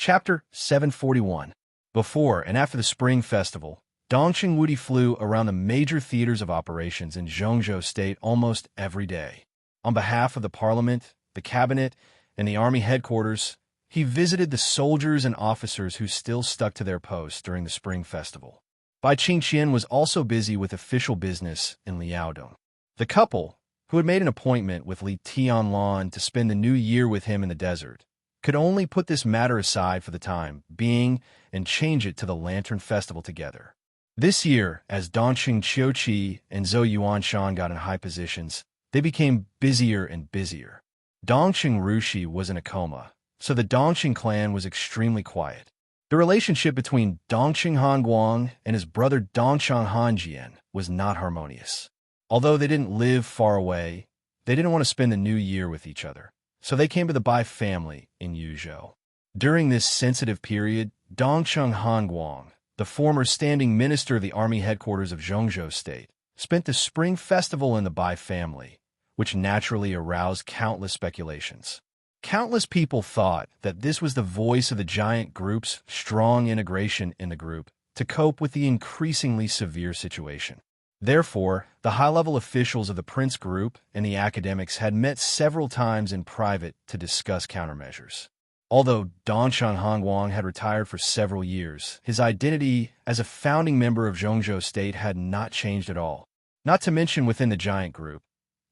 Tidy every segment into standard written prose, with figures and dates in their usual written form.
Chapter 741. Before and after the Spring Festival, Dongqing Wudi flew around the major theaters of operations in Zhengzhou State almost every day. On behalf of the parliament, the cabinet, and the army headquarters, he visited the soldiers and officers who still stuck to their posts during the Spring Festival. Bai Qingqian was also busy with official business in Liaodong. The couple, who had made an appointment with Li Tianlan to spend the new year with him in the desert, could only put this matter aside for the time being and change it to the Lantern Festival together. This year, as Dongqing Qiuqi and Zhou Yuanshan got in high positions, they became busier and busier. Dongqing Rushi was in a coma, so the Dongqing clan was extremely quiet. The relationship between Dongqing Hanguang and his brother Dongchang Hanjian was not harmonious. Although they didn't live far away, they didn't want to spend the new year with each other, so they came to the Bai family in Yuzhou. During this sensitive period, Dongchang Hanguang, the former standing minister of the army headquarters of Zhengzhou State, spent the Spring Festival in the Bai family, which naturally aroused countless speculations. Countless people thought that this was the voice of the giant group's strong integration in the group to cope with the increasingly severe situation. Therefore, the high-level officials of the Prince Group and the academics had met several times in private to discuss countermeasures. Although Dongchang Hanguang had retired for several years, his identity as a founding member of Zhengzhou State had not changed at all. Not to mention within the giant group,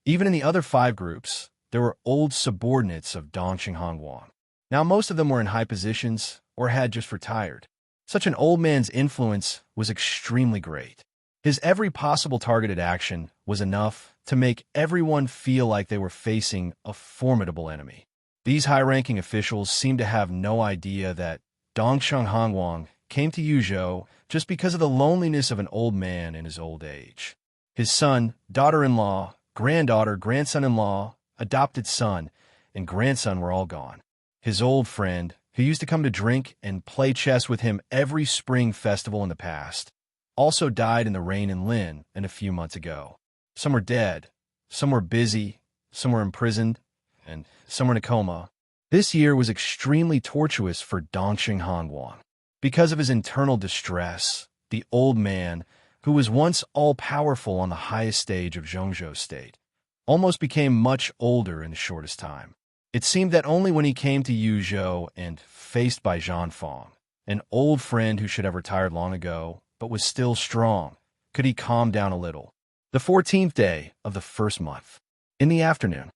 even in the other 5 groups, there were old subordinates of Dongqing Hanguang. Now most of them were in high positions or had just retired. Such an old man's influence was extremely great. His every possible targeted action was enough to make everyone feel like they were facing a formidable enemy. These high-ranking officials seemed to have no idea that Dongchang Hanguang came to Yuzhou just because of the loneliness of an old man in his old age. His son, daughter-in-law, granddaughter, grandson-in-law, adopted son, and grandson were all gone. His old friend, who used to come to drink and play chess with him every spring festival in the past, also died in the rain in Lin a few months ago. Some were dead, some were busy, some were imprisoned, and some were in a coma. This year was extremely tortuous for Dongqing Hanguang. Because of his internal distress, the old man, who was once all-powerful on the highest stage of Zhengzhou State, almost became much older in the shortest time. It seemed that only when he came to Yuzhou and faced by Zhanfang, an old friend who should have retired long ago, but was still strong, could he calm down a little. The 14th day of the first month. In the afternoon,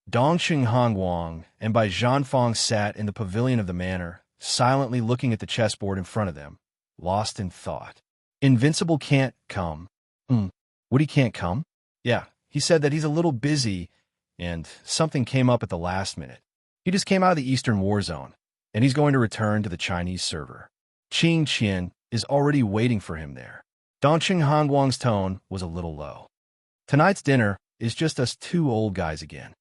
Dongqing Hanguang and Bai Zhanfang sat in the pavilion of the manor, silently looking at the chessboard in front of them, lost in thought. Invincible can't come. Woody can't come? Yeah, he said that he's a little busy, and something came up at the last minute. He just came out of the Eastern War Zone, and he's going to return to the Chinese server. Qingqian is already waiting for him there. Dongqing Hanguang's tone was a little low. Tonight's dinner is just us 2 old guys again.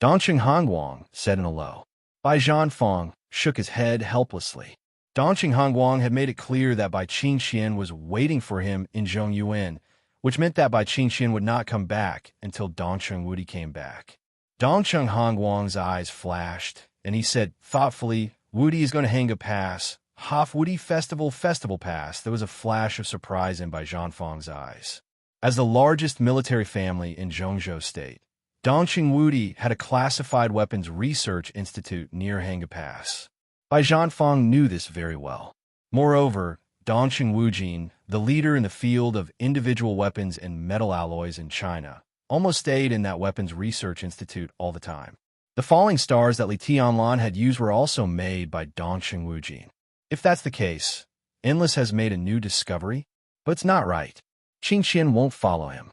Dongqing Hanguang said in a low. Bai Zhanfang shook his head helplessly. Dongqing Hanguang had made it clear that Bai Qingqian was waiting for him in Zhongyuan, which meant that Bai Qingqian would not come back until Dongcheng Wudi came back. Dongcheng Hanguang's eyes flashed, and he said thoughtfully, Wudi is going to hang a pass. Hof Wudi festival pass. There was a flash of surprise in Bai Zhanfang's eyes. As the largest military family in Zhengzhou State, Dongqing Wudi had a classified weapons research institute near Hanga Pass. Bai Zhanfang knew this very well. Moreover, Dongqing Wujin, the leader in the field of individual weapons and metal alloys in China, almost stayed in that weapons research institute all the time. The falling stars that Li Tianlan had used were also made by Dongqing Wujin. If that's the case, Endless has made a new discovery, but it's not right. Qingqian won't follow him.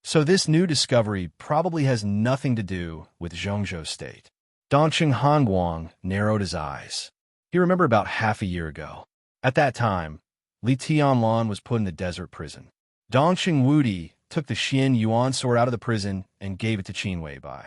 So this new discovery probably has nothing to do with Zhengzhou State. Dongqing Hanguang narrowed his eyes. He remembered about half a year ago. At that time, Li Tianlan was put in the desert prison. Dongqing Wudi took the Xian Yuan sword out of the prison and gave it to Qin Weibai.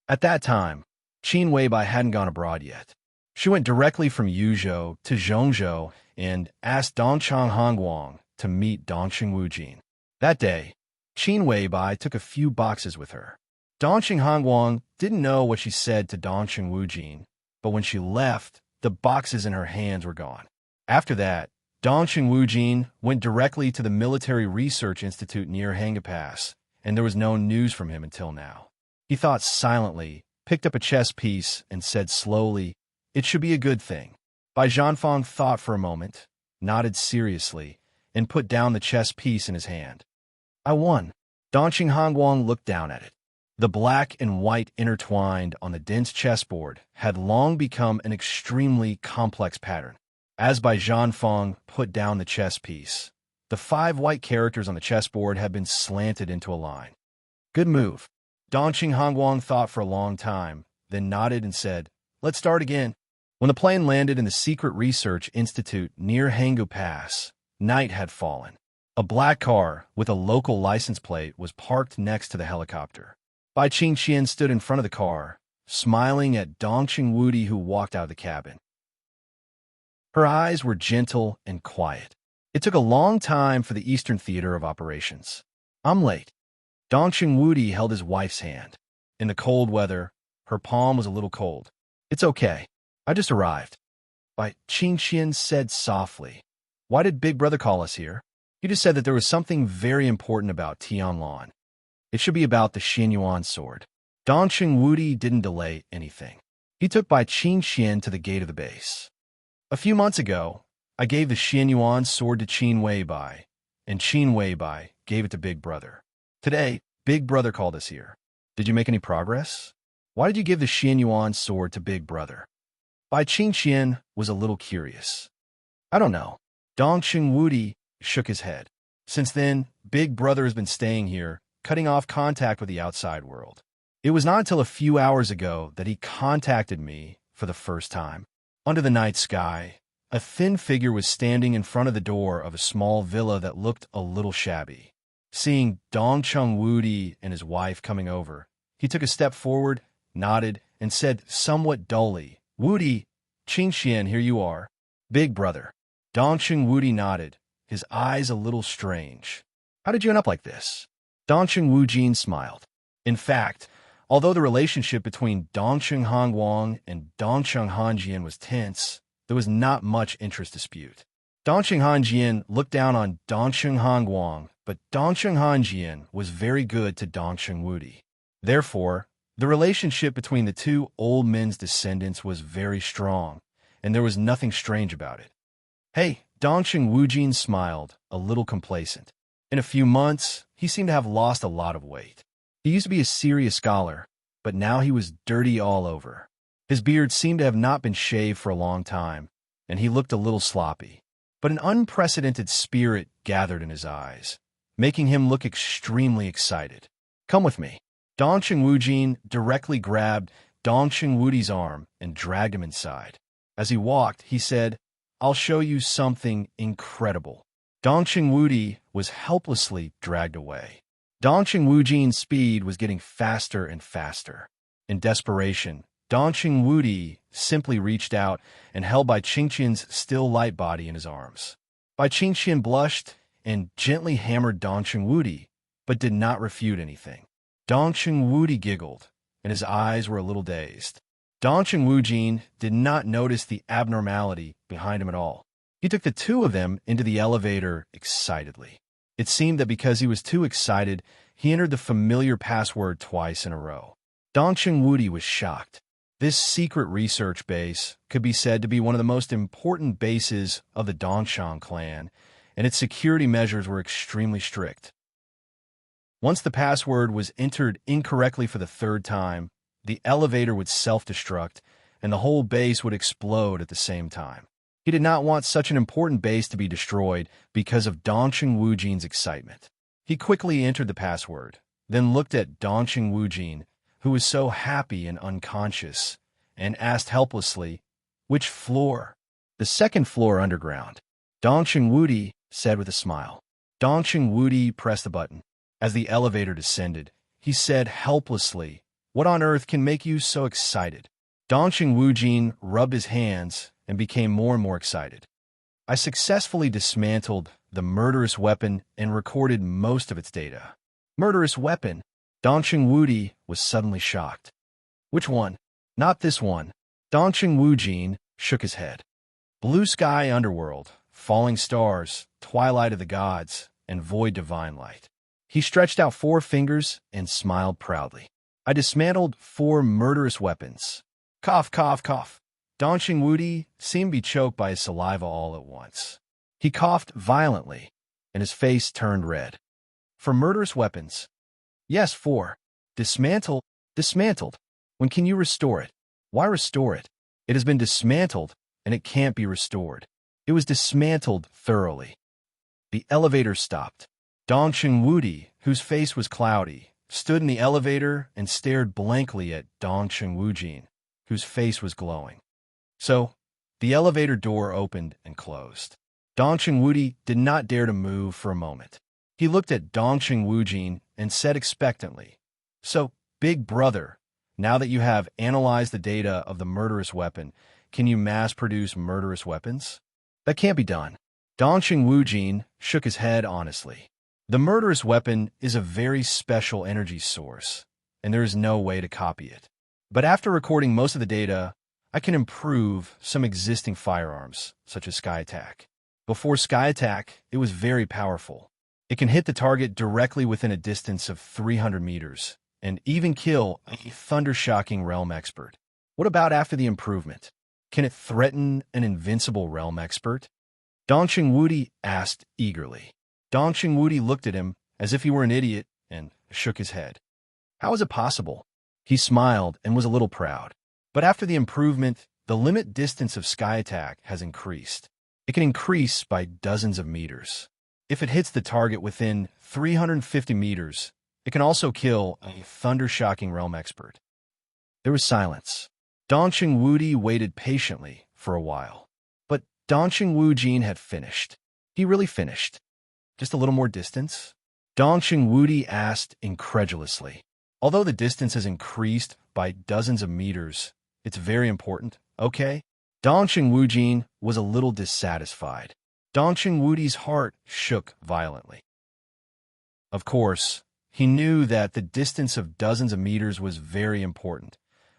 At that time, Qin Weibai hadn't gone abroad yet. She went directly from Yuzhou to Zhengzhou and asked Dongchang Hanguang to meet Dongqing Wujin. That day, Qin Weibai took a few boxes with her. Dongqing Hanguang didn't know what she said to Dongqing Wujin, but when she left, the the boxes in her hands were gone. After that, Dongqing Wujin went directly to the Military Research Institute near Hanga Pass, and there was no news from him until now. He thought silently, picked up a chess piece, and said slowly, "It should be a good thing." Bai Zhanfang thought for a moment, nodded seriously, and put down the chess piece in his hand. "I won." Dongqing Hongguang looked down at it. The black and white intertwined on the dense chessboard had long become an extremely complex pattern. As Bai Zhanfang put down the chess piece, the 5 white characters on the chessboard had been slanted into a line. "Good move." Dongqing Hongguang thought for a long time, then nodded and said, "Let's start again." When the plane landed in the Secret Research Institute near Hanggu Pass, night had fallen. A black car with a local license plate was parked next to the helicopter. Bai Qingqian stood in front of the car, smiling at Dongqing Wudi, who walked out of the cabin. Her eyes were gentle and quiet. It took a long time for the Eastern Theater of Operations. "I'm late." Dongqing Wudi held his wife's hand. In the cold weather, her palm was a little cold. "It's okay. I just arrived." Bai Qingqian said softly, "Why did Big Brother call us here?" "He just said that there was something very important about Tianlan. It should be about the Xianyuan sword." Dongqing Wudi didn't delay anything. He took Bai Qingqian to the gate of the base. "A few months ago, I gave the Xianyuan sword to Qin Weibai, and Qin Weibai gave it to Big Brother. Today, Big Brother called us here. Did you make any progress? Why did you give the Xianyuan sword to Big Brother?" Bai Qingqian was a little curious. "I don't know." Dongqing Wudi shook his head. "Since then, Big Brother has been staying here, cutting off contact with the outside world. It was not until a few hours ago that he contacted me for the first time." Under the night sky, a thin figure was standing in front of the door of a small villa that looked a little shabby. Seeing Dongqing Wudi and his wife coming over, he took a step forward, nodded, and said somewhat dully, "Wudi, Qingqian, here you are." "Big Brother." Dongqing Wudi nodded, his eyes a little strange. "How did you end up like this?" Dongqing Wujin smiled. In fact, although the relationship between Dongqing Hongguang and Dongqing Hanjian was tense, there was not much interest dispute. Dongqing Hanjian looked down on Dongqing Hongguang, but Dongqing Hanjian was very good to Dongqing Wudi. Therefore, the relationship between the two old men's descendants was very strong, and there was nothing strange about it. "Hey," Dongqing Wujin smiled, a little complacent. In a few months, he seemed to have lost a lot of weight. He used to be a serious scholar, but now he was dirty all over. His beard seemed to have not been shaved for a long time, and he looked a little sloppy. But an unprecedented spirit gathered in his eyes, making him look extremely excited. "Come with me." Dongqing Wujin directly grabbed Dongqing Wudi's arm and dragged him inside. As he walked, he said, "I'll show you something incredible." Dongqing Wudi was helplessly dragged away. Dongqing Wujin's speed was getting faster and faster. In desperation, Dongqing Wudi simply reached out and held Bai Qingqian's still light body in his arms. Bai Qingqian blushed and gently hammered Dongqing Wudi, but did not refute anything. Dongqing Wudi giggled, and his eyes were a little dazed. Dongqing Wujin did not notice the abnormality behind him at all. He took the two of them into the elevator excitedly. It seemed that because he was too excited, he entered the familiar password twice in a row. Dongqing Wudi was shocked. This secret research base could be said to be one of the most important bases of the Dongshang clan, and its security measures were extremely strict. Once the password was entered incorrectly for the 3rd time, the elevator would self-destruct, and the whole base would explode at the same time. He did not want such an important base to be destroyed because of Dongqing Wujin's excitement. He quickly entered the password, then looked at Dongqing Wujin, who was so happy and unconscious, and asked helplessly, "Which floor?" "The 2nd floor underground," Dongqing Wudi said with a smile. Dongqing Wudi pressed the button. As the elevator descended, he said helplessly, "What on earth can make you so excited?" Dongqing Wujin rubbed his hands and became more and more excited. "I successfully dismantled the murderous weapon and recorded most of its data." "Murderous weapon?" Dongqing Wudi was suddenly shocked. "Which one?" "Not this one." Dongqing Wujin shook his head. Blue sky underworld, falling stars, twilight of the gods, and void divine light. He stretched out 4 fingers and smiled proudly. I dismantled 4 murderous weapons. Cough, cough, cough. Dongqing Wudi seemed to be choked by his saliva all at once. He coughed violently, and his face turned red. For murderous weapons? Yes, 4. Dismantled? Dismantled. When can you restore it? Why restore it? It has been dismantled, and it can't be restored. It was dismantled thoroughly. The elevator stopped. Dongqing Wudi, whose face was cloudy, stood in the elevator and stared blankly at Dongqing Wujin, whose face was glowing. So, the elevator door opened and closed. Dongqing Wudi did not dare to move for a moment. He looked at Dongqing Wujin and said expectantly, "So, big brother, now that you have analyzed the data of the murderous weapon, can you mass-produce murderous weapons?" "That can't be done." Dongqing Wujin shook his head honestly. "The murderous weapon is a very special energy source, and there is no way to copy it. But after recording most of the data, I can improve some existing firearms, such as Sky Attack. Before Sky Attack, it was very powerful. It can hit the target directly within a distance of 300 meters, and even kill a thunder-shocking realm expert. What about after the improvement? Can it threaten an invincible realm expert?" Dongqing Wudi asked eagerly. Dongqing Wudi looked at him as if he were an idiot and shook his head. "How is it possible?" He smiled and was a little proud. "But after the improvement, the limit distance of Sky Attack has increased. It can increase by dozens of meters. If it hits the target within 350 meters, it can also kill a thunder-shocking realm expert." There was silence. Dongqing Wudi waited patiently for a while. But Dongqing Wujin had finished. He really finished. Just a little more distance? Dongqing Wudi asked incredulously. "Although the distance has increased by dozens of meters, it's very important, okay?" Dongqing Wujin was a little dissatisfied. Dongqing Wudi's heart shook violently. Of course, he knew that the distance of dozens of meters was very important,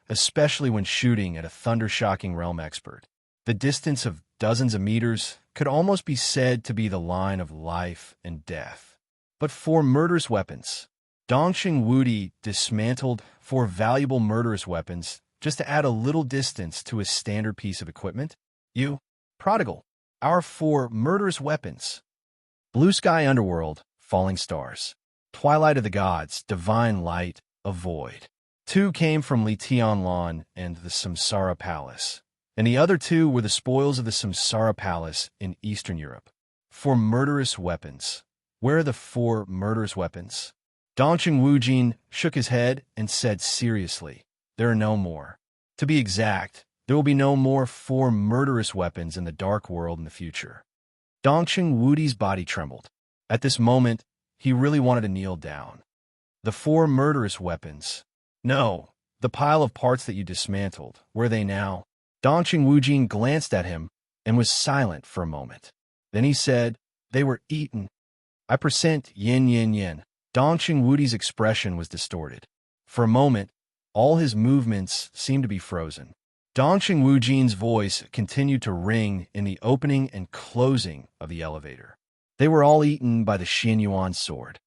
especially when shooting at a thunder-shocking realm expert. The distance of dozens of meters could almost be said to be the line of life and death. But for murderous weapons, Dongqing Wudi dismantled 4 valuable murderous weapons just to add a little distance to his standard piece of equipment. "You, prodigal, our 4 murderous weapons. Blue sky underworld, falling stars. Twilight of the gods, divine light, a void. 2 came from Li Tianlan and the Samsara Palace, and the other 2 were the spoils of the Samsara Palace in Eastern Europe. 4 murderous weapons. Where are the 4 murderous weapons?" Dongqing Wujin shook his head and said seriously, "There are no more. To be exact, there will be no more 4 murderous weapons in the dark world in the future." Dongqing Wudi's body trembled. At this moment, he really wanted to kneel down. The 4 murderous weapons. No, the pile of parts that you dismantled, where are they now? Dongqing Wujin glanced at him and was silent for a moment. Then he said, "They were eaten." I % yin yin yin. Dongqing Wudi's expression was distorted. For a moment, all his movements seemed to be frozen. Dongqing Wujin's voice continued to ring in the opening and closing of the elevator. They were all eaten by the Xianyuan sword.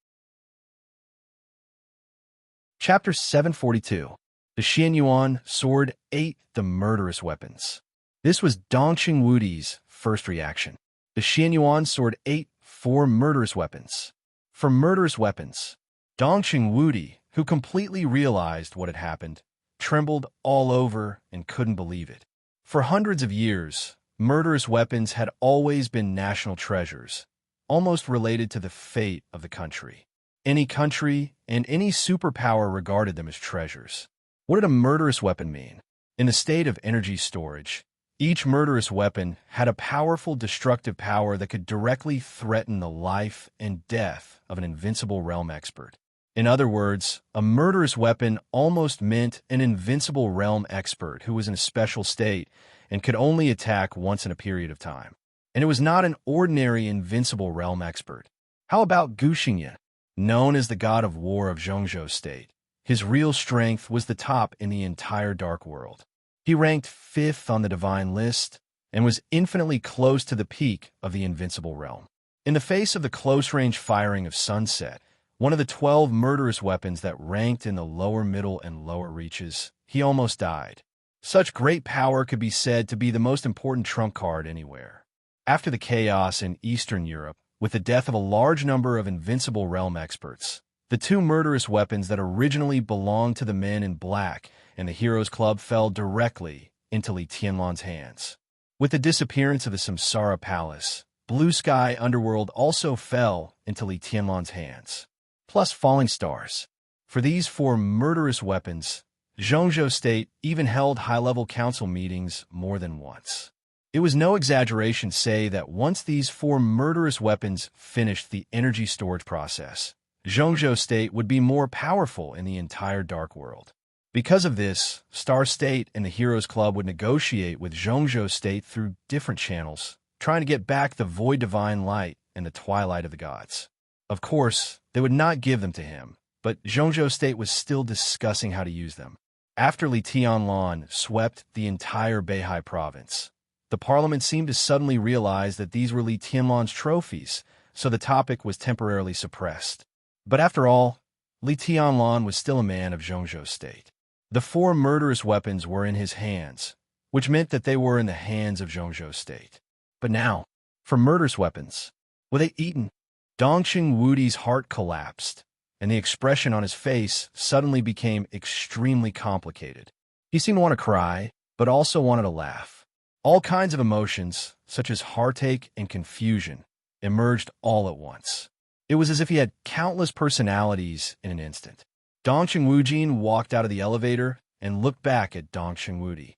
Chapter 742. The Xianyuan sword ate the murderous weapons. This was Dongqing Wudi's first reaction. The Xianyuan sword ate 4 murderous weapons. For murderous weapons, Dongqing Wudi, who completely realized what had happened, trembled all over and couldn't believe it. For hundreds of years, murderous weapons had always been national treasures, almost related to the fate of the country. Any country and any superpower regarded them as treasures. What did a murderous weapon mean? In the state of energy storage, each murderous weapon had a powerful destructive power that could directly threaten the life and death of an invincible realm expert. In other words, a murderous weapon almost meant an invincible realm expert who was in a special state and could only attack once in a period of time. And it was not an ordinary invincible realm expert. How about Gu Xingyan? Known as the god of war of Zhongzhou state, his real strength was the top in the entire dark world. He ranked 5th on the divine list and was infinitely close to the peak of the invincible realm. In the face of the close-range firing of Sunset, one of the 12 murderous weapons that ranked in the lower middle and lower reaches, he almost died. Such great power could be said to be the most important trump card anywhere. After the chaos in Eastern Europe, with the death of a large number of invincible realm experts, the two murderous weapons that originally belonged to the men in black and the Heroes Club fell directly into Li Tianlan's hands. With the disappearance of the Samsara Palace, Blue Sky Underworld also fell into Li Tianlan's hands, plus Falling Stars. For these 4 murderous weapons, Zhongzhou State even held high-level council meetings more than once. It was no exaggeration to say that once these 4 murderous weapons finished the energy storage process, Zhongzhou State would be more powerful in the entire Dark World. Because of this, Star State and the Heroes Club would negotiate with Zhongzhou State through different channels, trying to get back the Void Divine Light and the Twilight of the Gods. Of course, they would not give them to him, but Zhongzhou State was still discussing how to use them. After Li Tianlan swept the entire Beihai province, the parliament seemed to suddenly realize that these were Li Tianlan's trophies, so the topic was temporarily suppressed. But after all, Li Tianlan was still a man of Zhongzhou State. The 4 murderous weapons were in his hands, which meant that they were in the hands of Zhongzhou State. But now, for murderous weapons, were they eaten? Dongqing Wudi's heart collapsed, and the expression on his face suddenly became extremely complicated. He seemed to want to cry, but also wanted to laugh. All kinds of emotions, such as heartache and confusion, emerged all at once. It was as if he had countless personalities in an instant. Dongqing Wujin walked out of the elevator and looked back at Dongqing Wudi.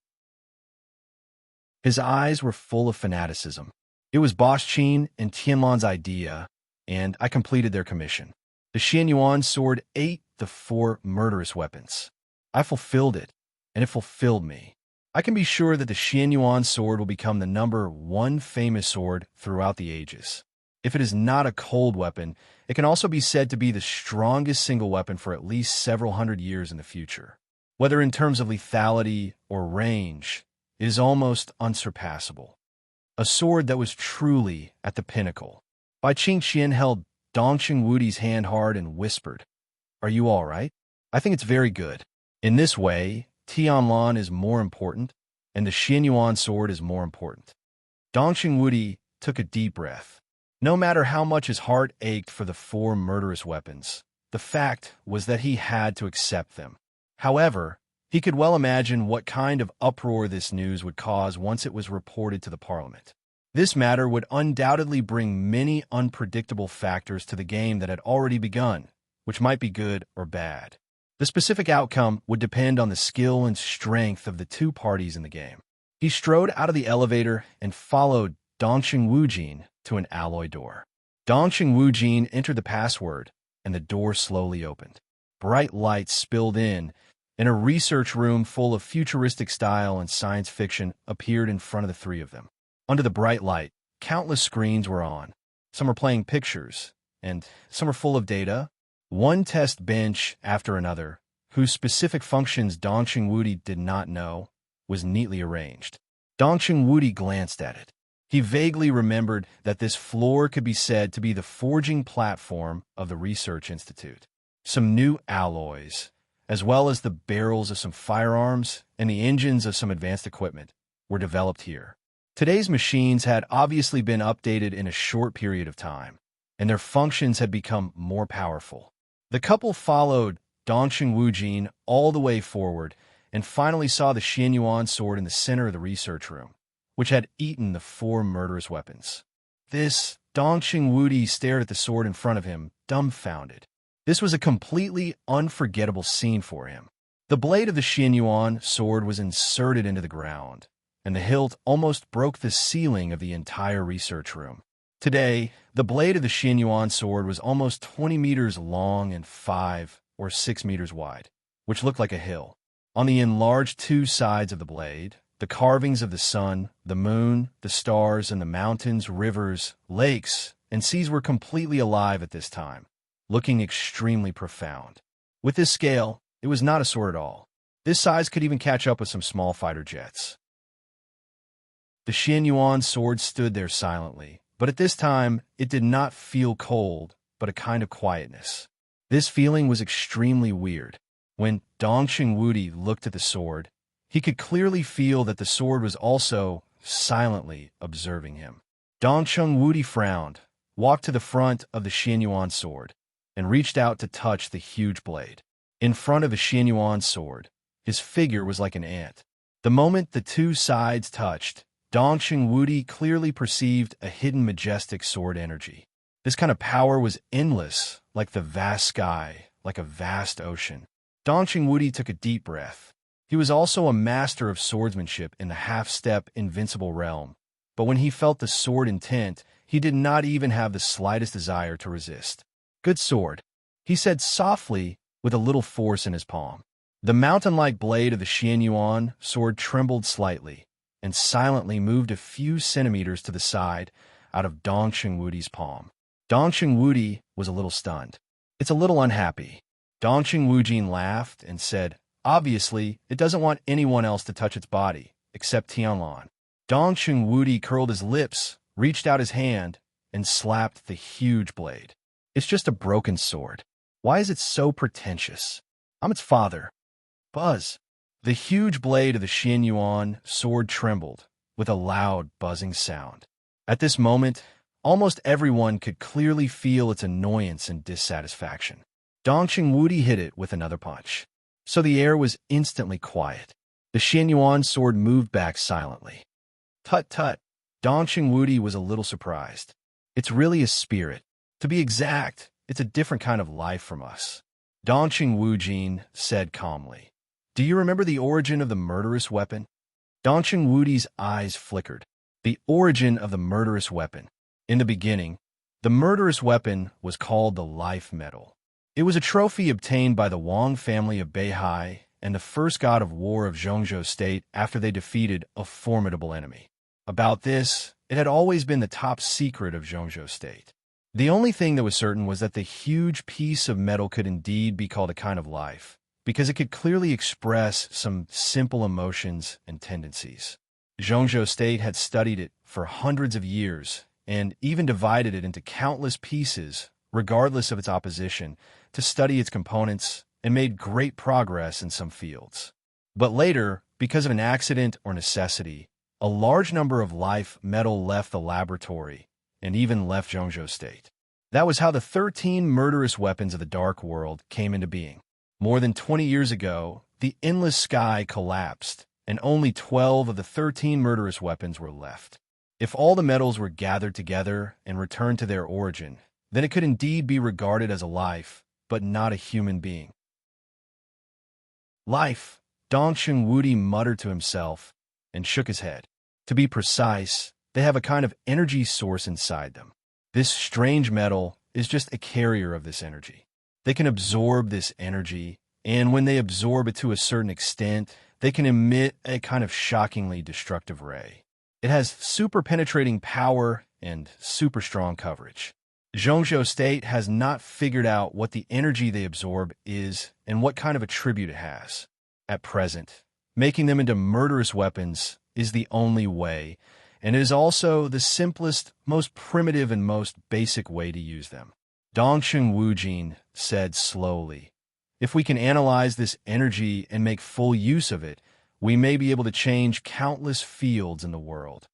His eyes were full of fanaticism. It was Boss Qin and Tianlan's idea, and I completed their commission. The Xianyuan sword ate the 4 murderous weapons. I fulfilled it, and it fulfilled me. I can be sure that the Xianyuan sword will become the #1 famous sword throughout the ages. If it is not a cold weapon, it can also be said to be the strongest single weapon for at least several hundred years in the future. Whether in terms of lethality or range, it is almost unsurpassable. A sword that was truly at the pinnacle. Bai Qingqian held Dongqing Wudi's hand hard and whispered, "Are you all right? I think it's very good." In this way, Tianlan is more important, and the Xianyuan sword is more important. Dongqing Wudi took a deep breath. No matter how much his heart ached for the 4 murderous weapons, the fact was that he had to accept them. However, he could well imagine what kind of uproar this news would cause once it was reported to the parliament. This matter would undoubtedly bring many unpredictable factors to the game that had already begun, which might be good or bad. The specific outcome would depend on the skill and strength of the 2 parties in the game. He strode out of the elevator and followed Dongqing Wujin to an alloy door. Dongqing Wujin entered the password, and the door slowly opened. Bright lights spilled in, and a research room full of futuristic style and science fiction appeared in front of the 3 of them. Under the bright light, countless screens were on. Some were playing pictures, and some were full of data. One test bench after another, whose specific functions Dongqing Wudi did not know, was neatly arranged. Dongqing Wudi glanced at it. He vaguely remembered that this floor could be said to be the forging platform of the Research Institute. Some new alloys, as well as the barrels of some firearms and the engines of some advanced equipment, were developed here. Today's machines had obviously been updated in a short period of time, and their functions had become more powerful. The couple followed Dongqing Wujin all the way forward and finally saw the Xianyuan sword in the center of the research room, which had eaten the 4 murderous weapons. Dongqing Wudi stared at the sword in front of him, dumbfounded. This was a completely unforgettable scene for him. The blade of the Xianyuan sword was inserted into the ground, and the hilt almost broke the ceiling of the entire research room. Today, the blade of the Xianyuan sword was almost 20 meters long and 5 or 6 meters wide, which looked like a hill. On the enlarged 2 sides of the blade, the carvings of the sun, the moon, the stars, and the mountains, rivers, lakes, and seas were completely alive at this time, looking extremely profound. With this scale, it was not a sword at all. This size could even catch up with some small fighter jets. The Xianyuan sword stood there silently, but at this time, it did not feel cold, but a kind of quietness. This feeling was extremely weird. When Dongqing Wudi looked at the sword, he could clearly feel that the sword was also silently observing him. Dongqing Wudi frowned, walked to the front of the Xianyuan sword, and reached out to touch the huge blade. In front of the Xianyuan sword, his figure was like an ant. The moment the two sides touched, Dongqing Wudi clearly perceived a hidden majestic sword energy. This kind of power was endless, like the vast sky, like a vast ocean. Dongqing Wudi took a deep breath. He was also a master of swordsmanship in the half-step invincible realm, but when he felt the sword intent, he did not even have the slightest desire to resist. "Good sword," he said softly with a little force in his palm. The mountain-like blade of the Xianyuan sword trembled slightly and silently moved a few centimeters to the side out of Dongqing Wudi's palm. Dongqing Wudi was a little stunned. "It's a little unhappy." Dongqing Wujin laughed and said, "Obviously, it doesn't want anyone else to touch its body, except Tianlan." Dongqing Wudi curled his lips, reached out his hand, and slapped the huge blade. "It's just a broken sword. Why is it so pretentious? I'm its father." Buzz. The huge blade of the Xianyuan sword trembled with a loud buzzing sound. At this moment, almost everyone could clearly feel its annoyance and dissatisfaction. Dongqing Wudi hit it with another punch. So the air was instantly quiet. The Xianyuan sword moved back silently. "Tut tut." Dongqing Wudi was a little surprised. "It's really a spirit. To be exact, it's a different kind of life from us." Dongqing Wujin said calmly. "Do you remember the origin of the murderous weapon?" Dongqing Wudi's eyes flickered. The origin of the murderous weapon. In the beginning, the murderous weapon was called the Life Medal. It was a trophy obtained by the Wang family of Beihai and the first god of war of Zhongzhou State after they defeated a formidable enemy. About this, it had always been the top secret of Zhongzhou State. The only thing that was certain was that the huge piece of metal could indeed be called a kind of life, because it could clearly express some simple emotions and tendencies. Zhongzhou State had studied it for hundreds of years and even divided it into countless pieces, regardless of its opposition, to study its components and made great progress in some fields. But later, because of an accident or necessity, a large number of life metal left the laboratory and even left Zhongzhou State. That was how the 13 murderous weapons of the Dark World came into being. More than 20 years ago, the endless sky collapsed, and only 12 of the 13 murderous weapons were left. If all the metals were gathered together and returned to their origin, then it could indeed be regarded as a life, but not a human being. "Life," Dongqing Wudi muttered to himself and shook his head. To be precise, they have a kind of energy source inside them. This strange metal is just a carrier of this energy. They can absorb this energy, and when they absorb it to a certain extent, they can emit a kind of shockingly destructive ray. It has super penetrating power and super strong coverage. Zhongzhou State has not figured out what the energy they absorb is and what kind of attribute it has. At present, making them into murderous weapons is the only way, and it is also the simplest, most primitive, and most basic way to use them. Dongqing Wujin said slowly, "If we can analyze this energy and make full use of it, we may be able to change countless fields in the world."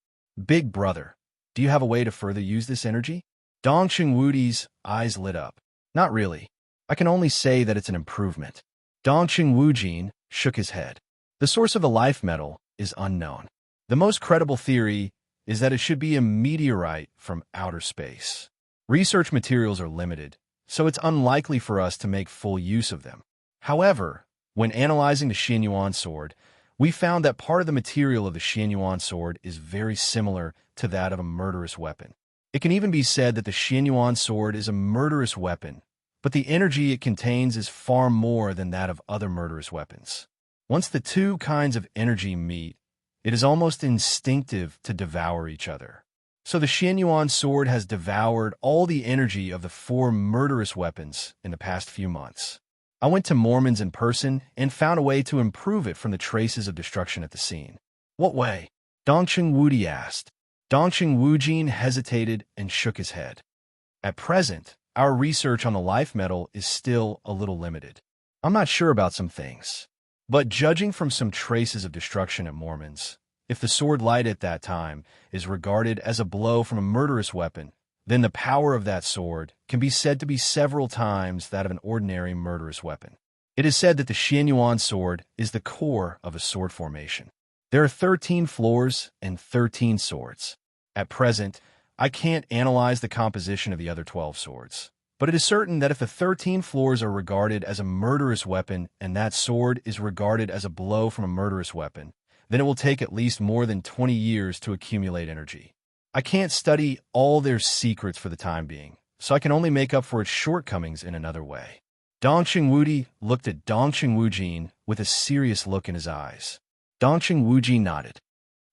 "Big brother, do you have a way to further use this energy?" Dongqing Wudi's eyes lit up. "Not really. I can only say that it's an improvement." Dongqing Wujin shook his head. "The source of the life metal is unknown. The most credible theory is that it should be a meteorite from outer space. Research materials are limited, so it's unlikely for us to make full use of them. However, when analyzing the Xianyuan sword, we found that part of the material of the Xianyuan sword is very similar to that of a murderous weapon. It can even be said that the Xianyuan sword is a murderous weapon, but the energy it contains is far more than that of other murderous weapons. Once the two kinds of energy meet, it is almost instinctive to devour each other. So the Xianyuan sword has devoured all the energy of the 4 murderous weapons in the past few months. I went to Mormon's in person and found a way to improve it from the traces of destruction at the scene. What way? Dongqing Wudi asked. Dongqing Wujin hesitated and shook his head. At present, our research on the life metal is still a little limited. I'm not sure about some things. But judging from some traces of destruction at Mormon's, if the sword light at that time is regarded as a blow from a murderous weapon, then the power of that sword can be said to be several times that of an ordinary murderous weapon. It is said that the Xianyuan sword is the core of a sword formation. There are 13 floors and 13 swords. At present, I can't analyze the composition of the other 12 swords. But it is certain that if the 13 floors are regarded as a murderous weapon and that sword is regarded as a blow from a murderous weapon, then it will take at least more than 20 years to accumulate energy. I can't study all their secrets for the time being, so I can only make up for its shortcomings in another way. Dongqing Wudi looked at Dongqing Wujin with a serious look in his eyes. Dongqing Wujin nodded.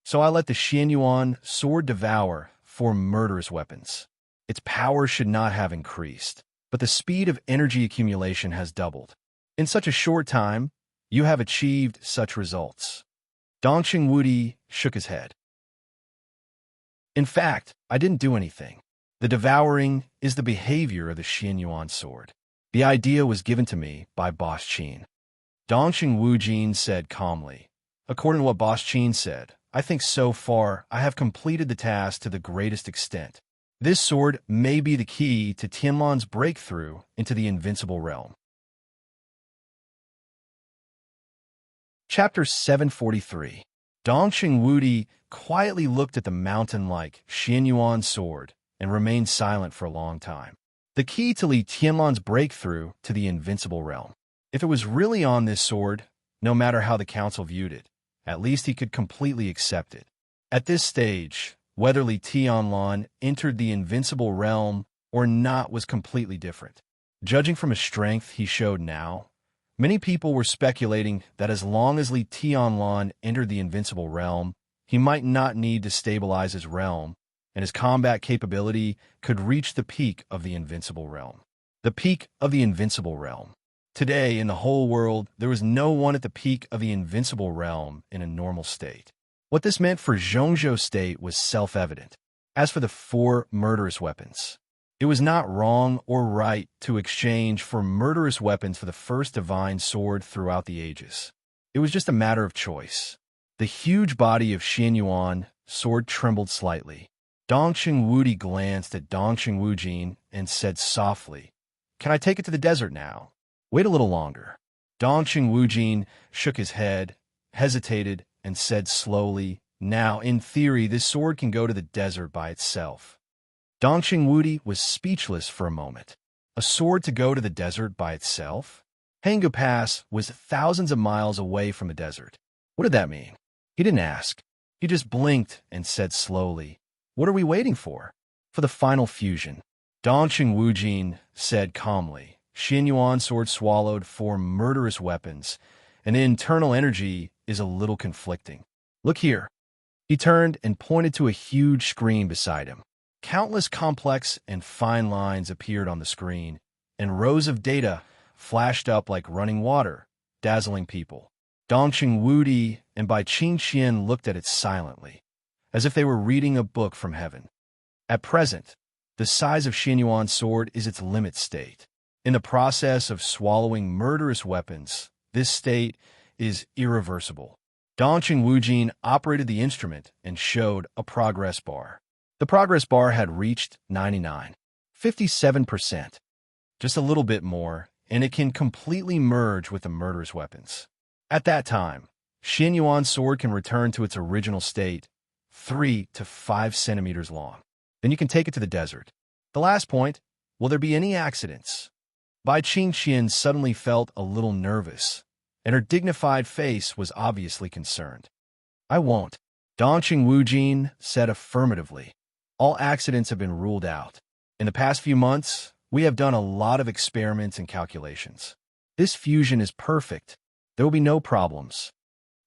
So I let the Xianyuan sword devour 4 murderous weapons. Its power should not have increased, but the speed of energy accumulation has doubled. In such a short time, you have achieved such results. Dongqing Wudi shook his head. In fact, I didn't do anything. The devouring is the behavior of the Xianyuan sword. The idea was given to me by Boss Qin. Dongqing Wujin said calmly. According to what Boss Qin said, I think so far I have completed the task to the greatest extent. This sword may be the key to Tianlan's breakthrough into the invincible realm. Chapter 743. Dongqing Wudi quietly looked at the mountain-like Xianyuan sword and remained silent for a long time. The key to Li Tianlan's breakthrough to the invincible realm. If it was really on this sword, no matter how the council viewed it, at least he could completely accept it. At this stage, whether Li Tianlan entered the invincible realm or not was completely different. Judging from his strength he showed now, many people were speculating that as long as Li Tianlan entered the invincible realm, he might not need to stabilize his realm, and his combat capability could reach the peak of the invincible realm. The peak of the invincible realm. Today, in the whole world, there was no one at the peak of the invincible realm in a normal state. What this meant for Zhongzhou State was self-evident. As for the 4 murderous weapons, it was not wrong or right to exchange for murderous weapons for the first divine sword throughout the ages. It was just a matter of choice. The huge body of Xianyuan sword trembled slightly. Dongqing Wudi glanced at Dongqing Wujin and said softly, "Can I take it to the desert now? Wait a little longer." Dongqing Wujin shook his head, hesitated, and said slowly, "Now, in theory, this sword can go to the desert by itself." Dongqing Wudi was speechless for a moment. A sword to go to the desert by itself? Hangu Pass was thousands of miles away from the desert. What did that mean? He didn't ask. He just blinked and said slowly, "What are we waiting for?" "For the final fusion." Dongqing Wujin said calmly. Xianyuan sword swallowed 4 murderous weapons, and the internal energy is a little conflicting. "Look here." He turned and pointed to a huge screen beside him. Countless complex and fine lines appeared on the screen, and rows of data flashed up like running water, dazzling people. Dongqing Wudi and Bai Qingxian looked at it silently, as if they were reading a book from heaven. At present, the size of Xianyuan's sword is its limit state. In the process of swallowing murderous weapons, this state is irreversible. Dongqing Wujin operated the instrument and showed a progress bar. The progress bar had reached 57%. Just a little bit more, and it can completely merge with the murderous weapons. At that time, Xianyuan's sword can return to its original state, 3 to 5 centimeters long. Then you can take it to the desert. The last point, will there be any accidents? Bai Qingxian suddenly felt a little nervous, and her dignified face was obviously concerned. "I won't," Dongqing Wujin said affirmatively. "All accidents have been ruled out. In the past few months, we have done a lot of experiments and calculations. This fusion is perfect. There will be no problems."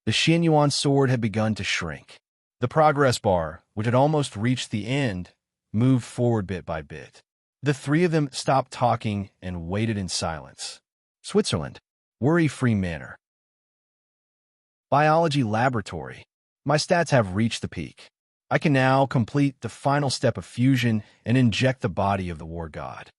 The Xianyuan sword had begun to shrink. The progress bar, which had almost reached the end, moved forward bit by bit. The 3 of them stopped talking and waited in silence. Switzerland. Worry-free manner. Biology laboratory. My stats have reached the peak. I can now complete the final step of fusion and inject the body of the war god.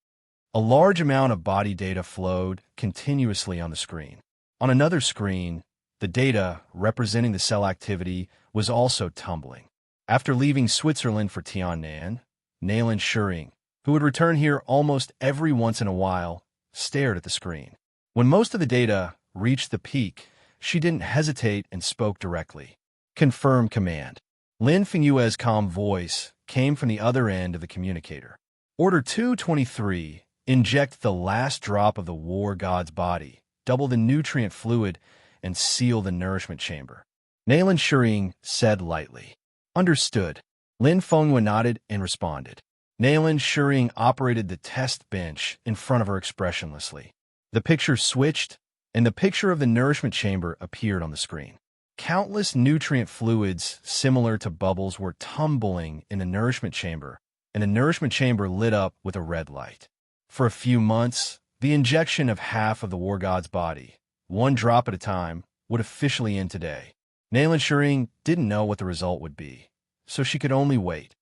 A large amount of body data flowed continuously on the screen. On another screen, the data representing the cell activity was also tumbling. After leaving Switzerland for Tiannan, Nayland Shuring, who would return here almost every once in a while, stared at the screen. When most of the data reached the peak, she didn't hesitate and spoke directly. Confirm command. Lin Fingyue's calm voice came from the other end of the communicator. Order 223, inject the last drop of the war god's body, double the nutrient fluid, and seal the nourishment chamber. Nayland Shuring said lightly. Understood. Lin Fengyue nodded and responded. Nayland Shuring operated the test bench in front of her expressionlessly. The picture switched, and the picture of the nourishment chamber appeared on the screen. Countless nutrient fluids similar to bubbles were tumbling in the nourishment chamber, and the nourishment chamber lit up with a red light. For a few months, the injection of half of the war god's body, one drop at a time, would officially end today. Nayland Shuring didn't know what the result would be, so she could only wait.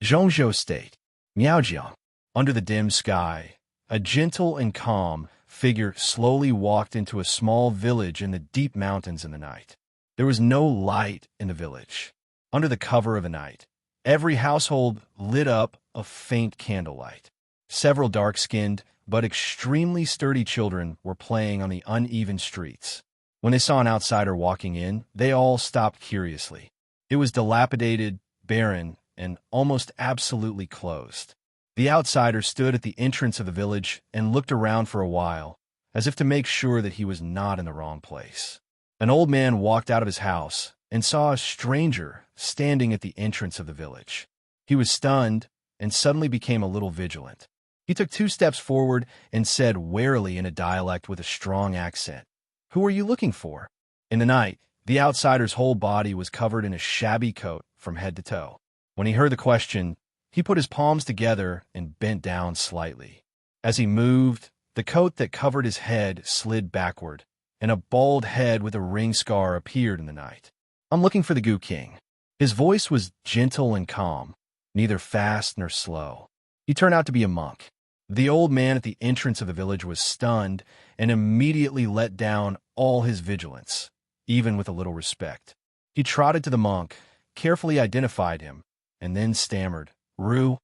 Zhongzhou State. Miaojiang. Under the dim sky, a gentle and calm figure slowly walked into a small village in the deep mountains in the night. There was no light in the village. Under the cover of the night, every household lit up a faint candlelight. Several dark-skinned but extremely sturdy children were playing on the uneven streets. When they saw an outsider walking in, they all stopped curiously. It was dilapidated, barren, and almost absolutely closed. The outsider stood at the entrance of the village and looked around for a while, as if to make sure that he was not in the wrong place. An old man walked out of his house and saw a stranger standing at the entrance of the village. He was stunned and suddenly became a little vigilant. He took 2 steps forward and said warily in a dialect with a strong accent, "Who are you looking for?" In the night, the outsider's whole body was covered in a shabby coat from head to toe. When he heard the question, he put his palms together and bent down slightly. As he moved, the coat that covered his head slid backward, and a bald head with a ring scar appeared in the night. "I'm looking for the Goo King." His voice was gentle and calm, neither fast nor slow. He turned out to be a monk. The old man at the entrance of the village was stunned and immediately let down all his vigilance, even with a little respect. He trotted to the monk, carefully identified him, and then stammered, Ru,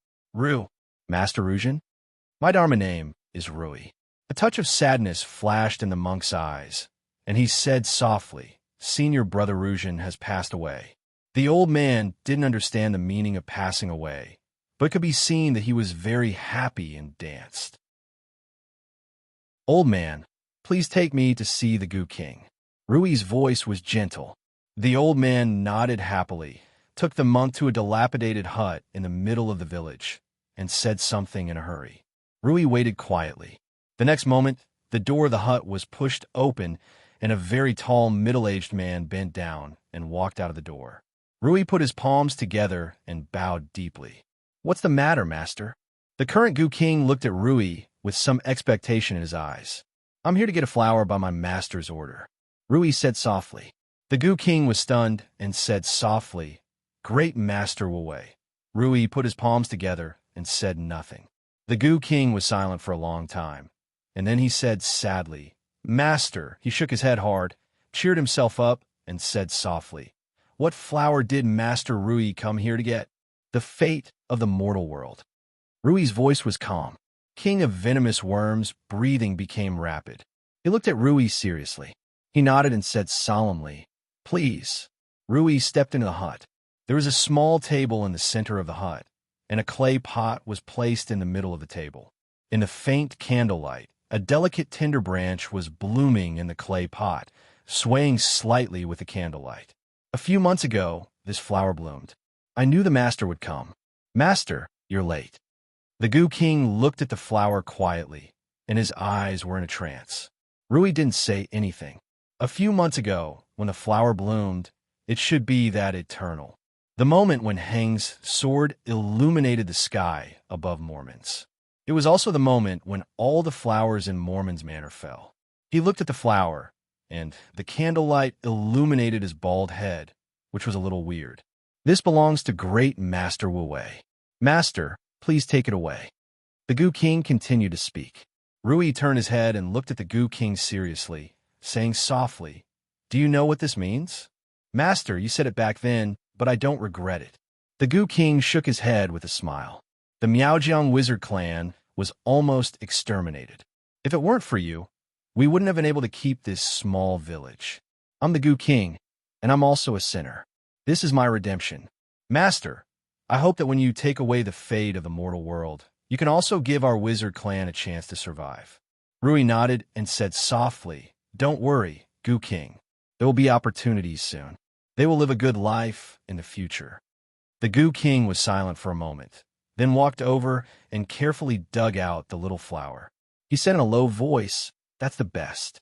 Master Rujin? My Dharma name is Rui." A touch of sadness flashed in the monk's eyes, and he said softly, "Senior brother Rujin has passed away." The old man didn't understand the meaning of passing away, but it could be seen that he was very happy and danced. "Old man, please take me to see the Goo King." Rui's voice was gentle. The old man nodded happily, took the monk to a dilapidated hut in the middle of the village, and said something in a hurry. Rui waited quietly. The next moment, the door of the hut was pushed open, and a very tall, middle-aged man bent down and walked out of the door. Rui put his palms together and bowed deeply. "What's the matter, master?" The current Goo King looked at Rui with some expectation in his eyes. "I'm here to get a flower by my master's order," Rui said softly. The Goo King was stunned and said softly, "Great Master Wu Wei." Rui put his palms together and said nothing. The Goo King was silent for a long time, and then he said sadly, "Master." He shook his head hard, cheered himself up, and said softly, "What flower did Master Rui come here to get?" "The fate of the mortal world." Rui's voice was calm. King of venomous worms, breathing became rapid. He looked at Rui seriously. He nodded and said solemnly, "Please." Rui stepped into the hut. There was a small table in the center of the hut, and a clay pot was placed in the middle of the table. In the faint candlelight, a delicate tender branch was blooming in the clay pot, swaying slightly with the candlelight. A few months ago, this flower bloomed. I knew the master would come. "Master, you're late." The Goo King looked at the flower quietly, and his eyes were in a trance. Rui didn't say anything. A few months ago, when the flower bloomed, it should be that eternal. The moment when Heng's sword illuminated the sky above Mormon's. It was also the moment when all the flowers in Mormon's manor fell. He looked at the flower, and the candlelight illuminated his bald head, which was a little weird. This belongs to great Master Wu Wei. Master, please take it away. The Gu King continued to speak. Rui turned his head and looked at the Gu King seriously, saying softly, "Do you know what this means?" "Master, you said it back then, but I don't regret it." The Gu King shook his head with a smile. The Miaojiang wizard clan was almost exterminated. If it weren't for you, we wouldn't have been able to keep this small village. I'm the Gu King, and I'm also a sinner. This is my redemption. Master, I hope that when you take away the fate of the mortal world, you can also give our wizard clan a chance to survive. Rui nodded and said softly, "Don't worry, Gu King. There will be opportunities soon. They will live a good life in the future." The Gu King was silent for a moment, then walked over and carefully dug out the little flower. He said in a low voice, "That's the best."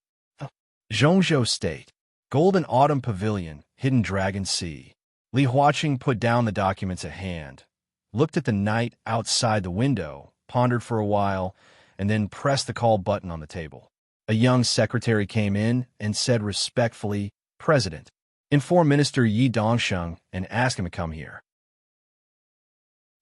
Zhongzhou State, Golden Autumn Pavilion, Hidden Dragon Sea. Li Huaqing put down the documents at hand, looked at the night outside the window, pondered for a while, and then pressed the call button on the table. A young secretary came in and said respectfully, "President, inform Minister Yi Dongsheng and ask him to come here.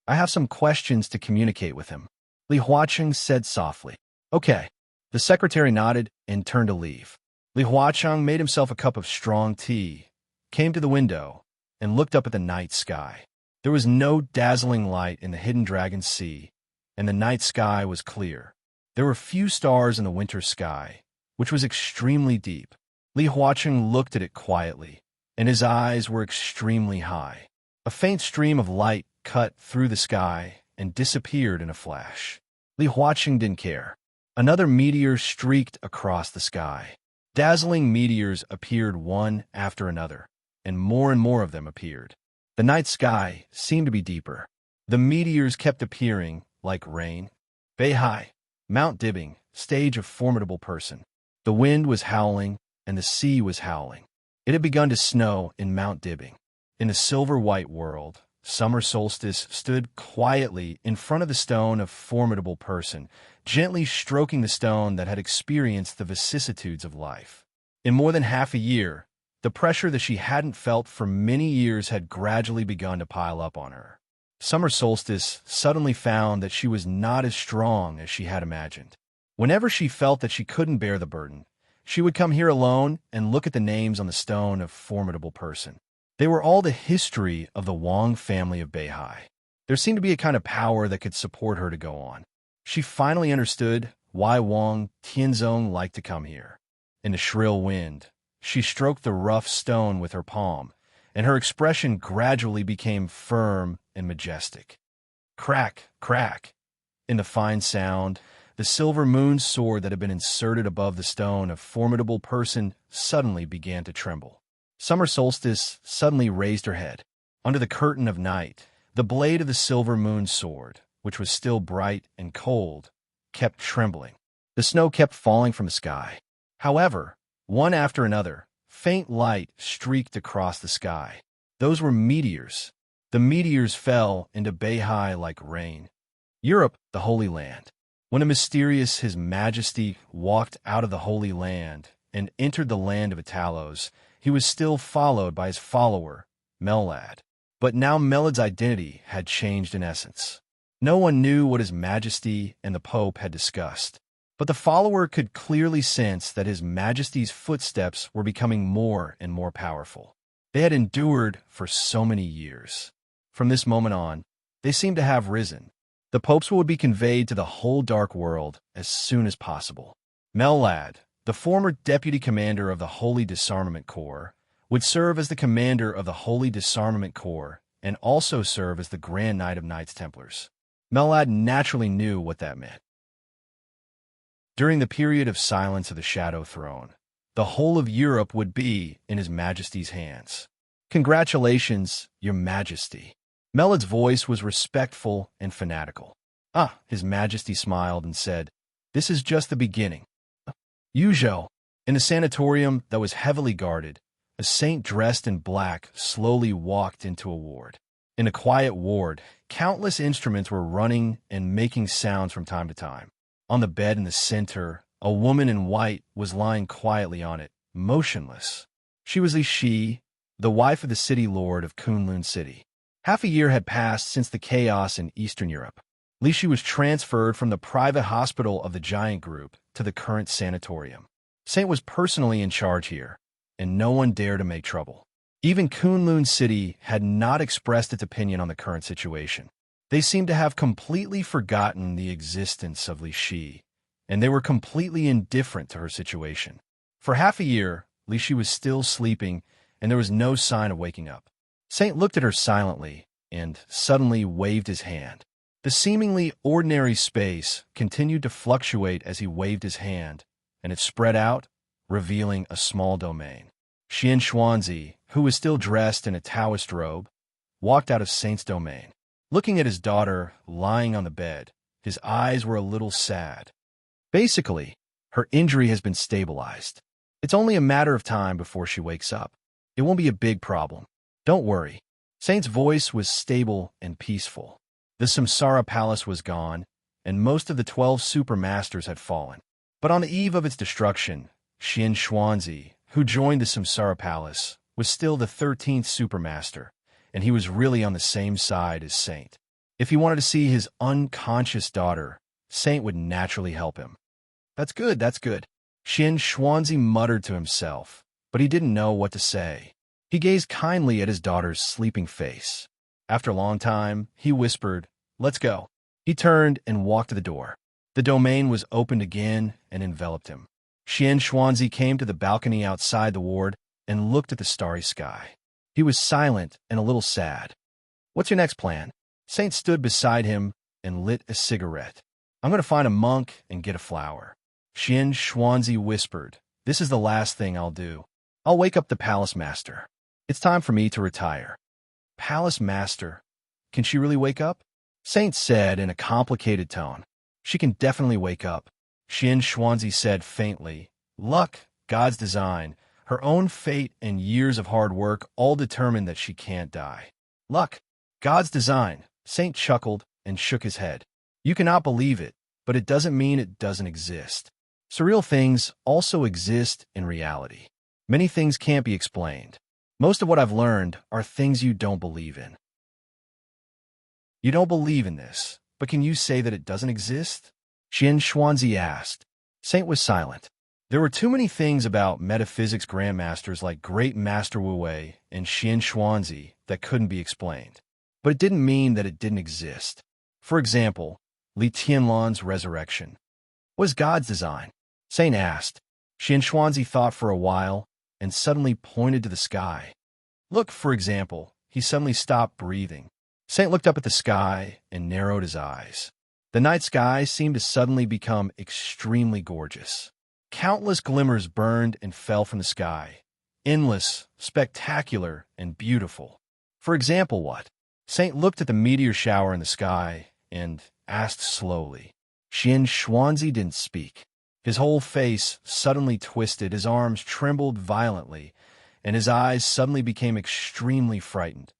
I have some questions to communicate with him." Li Huaqing said softly. "Okay." The secretary nodded and turned to leave. Li Huaqing made himself a cup of strong tea, came to the window, and looked up at the night sky. There was no dazzling light in the Hidden Dragon Sea, and the night sky was clear. There were few stars in the winter sky, which was extremely deep. Li Huaqing looked at it quietly, and his eyes were extremely high. A faint stream of light cut through the sky and disappeared in a flash. Li Huaqing didn't care. Another meteor streaked across the sky. Dazzling meteors appeared one after another, and more of them appeared. The night sky seemed to be deeper. The meteors kept appearing like rain. Beihai, Mount Dibbing, stage of formidable person. The wind was howling, and the sea was howling. It had begun to snow in Mount Dibbing. In the silver-white world, summer solstice stood quietly in front of the stone of formidable person, gently stroking the stone that had experienced the vicissitudes of life. In more than half a year, the pressure that she hadn't felt for many years had gradually begun to pile up on her. Summer solstice suddenly found that she was not as strong as she had imagined. Whenever she felt that she couldn't bear the burden, she would come here alone and look at the names on the stone of formidable person. They were all the history of the Wang family of Beihai. There seemed to be a kind of power that could support her to go on. She finally understood why Wang Tianzong liked to come here. In the shrill wind, she stroked the rough stone with her palm, and her expression gradually became firm and majestic. Crack, crack. In the fine sound, the silver moon sword that had been inserted above the stone of formidable person suddenly began to tremble. Summer solstice suddenly raised her head. Under the curtain of night, the blade of the silver moon sword, which was still bright and cold, kept trembling. The snow kept falling from the sky. However, one after another, faint light streaked across the sky. Those were meteors. The meteors fell into Beihai like rain. Europe, the Holy Land. When a mysterious His Majesty walked out of the Holy Land and entered the land of Italos, he was still followed by his follower, Melad. But now Melad's identity had changed in essence. No one knew what His Majesty and the Pope had discussed, but the follower could clearly sense that His Majesty's footsteps were becoming more and more powerful. They had endured for so many years. From this moment on, they seemed to have risen. The popes would be conveyed to the whole dark world as soon as possible. Melad, the former deputy commander of the Holy Disarmament Corps, would serve as the commander of the Holy Disarmament Corps and also serve as the Grand Knight of Knights Templars. Melad naturally knew what that meant. During the period of silence of the Shadow Throne, the whole of Europe would be in His Majesty's hands. "Congratulations, Your Majesty." Melad's voice was respectful and fanatical. His Majesty smiled and said, "This is just the beginning." Yuzhou, in a sanatorium that was heavily guarded, a saint dressed in black slowly walked into a ward. In a quiet ward, countless instruments were running and making sounds from time to time. On the bed in the center, A woman in white was lying quietly on it, motionless. She was Li Shi, the wife of the city lord of Kunlun City. Half a year had passed since the chaos in Eastern Europe. Li Shi was transferred from the private hospital of the giant group to the current sanatorium. Saint was personally in charge here, and no one dared to make trouble. Even Kunlun City had not expressed its opinion on the current situation. They seemed to have completely forgotten the existence of Li Shi, and they were completely indifferent to her situation. For half a year, Li Shi was still sleeping, and there was no sign of waking up. Saint looked at her silently and suddenly waved his hand. The seemingly ordinary space continued to fluctuate as he waved his hand, and it spread out, revealing a small domain. Xian Xuanzi, who was still dressed in a Taoist robe, walked out of Saint's domain. Looking at his daughter lying on the bed, his eyes were a little sad. Basically, her injury has been stabilized. It's only a matter of time before she wakes up. It won't be a big problem. Don't worry. Saint's voice was stable and peaceful. The Samsara Palace was gone, and most of the 12 supermasters had fallen. But on the eve of its destruction, Xian Xuanzi, who joined the Samsara Palace, was still the 13th supermaster, and he was really on the same side as Saint. If he wanted to see his unconscious daughter, Saint would naturally help him. That's good, that's good. Xian Xuanzi muttered to himself, but he didn't know what to say. He gazed kindly at his daughter's sleeping face. After a long time, he whispered, "Let's go." He turned and walked to the door. The domain was opened again and enveloped him. Xian Xuanzi came to the balcony outside the ward and looked at the starry sky. He was silent and a little sad. "What's your next plan?" Saint stood beside him and lit a cigarette. "I'm going to find a monk and get a flower." Xian Xuanzi whispered, "This is the last thing I'll do. I'll wake up the palace master. It's time for me to retire." "Palace master? Can she really wake up?" Saint said in a complicated tone. "She can definitely wake up." Xian Xuanzi said faintly, "Luck, God's design, her own fate and years of hard work all determine that she can't die." "Luck, God's design," Saint chuckled and shook his head. "You cannot believe it, but it doesn't mean it doesn't exist. Surreal things also exist in reality. Many things can't be explained. Most of what I've learned are things you don't believe in." "You don't believe in this, but can you say that it doesn't exist?" Xian Xuanzi asked. Saint was silent. There were too many things about metaphysics grandmasters like Great Master Wu Wei and Xian Xuanzi that couldn't be explained. But it didn't mean that it didn't exist. For example, Li Tianlan's resurrection. What is God's design? Saint asked. Xian Xuanzi thought for a while and suddenly pointed to the sky. "Look, for example." He suddenly stopped breathing. Saint looked up at the sky and narrowed his eyes. The night sky seemed to suddenly become extremely gorgeous. Countless glimmers burned and fell from the sky. Endless, spectacular, and beautiful. For example, what? Saint looked at the meteor shower in the sky and asked slowly. Xian Xuanzi didn't speak. His whole face suddenly twisted, his arms trembled violently, and his eyes suddenly became extremely frightened.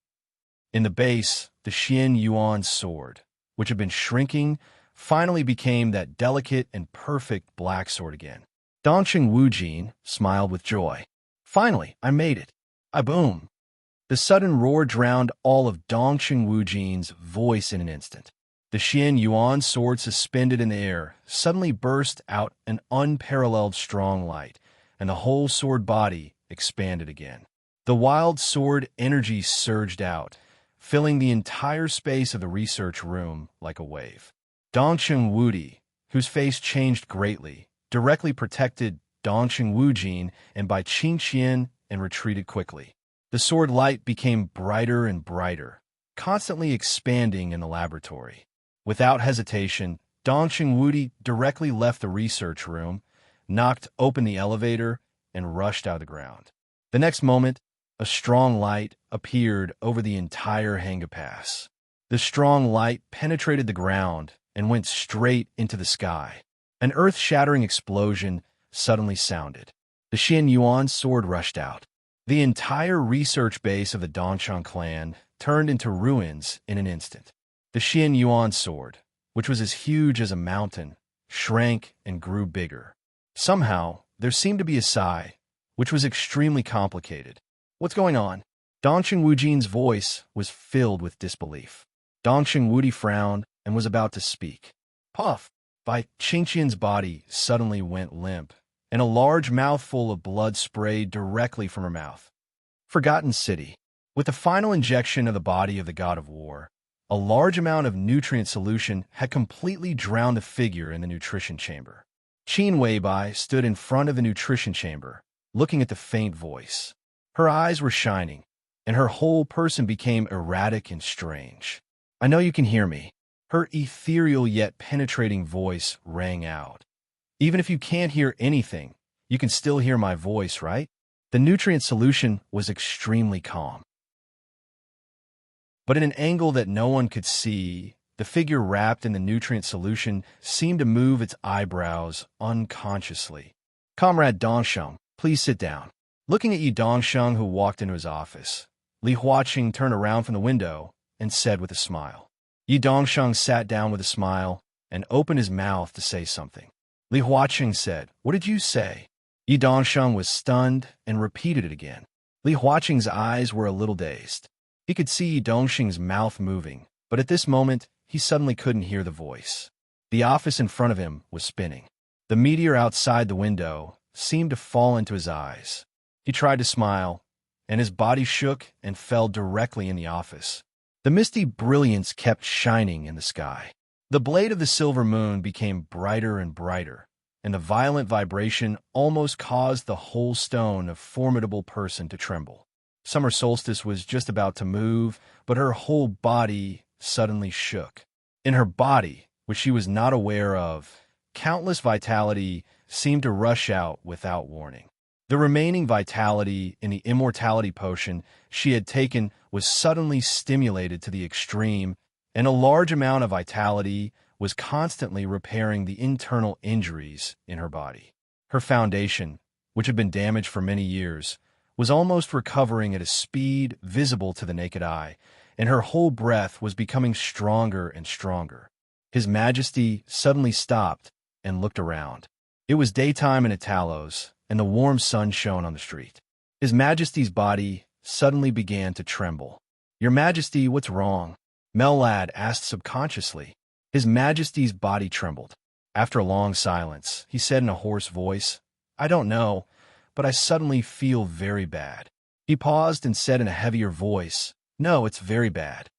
In the base, the Xian Yuan sword, which had been shrinking, finally became that delicate and perfect black sword again. Dongqing Wujin smiled with joy. "Finally, I made it." I boom. The sudden roar drowned all of Dongqing Wujin's voice in an instant. The Xian Yuan sword suspended in the air suddenly burst out an unparalleled strong light, and the whole sword body expanded again. The wild sword energy surged out, filling the entire space of the research room like a wave. Dongqing Wudi, whose face changed greatly, directly protected Dongqing Wujin and by Qing Qian and retreated quickly. The sword light became brighter and brighter, constantly expanding in the laboratory. Without hesitation, Dongqing Wudi directly left the research room, knocked open the elevator, and rushed out of the ground. The next moment, a strong light appeared over the entire Hanga Pass. The strong light penetrated the ground and went straight into the sky. An earth-shattering explosion suddenly sounded. The Xian Yuan sword rushed out. The entire research base of the Dongchang clan turned into ruins in an instant. The Xian Yuan sword, which was as huge as a mountain, shrank and grew bigger. Somehow, there seemed to be a sigh, which was extremely complicated. What's going on? Dongxing Wujin's voice was filled with disbelief. Dongxing Wudi frowned and was about to speak. Puff! Bai Qingqian's body suddenly went limp, and a large mouthful of blood sprayed directly from her mouth. Forgotten City. With the final injection of the body of the god of war, a large amount of nutrient solution had completely drowned the figure in the nutrition chamber. Qin Weibai stood in front of the nutrition chamber, looking at the faint voice. Her eyes were shining, and her whole person became erratic and strange. I know you can hear me. Her ethereal yet penetrating voice rang out. Even if you can't hear anything, you can still hear my voice, right? The nutrient solution was extremely calm. But in an angle that no one could see, the figure wrapped in the nutrient solution seemed to move its eyebrows unconsciously. Comrade Dongsheng, please sit down. Looking at Yi Dongsheng, who walked into his office, Li Huaqing turned around from the window and said with a smile. Yi Dongsheng sat down with a smile and opened his mouth to say something. Li Huaqing said, "What did you say?" Yi Dongsheng was stunned and repeated it again. Li Huaqing's eyes were a little dazed. He could see Yi Dongxing's mouth moving, but at this moment, he suddenly couldn't hear the voice. The office in front of him was spinning. The meteor outside the window seemed to fall into his eyes. He tried to smile, and his body shook and fell directly in the office. The misty brilliance kept shining in the sky. The blade of the silver moon became brighter and brighter, and the violent vibration almost caused the whole stone of formidable person to tremble. Summer solstice was just about to move, but her whole body suddenly shook. In her body, which she was not aware of, countless vitality seemed to rush out without warning. The remaining vitality in the immortality potion she had taken was suddenly stimulated to the extreme, and a large amount of vitality was constantly repairing the internal injuries in her body. Her foundation, which had been damaged for many years, was almost recovering at a speed visible to the naked eye, and her whole breath was becoming stronger and stronger. His Majesty suddenly stopped and looked around. It was daytime in Italos, and the warm sun shone on the street. His Majesty's body suddenly began to tremble. "Your Majesty, what's wrong?" Mellad asked subconsciously. His Majesty's body trembled. After a long silence, he said in a hoarse voice, "I don't know, but I suddenly feel very bad." He paused and said in a heavier voice, "No, it's very bad."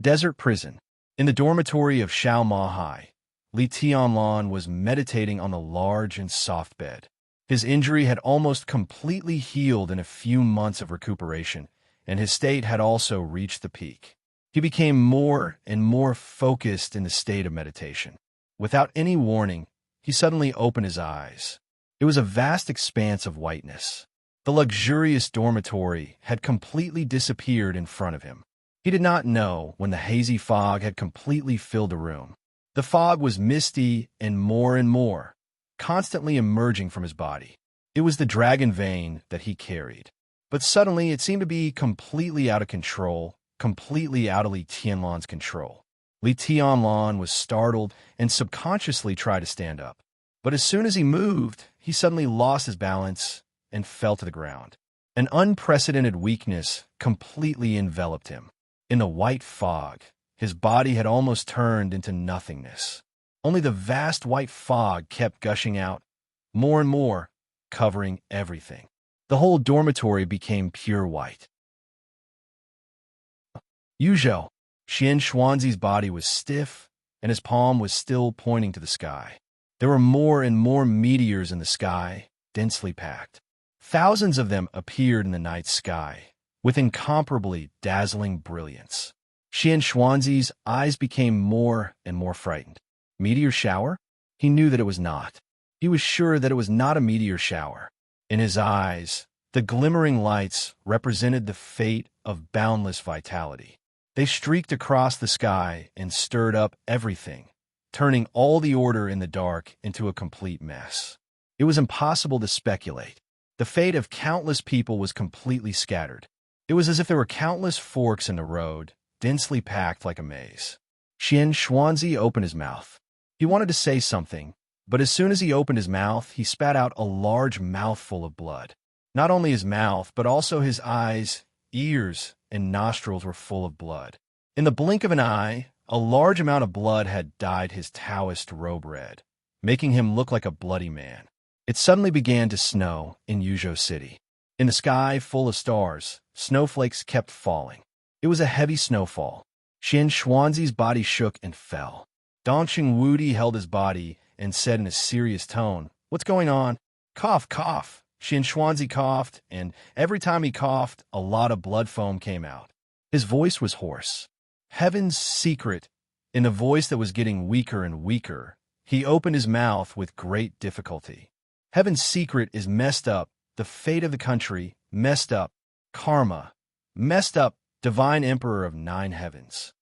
Desert prison. In the dormitory of Xiao Mahai, Li Tianlan was meditating on the large and soft bed. His injury had almost completely healed in a few months of recuperation, and his state had also reached the peak. He became more and more focused in the state of meditation. Without any warning, he suddenly opened his eyes. It was a vast expanse of whiteness. The luxurious dormitory had completely disappeared in front of him. He did not know when the hazy fog had completely filled the room. The fog was misty and more, constantly emerging from his body. It was the dragon vein that he carried. But suddenly it seemed to be completely out of control, completely out of Li Tianlan's control. Li Tianlan was startled and subconsciously tried to stand up. But as soon as he moved, he suddenly lost his balance and fell to the ground. An unprecedented weakness completely enveloped him. In the white fog, his body had almost turned into nothingness. Only the vast white fog kept gushing out, more and more, covering everything. The whole dormitory became pure white. Yuzhou, Xian Xuanzi's body was stiff, and his palm was still pointing to the sky. There were more and more meteors in the sky, densely packed. Thousands of them appeared in the night sky, with incomparably dazzling brilliance. Xian Xuanzi's eyes became more and more frightened. Meteor shower? He knew that it was not. He was sure that it was not a meteor shower. In his eyes, the glimmering lights represented the fate of boundless vitality. They streaked across the sky and stirred up everything, turning all the order in the dark into a complete mess. It was impossible to speculate. The fate of countless people was completely scattered. It was as if there were countless forks in the road, densely packed like a maze. Xian Xuanzi opened his mouth. He wanted to say something, But as soon as he opened his mouth, he spat out a large mouthful of blood. Not only his mouth, but also his eyes, ears, and nostrils were full of blood. In the blink of an eye, a large amount of blood had dyed his Taoist robe red, making him look like a bloody man. It suddenly began to snow in Yuzhou City. In the sky full of stars, snowflakes kept falling. It was a heavy snowfall. Xian Xuanzi's body shook and fell. Dongqing Wudi held his body and said in a serious tone, "What's going on?" "Cough, cough." Xian Xuanzi coughed, and every time he coughed, a lot of blood foam came out. His voice was hoarse. Heaven's secret, in a voice that was getting weaker and weaker, he opened his mouth with great difficulty. Heaven's secret is messed up, the fate of the country, messed up, karma, messed up, divine emperor of 9 heavens.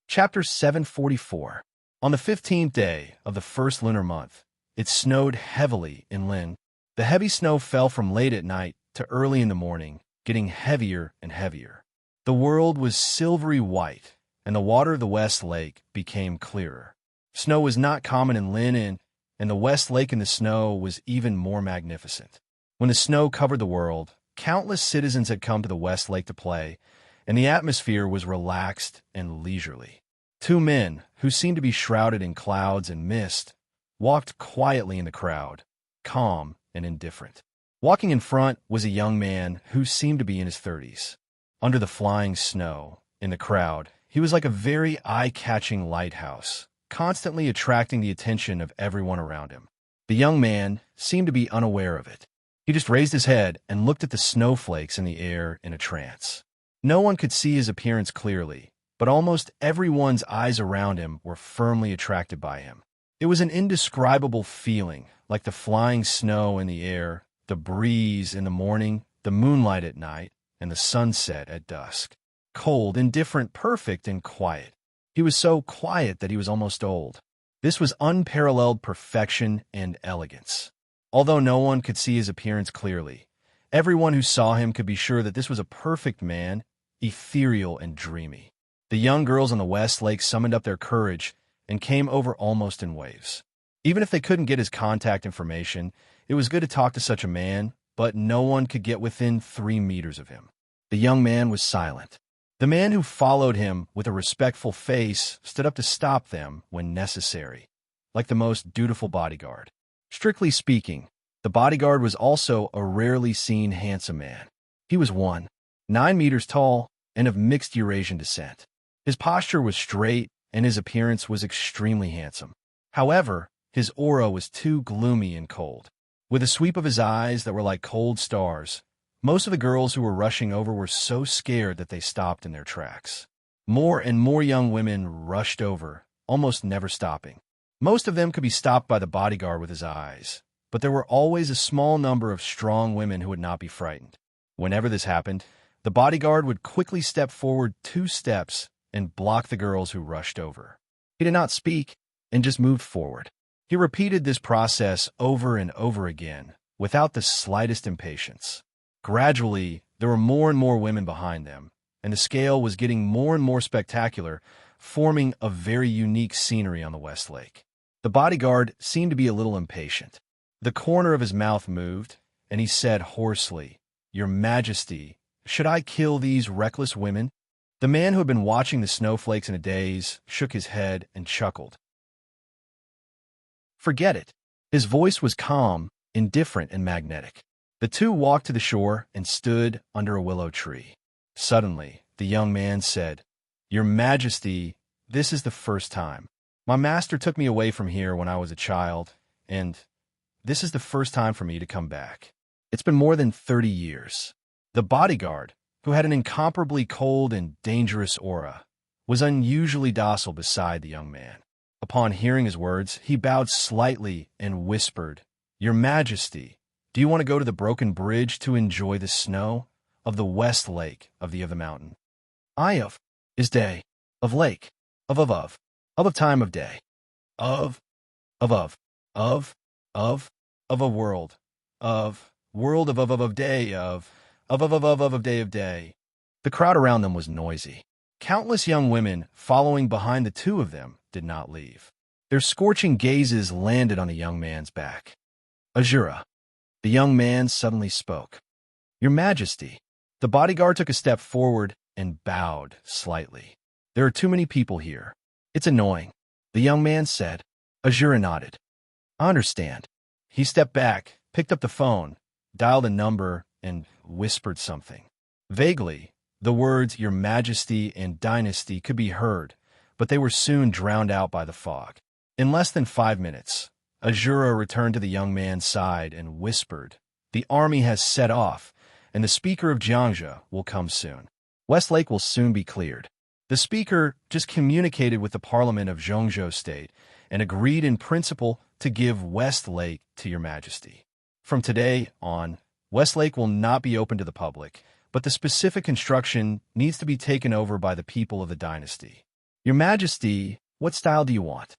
Chapter 744. On the 15th day of the first lunar month, it snowed heavily in Lin. The heavy snow fell from late at night to early in the morning, getting heavier and heavier. The world was silvery white, and the water of the West Lake became clearer. Snow was not common in Lin, and the West Lake in the snow was even more magnificent. When the snow covered the world, countless citizens had come to the West Lake to play, and the atmosphere was relaxed and leisurely. 2 men, who seemed to be shrouded in clouds and mist, walked quietly in the crowd, calm and indifferent. Walking in front was a young man who seemed to be in his 30s. Under the flying snow, in the crowd, he was like a very eye-catching lighthouse, constantly attracting the attention of everyone around him. The young man seemed to be unaware of it. He just raised his head and looked at the snowflakes in the air in a trance. No one could see his appearance clearly, but almost everyone's eyes around him were firmly attracted by him. It was an indescribable feeling, like the flying snow in the air, the breeze in the morning, the moonlight at night, and the sunset at dusk. Cold, indifferent, perfect, and quiet. He was so quiet that he was almost old. This was unparalleled perfection and elegance. Although no one could see his appearance clearly, everyone who saw him could be sure that this was a perfect man, ethereal and dreamy. The young girls on the West Lake summoned up their courage and came over almost in waves. Even if they couldn't get his contact information, it was good to talk to such a man, but no one could get within 3 meters of him. The young man was silent. The man who followed him with a respectful face stood up to stop them when necessary, like the most dutiful bodyguard. Strictly speaking, the bodyguard was also a rarely seen handsome man. He was 9 meters tall and of mixed Eurasian descent. His posture was straight, and his appearance was extremely handsome. However, his aura was too gloomy and cold. With a sweep of his eyes that were like cold stars, most of the girls who were rushing over were so scared that they stopped in their tracks. More and more young women rushed over, almost never stopping. Most of them could be stopped by the bodyguard with his eyes, but there were always a small number of strong women who would not be frightened. Whenever this happened, the bodyguard would quickly step forward 2 steps and block the girls who rushed over. He did not speak and just moved forward. He repeated this process over and over again, without the slightest impatience. Gradually, there were more and more women behind them, and the scale was getting more and more spectacular, forming a very unique scenery on the West Lake. The bodyguard seemed to be a little impatient. The corner of his mouth moved, and he said hoarsely, "Your Majesty, should I kill these reckless women?" The man who had been watching the snowflakes in a daze shook his head and chuckled. "Forget it." His voice was calm, indifferent, and magnetic. The 2 walked to the shore and stood under a willow tree. Suddenly, the young man said, "Your Majesty, this is the first time. My master took me away from here when I was a child, and this is the first time for me to come back. It's been more than 30 years. The bodyguard, who had an incomparably cold and dangerous aura, was unusually docile beside the young man. Upon hearing his words, he bowed slightly and whispered, "Your Majesty, do you want to go to the broken bridge to enjoy the snow of the West Lake of the mountain? I of is day, of lake, of time of day, of a world, of day, of day of day." The crowd around them was noisy. Countless young women, following behind the 2 of them, did not leave. Their scorching gazes landed on the young man's back. Azura. The young man suddenly spoke. Your Majesty. The bodyguard took a step forward and bowed slightly. There are too many people here. It's annoying, the young man said. Azura nodded. I understand. He stepped back, picked up the phone, dialed a number, and whispered something. Vaguely, the words Your Majesty and Dynasty could be heard, but they were soon drowned out by the fog. In less than 5 minutes, Azura returned to the young man's side and whispered, The army has set off, and the speaker of Jiangxia will come soon. Westlake will soon be cleared. The speaker just communicated with the Parliament of Zhongzhou State and agreed in principle to give Westlake to Your Majesty. From today on, Westlake will not be open to the public, but the specific construction needs to be taken over by the people of the dynasty. Your Majesty, what style do you want?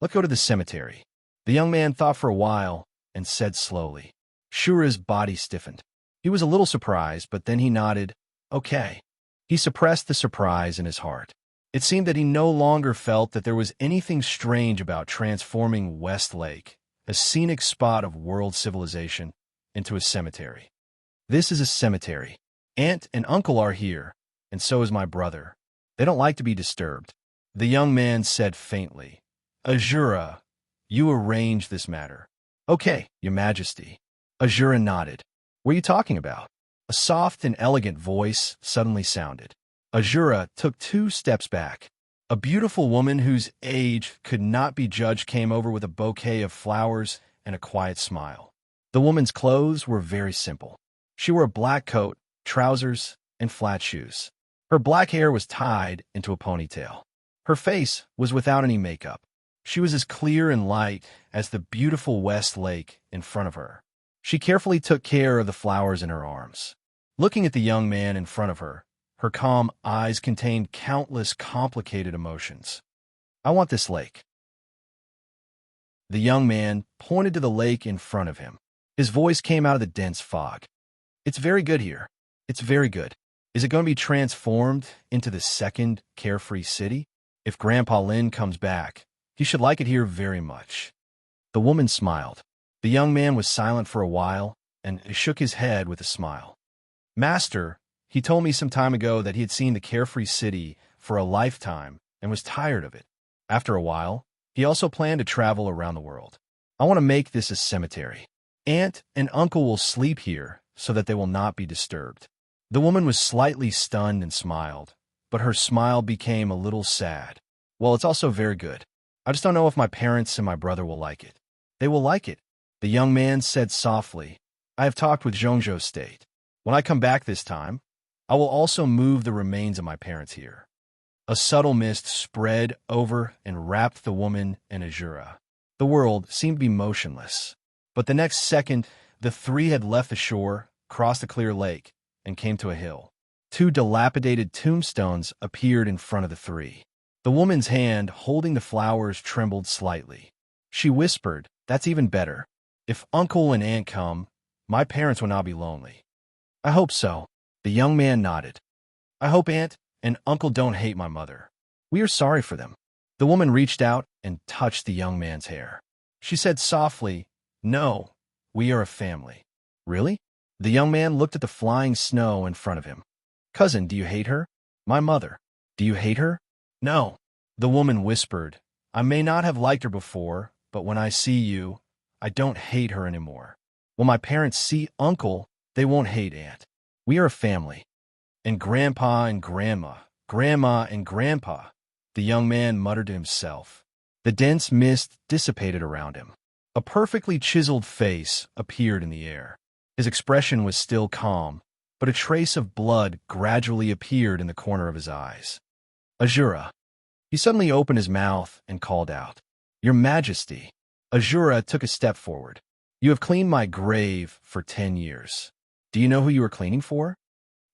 Let's go to the cemetery. The young man thought for a while and said slowly. Shura's body stiffened. He was a little surprised, but then he nodded, Okay. He suppressed the surprise in his heart. It seemed that he no longer felt that there was anything strange about transforming Westlake, a scenic spot of world civilization, into a cemetery. This is a cemetery. Aunt and uncle are here, and so is my brother. They don't like to be disturbed. The young man said faintly, Azura, you arranged this matter. Okay, Your Majesty. Azura nodded. What are you talking about? A soft and elegant voice suddenly sounded. Azura took 2 steps back. A beautiful woman whose age could not be judged came over with a bouquet of flowers and a quiet smile. The woman's clothes were very simple. She wore a black coat, trousers, and flat shoes. Her black hair was tied into a ponytail. Her face was without any makeup. She was as clear and light as the beautiful West Lake in front of her. She carefully took care of the flowers in her arms. Looking at the young man in front of her, her calm eyes contained countless complicated emotions. I want this lake. The young man pointed to the lake in front of him. His voice came out of the dense fog. It's very good here. It's very good. Is it going to be transformed into the second carefree city? If Grandpa Lin comes back, he should like it here very much. The woman smiled. The young man was silent for a while and shook his head with a smile. Master, he told me some time ago that he had seen the carefree city for a lifetime and was tired of it. After a while, he also planned to travel around the world. I want to make this a cemetery. Aunt and uncle will sleep here so that they will not be disturbed. The woman was slightly stunned and smiled, but her smile became a little sad. Well, it's also very good. I just don't know if my parents and my brother will like it. They will like it, the young man said softly. I have talked with Zhongzhou State. When I come back this time, I will also move the remains of my parents here. A subtle mist spread over and wrapped the woman and Azura. The world seemed to be motionless. But the next second, the 3 had left the shore, crossed a clear lake, and came to a hill. 2 dilapidated tombstones appeared in front of the 3. The woman's hand holding the flowers trembled slightly. She whispered, That's even better. If uncle and aunt come, my parents will not be lonely. I hope so. The young man nodded. I hope aunt and uncle don't hate my mother. We are sorry for them. The woman reached out and touched the young man's hair. She said softly, No, we are a family. Really? The young man looked at the flying snow in front of him. Cousin, do you hate her? My mother. Do you hate her? No. The woman whispered, I may not have liked her before, but when I see you, I don't hate her anymore. When my parents see uncle, they won't hate aunt. We are a family. And grandpa and grandma, grandma and grandpa, the young man muttered to himself. The dense mist dissipated around him. A perfectly chiseled face appeared in the air. His expression was still calm, but a trace of blood gradually appeared in the corner of his eyes. Azura. He suddenly opened his mouth and called out, Your Majesty. Azura took a step forward. You have cleaned my grave for 10 years. Do you know who you are cleaning for?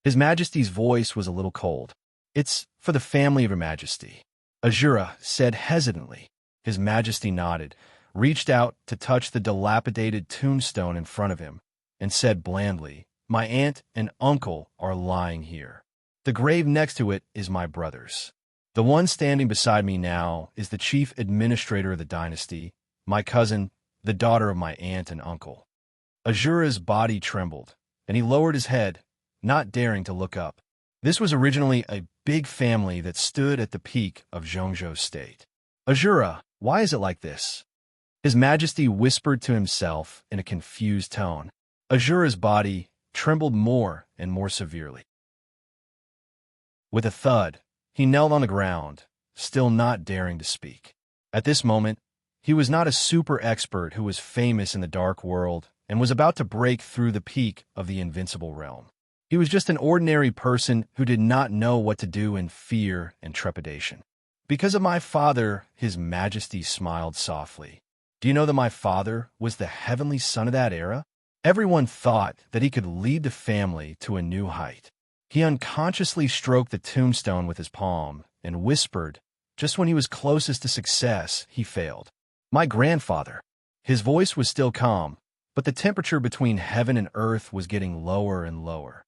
His Majesty's voice was a little cold. It's for the family of Your Majesty. Azura said hesitantly. His Majesty nodded, reached out to touch the dilapidated tombstone in front of him, and said blandly, My aunt and uncle are lying here. The grave next to it is my brother's. The one standing beside me now is the chief administrator of the dynasty, my cousin, the daughter of my aunt and uncle. Azura's body trembled, and he lowered his head, not daring to look up. This was originally a big family that stood at the peak of Zhongzhou State. Azura, why is it like this? His Majesty whispered to himself in a confused tone. Azura's body trembled more and more severely. With a thud, he knelt on the ground, still not daring to speak. At this moment, he was not a super expert who was famous in the dark world and was about to break through the peak of the invincible realm. He was just an ordinary person who did not know what to do in fear and trepidation. Because of my father, His Majesty smiled softly. Do you know that my father was the heavenly son of that era? Everyone thought that he could lead the family to a new height. He unconsciously stroked the tombstone with his palm and whispered, just when he was closest to success, he failed. My grandfather. His voice was still calm, but the temperature between heaven and earth was getting lower and lower.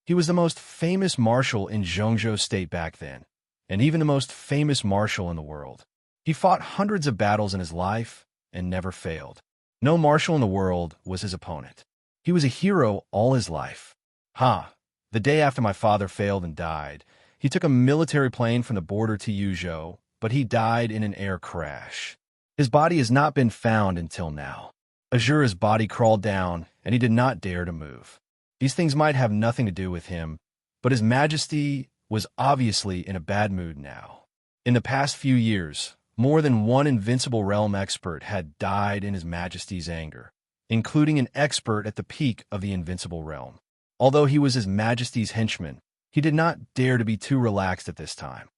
He was the most famous marshal in Zhongzhou State back then, and even the most famous marshal in the world. He fought hundreds of battles in his life and never failed. No marshal in the world was his opponent. He was a hero all his life. The day after my father failed and died, he took a military plane from the border to Yuzhou, but he died in an air crash. His body has not been found until now. Azura's body crawled down, and he did not dare to move. These things might have nothing to do with him, but His Majesty was obviously in a bad mood now. In the past few years, more than one invincible realm expert had died in His Majesty's anger, including an expert at the peak of the invincible realm. Although he was His Majesty's henchman, he did not dare to be too relaxed at this time.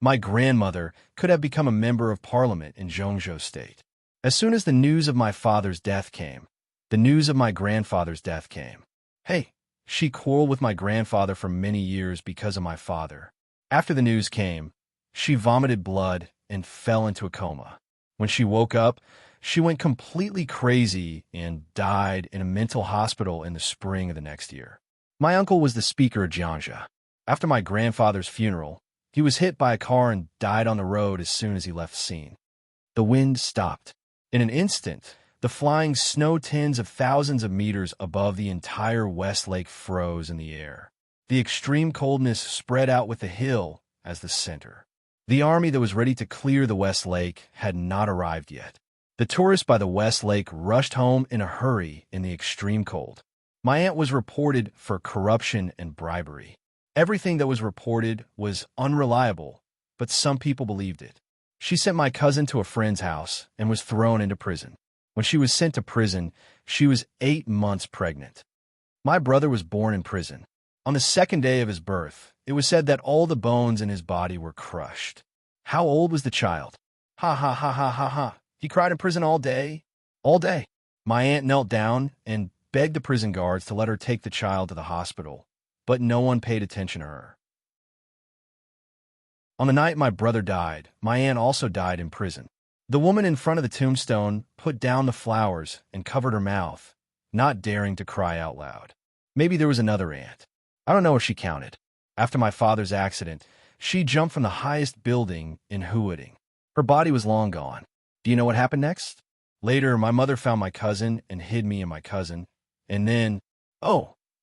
My grandmother could have become a member of parliament in Zhongzhou State. As soon as the news of my father's death came, the news of my grandfather's death came. She quarreled with my grandfather for many years because of my father. After the news came, she vomited blood and fell into a coma. When she woke up, she went completely crazy and died in a mental hospital in the spring of the next year. My uncle was the speaker of Jiangxia. After my grandfather's funeral, he was hit by a car and died on the road as soon as he left the scene. The wind stopped. In an instant, the flying snow tins of thousands of meters above the entire West Lake froze in the air. The extreme coldness spread out with the hill as the center. The army that was ready to clear the West Lake had not arrived yet. The tourists by the West Lake rushed home in a hurry in the extreme cold. My aunt was reported for corruption and bribery. Everything that was reported was unreliable, but some people believed it. She sent my cousin to a friend's house and was thrown into prison. When she was sent to prison, she was 8 months pregnant. My brother was born in prison. On the second day of his birth, it was said that all the bones in his body were crushed. How old was the child? Ha ha ha ha ha ha. He cried in prison all day? All day. My aunt knelt down and begged the prison guards to let her take the child to the hospital, but no one paid attention to her. On the night my brother died, my aunt also died in prison. The woman in front of the tombstone put down the flowers and covered her mouth, not daring to cry out loud. Maybe there was another aunt. I don't know if she counted. After my father's accident, she jumped from the highest building in Huading. Her body was long gone. Do you know what happened next? Later, my mother found my cousin and hid me and my cousin. And then,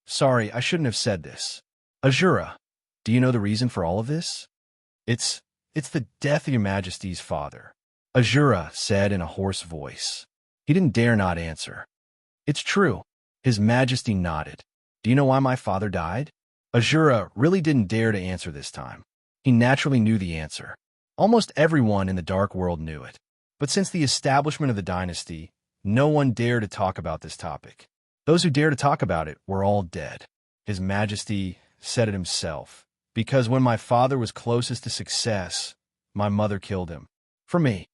sorry, I shouldn't have said this. Azura, do you know the reason for all of this? It's the death of Your Majesty's father. Azura said in a hoarse voice. He didn't dare not answer. It's true. His Majesty nodded. Do you know why my father died? Azura really didn't dare to answer this time. He naturally knew the answer. Almost everyone in the dark world knew it. But since the establishment of the dynasty, no one dared to talk about this topic. Those who dared to talk about it were all dead. His Majesty said it himself. Because when my father was closest to success, my mother killed him. For me.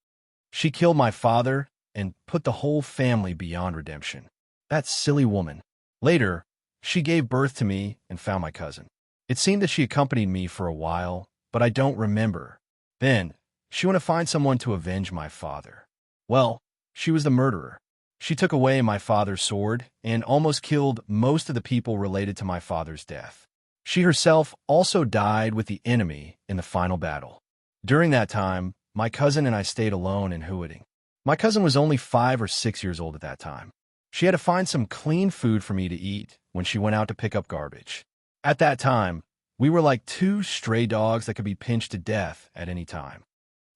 She killed my father and put the whole family beyond redemption. That silly woman. Later, she gave birth to me and found my cousin. It seemed that she accompanied me for a while, but I don't remember. Then, she went to find someone to avenge my father. Well, she was the murderer. She took away my father's sword and almost killed most of the people related to my father's death. She herself also died with the enemy in the final battle. During that time, my cousin and I stayed alone in Huading. My cousin was only 5 or 6 years old at that time. She had to find some clean food for me to eat when she went out to pick up garbage. At that time, we were like two stray dogs that could be pinched to death at any time.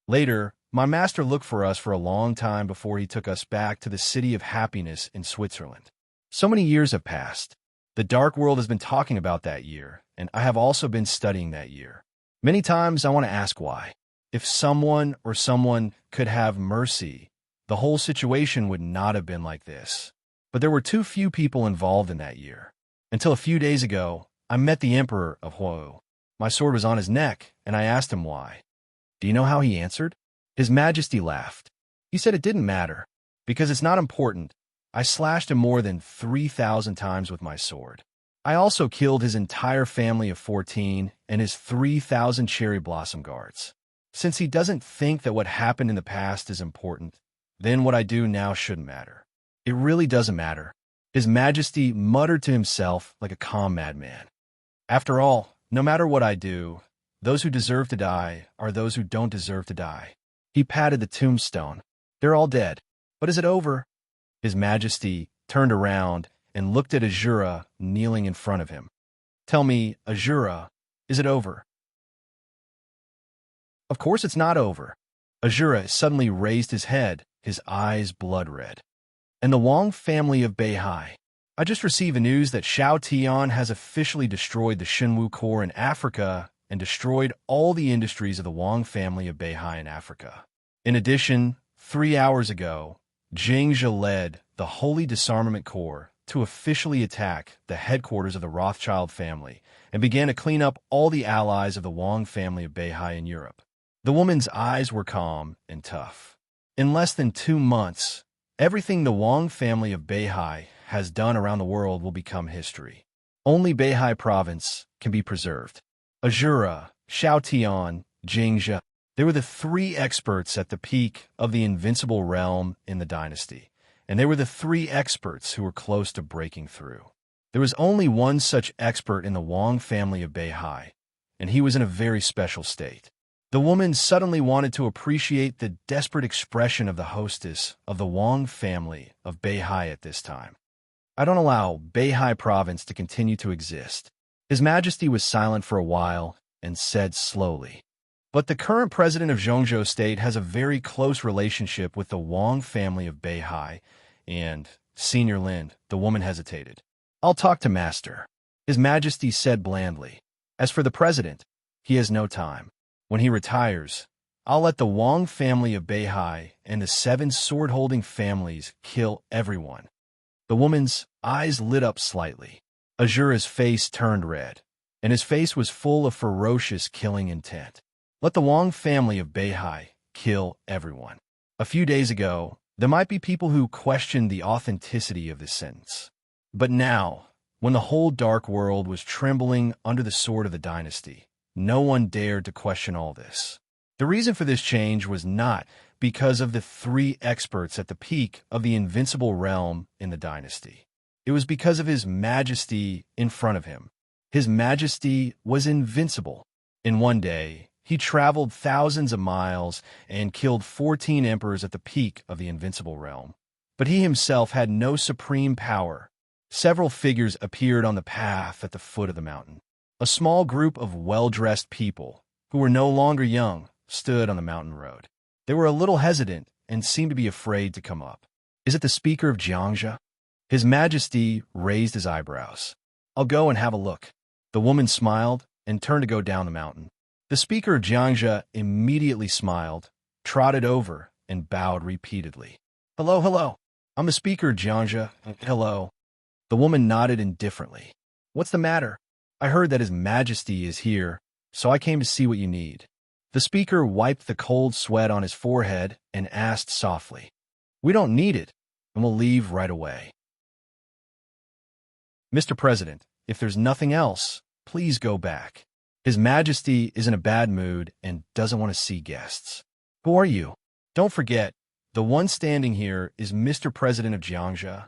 Later, my master looked for us for a long time before he took us back to the city of happiness in Switzerland. So many years have passed. The dark world has been talking about that year, and I have also been studying that year. Many times I want to ask why. If someone or someone could have mercy, the whole situation would not have been like this. But there were too few people involved in that year. Until a few days ago, I met the Emperor of Huo. My sword was on his neck, and I asked him why. Do you know how he answered? His Majesty laughed. He said it didn't matter, because it's not important. I slashed him more than 3,000 times with my sword. I also killed his entire family of 14 and his 3,000 cherry blossom guards. Since he doesn't think that what happened in the past is important, then what I do now shouldn't matter. It really doesn't matter. His Majesty muttered to himself like a calm madman. After all, no matter what I do, those who deserve to die are those who don't deserve to die. He patted the tombstone. They're all dead. But is it over? His Majesty turned around and looked at Azura kneeling in front of him. Tell me, Azura, is it over? Of course it's not over. Azura suddenly raised his head, his eyes blood-red. And the Wang family of Beihai. I just received the news that Xiao Tian has officially destroyed the Xinwu Corps in Africa and destroyed all the industries of the Wang family of Beihai in Africa. In addition, 3 hours ago, Jingzhe led the Holy Disarmament Corps to officially attack the headquarters of the Rothschild family and began to clean up all the allies of the Wang family of Beihai in Europe. The woman's eyes were calm and tough. In less than 2 months, everything the Wang family of Beihai has done around the world will become history. Only Beihai province can be preserved. Azura, Xiao Tian, Jingzhe, they were the 3 experts at the peak of the invincible realm in the dynasty, and they were the 3 experts who were close to breaking through. There was only one such expert in the Wang family of Beihai, and he was in a very special state. The woman suddenly wanted to appreciate the desperate expression of the hostess of the Wang family of Beihai at this time. I don't allow Beihai province to continue to exist. His Majesty was silent for a while and said slowly, but the current president of Zhongzhou State has a very close relationship with the Wang family of Beihai, and, Senior Lin, the woman hesitated. I'll talk to Master, His Majesty said blandly. As for the president, he has no time. When he retires, I'll let the Wang family of Beihai and the 7 sword-holding families kill everyone. The woman's eyes lit up slightly. Azura's face turned red, and his face was full of ferocious killing intent. Let the Wang family of Beihai kill everyone. A few days ago, there might be people who questioned the authenticity of this sentence. But now, when the whole dark world was trembling under the sword of the dynasty, no one dared to question all this. The reason for this change was not because of the 3 experts at the peak of the invincible realm in the dynasty. It was because of His Majesty in front of him. His Majesty was invincible. In one day, he traveled thousands of miles and killed 14 emperors at the peak of the invincible realm. But he himself had no supreme power. Several figures appeared on the path at the foot of the mountain. A small group of well-dressed people, who were no longer young, stood on the mountain road. They were a little hesitant and seemed to be afraid to come up. Is it the speaker of Jiangzhe? His Majesty raised his eyebrows. I'll go and have a look. The woman smiled and turned to go down the mountain. The speaker of Jiangzhe immediately smiled, trotted over, and bowed repeatedly. Hello, hello. I'm the speaker of Jiangzhe. Hello. The woman nodded indifferently. What's the matter? I heard that His Majesty is here, so I came to see what you need. The speaker wiped the cold sweat on his forehead and asked softly, We don't need it, and we'll leave right away. Mr. President, if there's nothing else, please go back. His Majesty is in a bad mood and doesn't want to see guests. Who are you? Don't forget, the one standing here is Mr. President of Jiangzhe.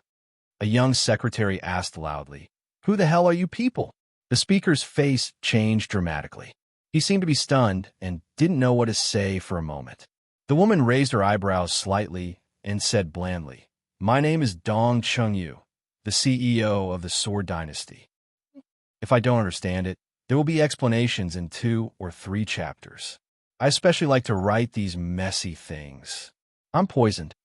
A young secretary asked loudly. Who the hell are you people? The speaker's face changed dramatically. He seemed to be stunned and didn't know what to say for a moment. The woman raised her eyebrows slightly and said blandly, "My name is Dong Chengyu, the CEO of the Sword Dynasty. If I don't understand it, there will be explanations in 2 or 3 chapters. I especially like to write these messy things. I'm poisoned."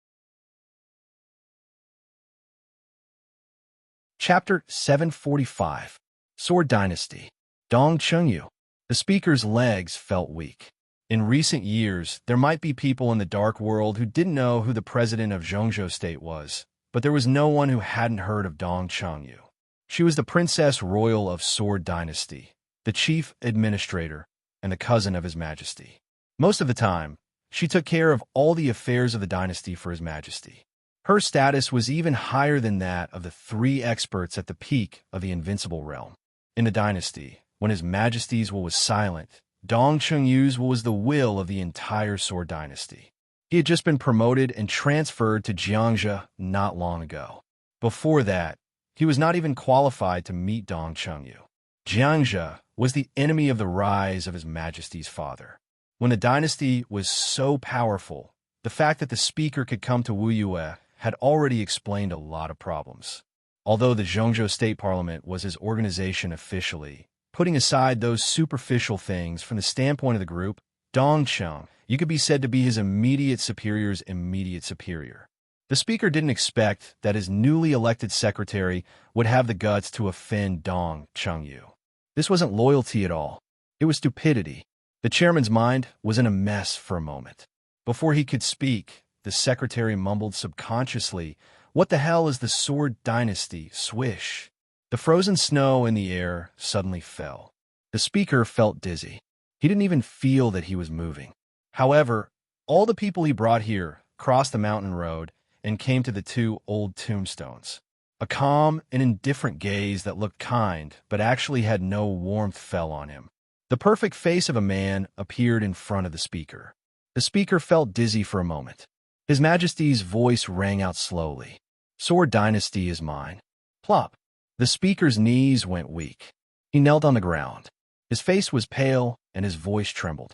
Chapter 745. Sword Dynasty. Dong Chengyu. The speaker's legs felt weak. In recent years, there might be people in the dark world who didn't know who the president of Zhongzhou State was, but there was no one who hadn't heard of Dong Chengyu. She was the Princess Royal of Sword Dynasty, the chief administrator, and the cousin of His Majesty. Most of the time, she took care of all the affairs of the dynasty for His Majesty. Her status was even higher than that of the 3 experts at the peak of the invincible realm. In the dynasty, when His Majesty's will was silent, Dong Chengyu's will was the will of the entire Sword Dynasty. He had just been promoted and transferred to Jiangzhou not long ago. Before that, he was not even qualified to meet Dong Chengyu. Jiangzhou was the enemy of the rise of His Majesty's father. When the dynasty was so powerful, the fact that the speaker could come to Wuyue had already explained a lot of problems. Although the Zhongzhou State Parliament was his organization officially, putting aside those superficial things from the standpoint of the group, Dong Cheng, you could be said to be his immediate superior's immediate superior. The speaker didn't expect that his newly elected secretary would have the guts to offend Dong Chengyu. This wasn't loyalty at all. It was stupidity. The chairman's mind was in a mess for a moment. Before he could speak, the secretary mumbled subconsciously, "What the hell is the Sword Dynasty? Swish." The frozen snow in the air suddenly fell. The speaker felt dizzy. He didn't even feel that he was moving. However, all the people he brought here crossed the mountain road and came to the 2 old tombstones. A calm and indifferent gaze that looked kind but actually had no warmth fell on him. The perfect face of a man appeared in front of the speaker. The speaker felt dizzy for a moment. His Majesty's voice rang out slowly. "Sword Dynasty is mine." Plop. The speaker's knees went weak. He knelt on the ground. His face was pale and his voice trembled.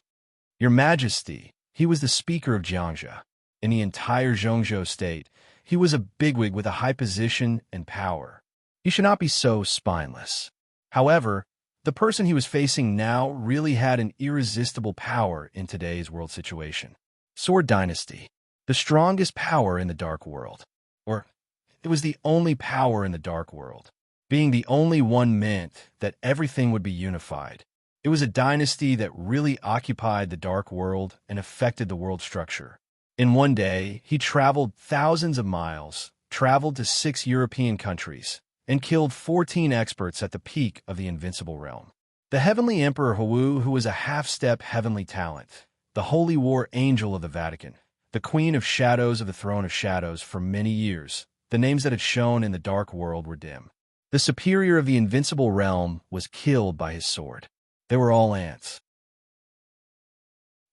"Your Majesty," he was the speaker of Jiangzhou. In the entire Zhongzhou state, he was a bigwig with a high position and power. He should not be so spineless. However, the person he was facing now really had an irresistible power in today's world situation. Sword Dynasty, the strongest power in the dark world. Or, it was the only power in the dark world. Being the only one meant that everything would be unified. It was a dynasty that really occupied the dark world and affected the world structure. In one day, he traveled thousands of miles, traveled to 6 European countries, and killed 14 experts at the peak of the invincible realm. The heavenly emperor Hu, who was a half-step heavenly talent, the holy war angel of the Vatican, the queen of shadows of the throne of shadows for many years, the names that had shone in the dark world were dim. The superior of the invincible realm was killed by his sword. They were all ants.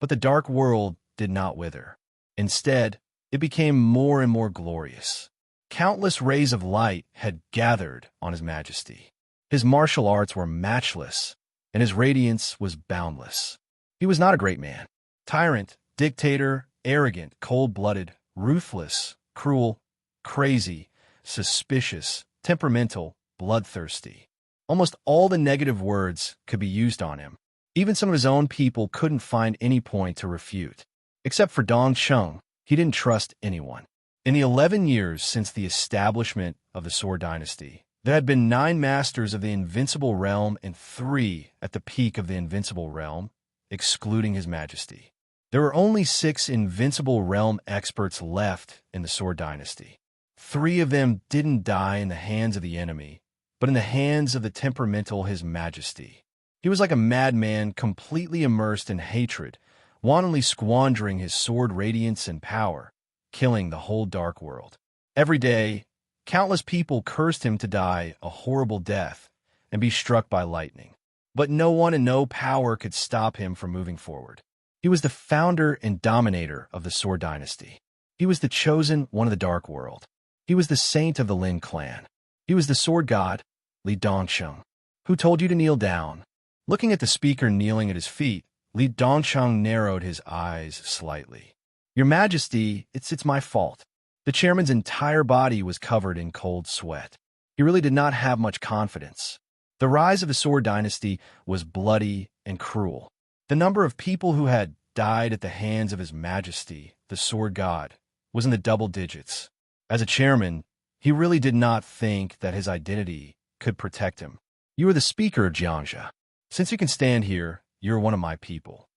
But the dark world did not wither. Instead, it became more and more glorious. Countless rays of light had gathered on His Majesty. His martial arts were matchless, and his radiance was boundless. He was not a great man. Tyrant, dictator, arrogant, cold-blooded, ruthless, cruel, crazy, suspicious, temperamental, bloodthirsty. Almost all the negative words could be used on him. Even some of his own people couldn't find any point to refute. Except for Dong Cheng, he didn't trust anyone. In the 11 years since the establishment of the Sword Dynasty, there had been 9 masters of the invincible realm and 3 at the peak of the invincible realm, excluding His Majesty. There were only 6 invincible realm experts left in the Sword Dynasty. 3 of them didn't die in the hands of the enemy, but in the hands of the temperamental His Majesty. He was like a madman completely immersed in hatred, wantonly squandering his sword radiance and power, killing the whole dark world. Every day, countless people cursed him to die a horrible death and be struck by lightning. But no one and no power could stop him from moving forward. He was the founder and dominator of the Sword Dynasty. He was the chosen one of the dark world. He was the saint of the Lin clan. He was the sword god, Li Dongsheng. Who told you to kneel down? Looking at the speaker kneeling at his feet, Li Dongcheng narrowed his eyes slightly. Your Majesty, it's my fault. The chairman's entire body was covered in cold sweat. He really did not have much confidence. The rise of the Sword Dynasty was bloody and cruel. The number of people who had died at the hands of His Majesty, the Sword God, was in the double digits. As a chairman, he really did not think that his identity could protect him. You are the speaker of Jiangxia. Since you can stand here, you are one of my people.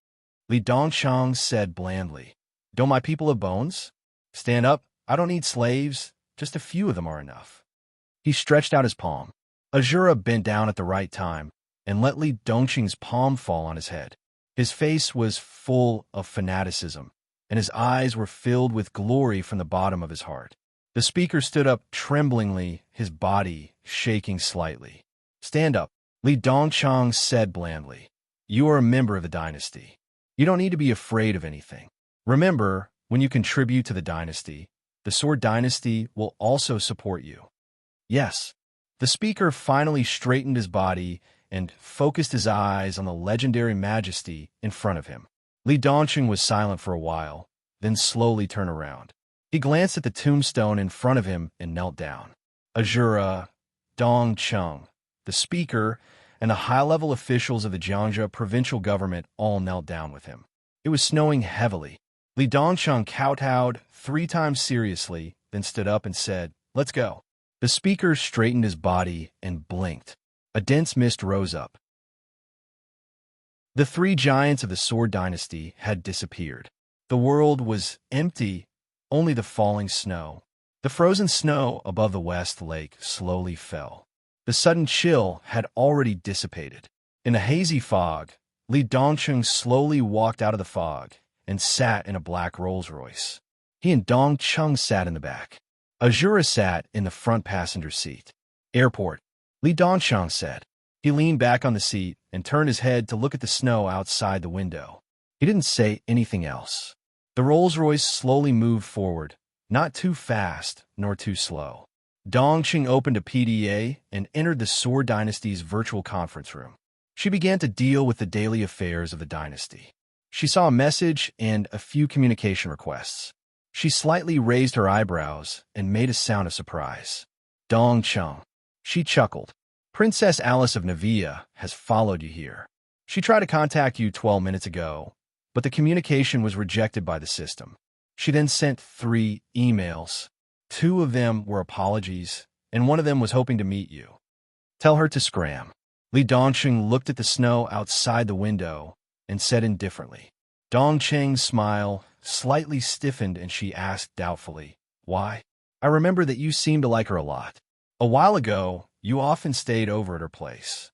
Li Dongcheng said blandly. Don't my people have bones? Stand up. I don't need slaves. Just a few of them are enough. He stretched out his palm. Azura bent down at the right time and let Li Dongcheng's palm fall on his head. His face was full of fanaticism, and his eyes were filled with glory from the bottom of his heart. The speaker stood up tremblingly, his body shaking slightly. Stand up, Li Dongcheng said blandly. You are a member of the dynasty. You don't need to be afraid of anything. Remember, when you contribute to the dynasty, the Sword Dynasty will also support you. Yes. The speaker finally straightened his body and focused his eyes on the legendary majesty in front of him. Li Dongcheng was silent for a while, then slowly turned around. He glanced at the tombstone in front of him and knelt down. Azura, Dongcheng, the speaker, and the high-level officials of the Jiangxia provincial government all knelt down with him. It was snowing heavily. Li Dongcheng kowtowed 3 times seriously, then stood up and said, Let's go. The speaker straightened his body and blinked. A dense mist rose up. The 3 giants of the Sword Dynasty had disappeared. The world was empty, only the falling snow. The frozen snow above the West Lake slowly fell. The sudden chill had already dissipated. In a hazy fog, Li Dongcheng slowly walked out of the fog and sat in a black Rolls-Royce. He and Dongcheng sat in the back. Azura sat in the front passenger seat. Airport, Li Dongcheng said. He leaned back on the seat and turned his head to look at the snow outside the window. He didn't say anything else. The Rolls-Royce slowly moved forward, not too fast nor too slow. Dongcheng opened a PDA and entered the Sword Dynasty's virtual conference room. She began to deal with the daily affairs of the dynasty. She saw a message and a few communication requests. She slightly raised her eyebrows and made a sound of surprise. Dongcheng. She chuckled. Princess Alice of Navia has followed you here. She tried to contact you 12 minutes ago, but the communication was rejected by the system. She then sent 3 emails. 2 of them were apologies, and 1 of them was hoping to meet you. Tell her to scram. Li Dongcheng looked at the snow outside the window and said indifferently. Dongcheng's smile slightly stiffened and she asked doubtfully, Why? I remember that you seemed to like her a lot. A while ago, you often stayed over at her place.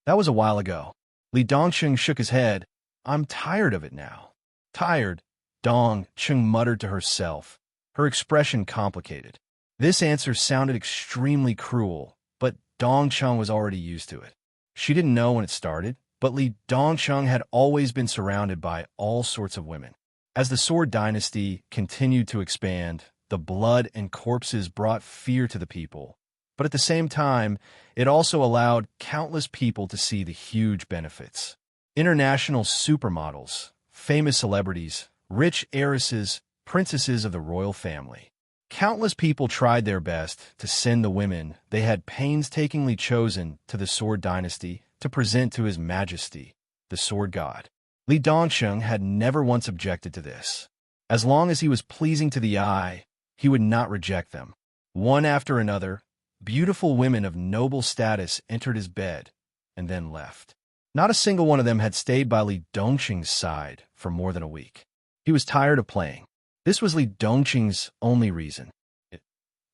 That was a while ago. Li Dongcheng shook his head. I'm tired of it now. Tired, Dongcheng muttered to herself, her expression complicated. This answer sounded extremely cruel, but Dongcheng was already used to it. She didn't know when it started, but Li Dongcheng had always been surrounded by all sorts of women. As the Sword Dynasty continued to expand, the blood and corpses brought fear to the people. But at the same time, it also allowed countless people to see the huge benefits. International supermodels, famous celebrities, rich heiresses, princesses of the royal family. Countless people tried their best to send the women they had painstakingly chosen to the Sword Dynasty to present to His Majesty, the Sword God. Li Dongcheng had never once objected to this. As long as he was pleasing to the eye, he would not reject them. One after another, beautiful women of noble status entered his bed and then left. Not a single one of them had stayed by Li Dongcheng's side for more than a week. He was tired of playing. This was Li Dongcheng's only reason. It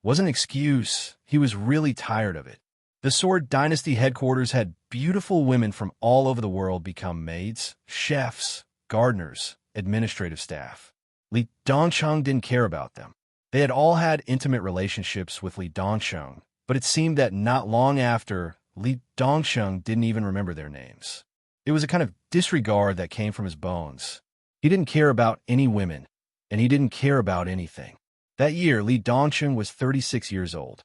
wasn't an excuse. He was really tired of it. The Sword Dynasty headquarters had beautiful women from all over the world become maids, chefs, gardeners, administrative staff. Li Dongcheng didn't care about them. They had all had intimate relationships with Li Dongcheng, but it seemed that not long after, Li Dongcheng didn't even remember their names. It was a kind of disregard that came from his bones. He didn't care about any women, and he didn't care about anything. That year, Li Dongcheng was 36 years old.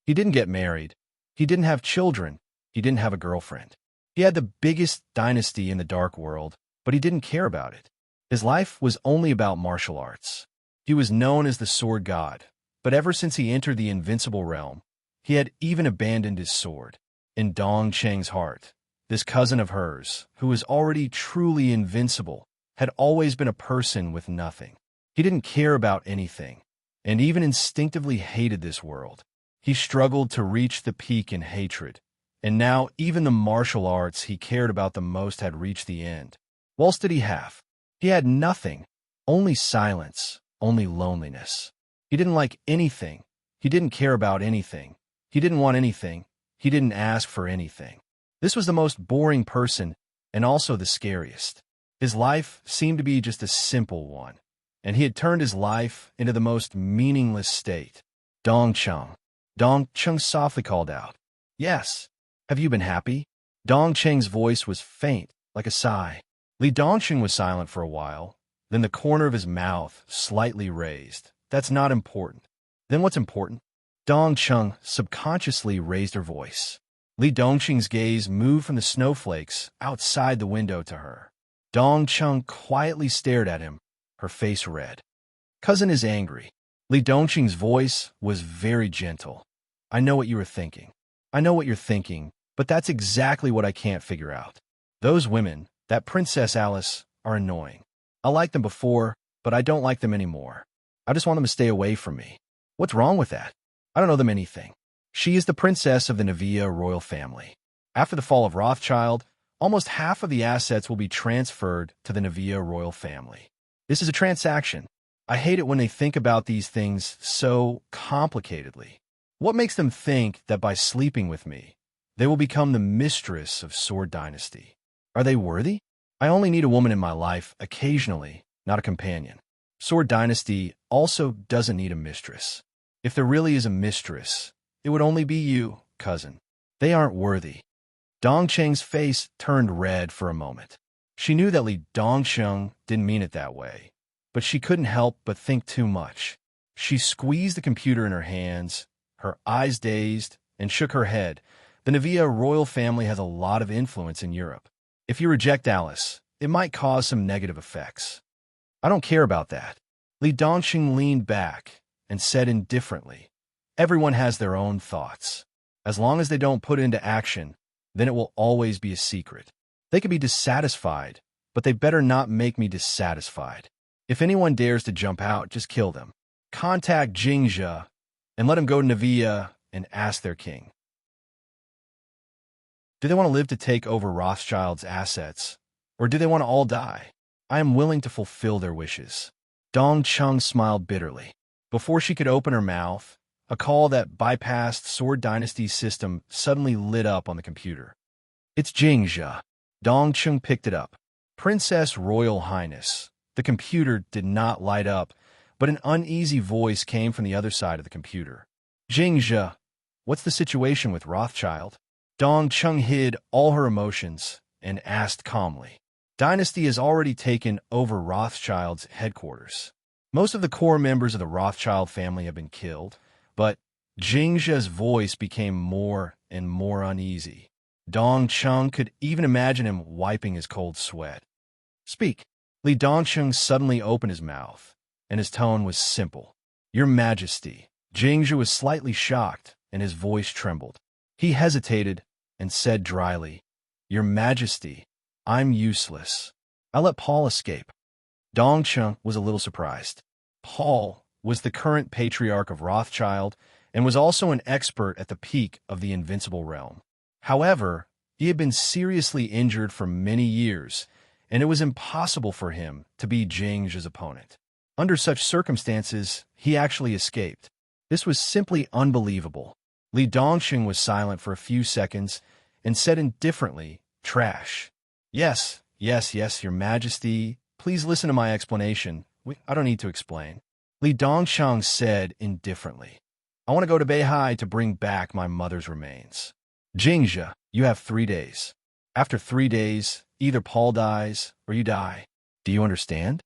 He didn't get married. He didn't have children, He didn't have a girlfriend. He had the biggest dynasty in the dark world, but he didn't care about it. His life was only about martial arts. He was known as the sword god, but ever since he entered the invincible realm, he had even abandoned his sword. In Dong Cheng's heart, this cousin of hers, who was already truly invincible, had always been a person with nothing. He didn't care about anything, and even instinctively hated this world. He struggled to reach the peak in hatred, and now even the martial arts he cared about the most had reached the end. What else did he have? He had nothing, only silence, only loneliness. He didn't like anything. He didn't care about anything. He didn't want anything. He didn't ask for anything. This was the most boring person and also the scariest. His life seemed to be just a simple one, and he had turned his life into the most meaningless state. Dong Cheng. Dong Cheng softly called out. Yes. Have you been happy? Dong Cheng's voice was faint, like a sigh. Li Dongqing was silent for a while, then the corner of his mouth slightly raised. That's not important. Then what's important? Dong Cheng subconsciously raised her voice. Li Dongqing's gaze moved from the snowflakes outside the window to her. Dong Cheng quietly stared at him, her face red. Cousin is angry. Li Dongqing's voice was very gentle. I know what you were thinking. I know what you're thinking, but that's exactly what I can't figure out. Those women, that Princess Alice, are annoying. I liked them before, but I don't like them anymore. I just want them to stay away from me. What's wrong with that? I don't know them anything. She is the princess of the Nevia royal family. After the fall of Rothschild, almost half of the assets will be transferred to the Nevia royal family. This is a transaction. I hate it when they think about these things so complicatedly. What makes them think that by sleeping with me, they will become the mistress of Sword Dynasty? Are they worthy? I only need a woman in my life occasionally, not a companion. Sword Dynasty also doesn't need a mistress. If there really is a mistress, it would only be you, cousin. They aren't worthy. Dong Cheng's face turned red for a moment. She knew that Li Dongsheng didn't mean it that way, but she couldn't help but think too much. She squeezed the computer in her hands, her eyes dazed, and shook her head. The Nevia royal family has a lot of influence in Europe. If you reject Alice, it might cause some negative effects. I don't care about that. Li Dongqing leaned back and said indifferently, everyone has their own thoughts. As long as they don't put it into action, then it will always be a secret. They could be dissatisfied, but they better not make me dissatisfied. If anyone dares to jump out, just kill them. Contact Jingzhe and let him go to Nevia and ask their king. Do they want to live to take over Rothschild's assets, or do they want to all die? I am willing to fulfill their wishes. Dong Cheng smiled bitterly. Before she could open her mouth, a call that bypassed Sword Dynasty's system suddenly lit up on the computer. It's Jingzhe. Dong Cheng picked it up. Princess Royal Highness. The computer did not light up, but an uneasy voice came from the other side of the computer. Jingzhe, what's the situation with Rothschild? Dong Cheng hid all her emotions and asked calmly. Dynasty has already taken over Rothschild's headquarters. Most of the core members of the Rothschild family have been killed, but Jingzhe's voice became more and more uneasy. Dong Cheng could even imagine him wiping his cold sweat. Speak. Li Dongsheng suddenly opened his mouth, and his tone was simple. Your Majesty. Jingzhe was slightly shocked, and his voice trembled. He hesitated and said dryly, Your Majesty, I'm useless. I let Paul escape. Dongcheng was a little surprised. Paul was the current patriarch of Rothschild and was also an expert at the peak of the invincible realm. However, he had been seriously injured for many years, and it was impossible for him to be Jingzhe's opponent. Under such circumstances, he actually escaped. This was simply unbelievable. Li Dongxing was silent for a few seconds and said indifferently, Trash. Yes, Your Majesty. Please listen to my explanation. I don't need to explain. Li Dongshang said indifferently. I want to go to Beihai to bring back my mother's remains. Jingzhe, you have 3 days. After 3 days, either Paul dies or you die. Do you understand?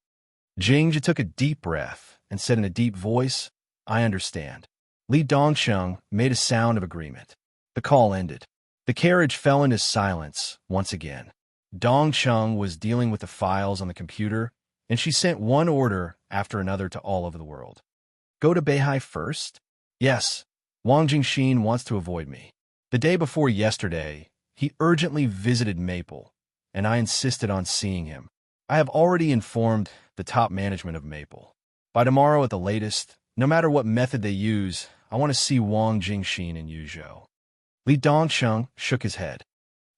Jingzhe took a deep breath and said in a deep voice, I understand. Li Dongsheng made a sound of agreement. The call ended. The carriage fell into silence once again. Dong Chung was dealing with the files on the computer, and she sent one order after another to all over the world. Go to Beihai first? Yes. Wang Jingxin wants to avoid me. The day before yesterday, he urgently visited Maple, and I insisted on seeing him. I have already informed the top management of Maple. By tomorrow at the latest, no matter what method they use, I want to see Wang Jingxin in Yuzhou. Li Dongcheng shook his head.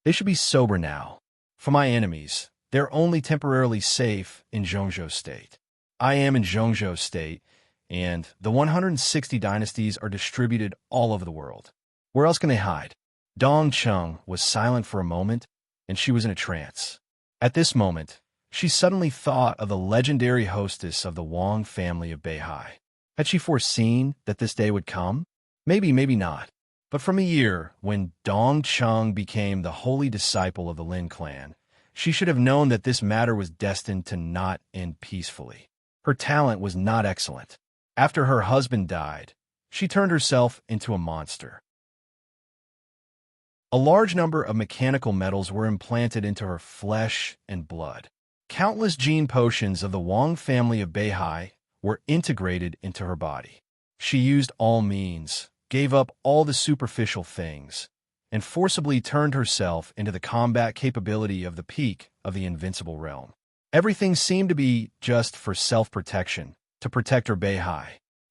They should be sober now. For my enemies, they're only temporarily safe in Zhongzhou State. I am in Zhongzhou State, and the 160 dynasties are distributed all over the world. Where else can they hide? Dong Chung was silent for a moment, and she was in a trance. At this moment, she suddenly thought of the legendary hostess of the Wang family of Beihai. Had she foreseen that this day would come? Maybe, maybe not. But from a year when Dong Chung became the holy disciple of the Lin clan, she should have known that this matter was destined to not end peacefully. Her talent was not excellent. After her husband died, she turned herself into a monster. A large number of mechanical metals were implanted into her flesh and blood. Countless gene potions of the Wang family of Beihai were integrated into her body. She used all means, gave up all the superficial things, and forcibly turned herself into the combat capability of the peak of the invincible realm. Everything seemed to be just for self-protection, to protect her Beihai.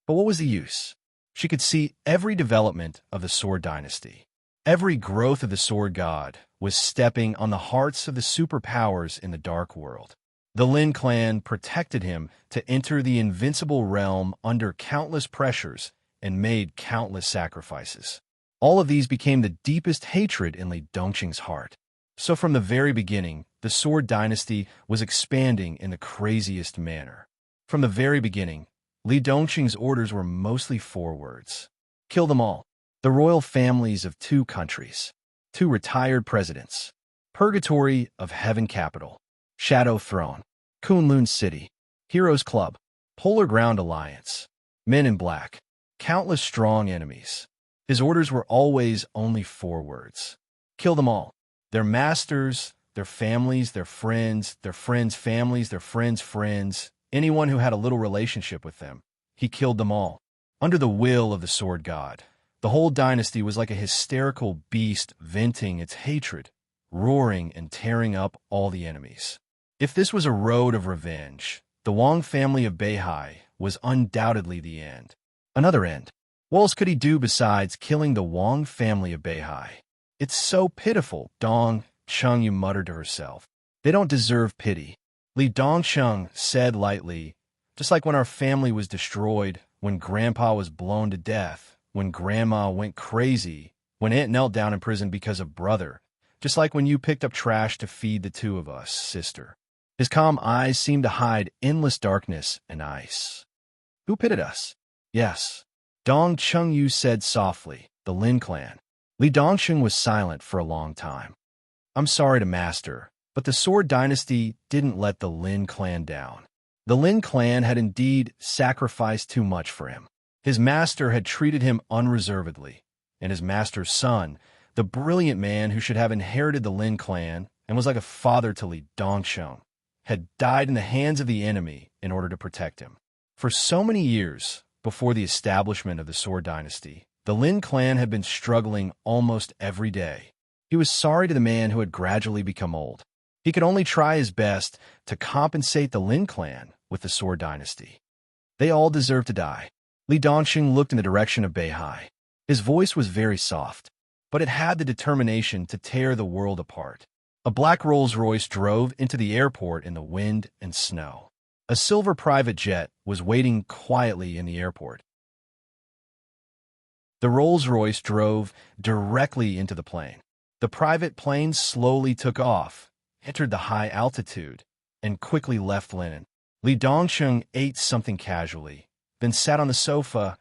But what was the use? She could see every development of the Sword Dynasty. Every growth of the Sword God was stepping on the hearts of the superpowers in the Dark World. The Lin clan protected him to enter the invincible realm under countless pressures and made countless sacrifices. All of these became the deepest hatred in Li Dongqing's heart. So from the very beginning, the Sword Dynasty was expanding in the craziest manner. From the very beginning, Li Dongqing's orders were mostly 4 words. Kill them all. The royal families of 2 countries. 2 retired presidents. Purgatory of Heaven Capital. Shadow Throne. Kunlun City. Heroes Club. Polar Ground Alliance. Men in Black. Countless strong enemies. His orders were always only 4 words. Kill them all. Their masters, their families, their friends' families, their friends' friends, anyone who had a little relationship with them. He killed them all. Under the will of the Sword God, the whole dynasty was like a hysterical beast venting its hatred, roaring and tearing up all the enemies. If this was a road of revenge, the Wang family of Beihai was undoubtedly the end. Another end. What else could he do besides killing the Wang family of Beihai? It's so pitiful, Dong Chung muttered to herself. They don't deserve pity. Li Dongcheng said lightly, just like when our family was destroyed, when Grandpa was blown to death, when Grandma went crazy, when Aunt knelt down in prison because of brother, just like when you picked up trash to feed the 2 of us, sister. His calm eyes seemed to hide endless darkness and ice. Who pitted us? Yes. Dong Chengyu said softly, the Lin clan. Li Dongcheng was silent for a long time. I'm sorry to master, but the Sword Dynasty didn't let the Lin clan down. The Lin clan had indeed sacrificed too much for him. His master had treated him unreservedly, and his master's son, the brilliant man who should have inherited the Lin clan and was like a father to Li Dongcheng, had died in the hands of the enemy in order to protect him. For so many years before the establishment of the Sword Dynasty, the Lin clan had been struggling almost every day. He was sorry to the man who had gradually become old. He could only try his best to compensate the Lin clan with the Sword Dynasty. They all deserve to die. Li Dongqing looked in the direction of Beihai. His voice was very soft, but it had the determination to tear the world apart. A black Rolls-Royce drove into the airport in the wind and snow. A silver private jet was waiting quietly in the airport. The Rolls-Royce drove directly into the plane. The private plane slowly took off, entered the high altitude, and quickly left Linen. Li Dongcheng ate something casually, then sat on the sofa,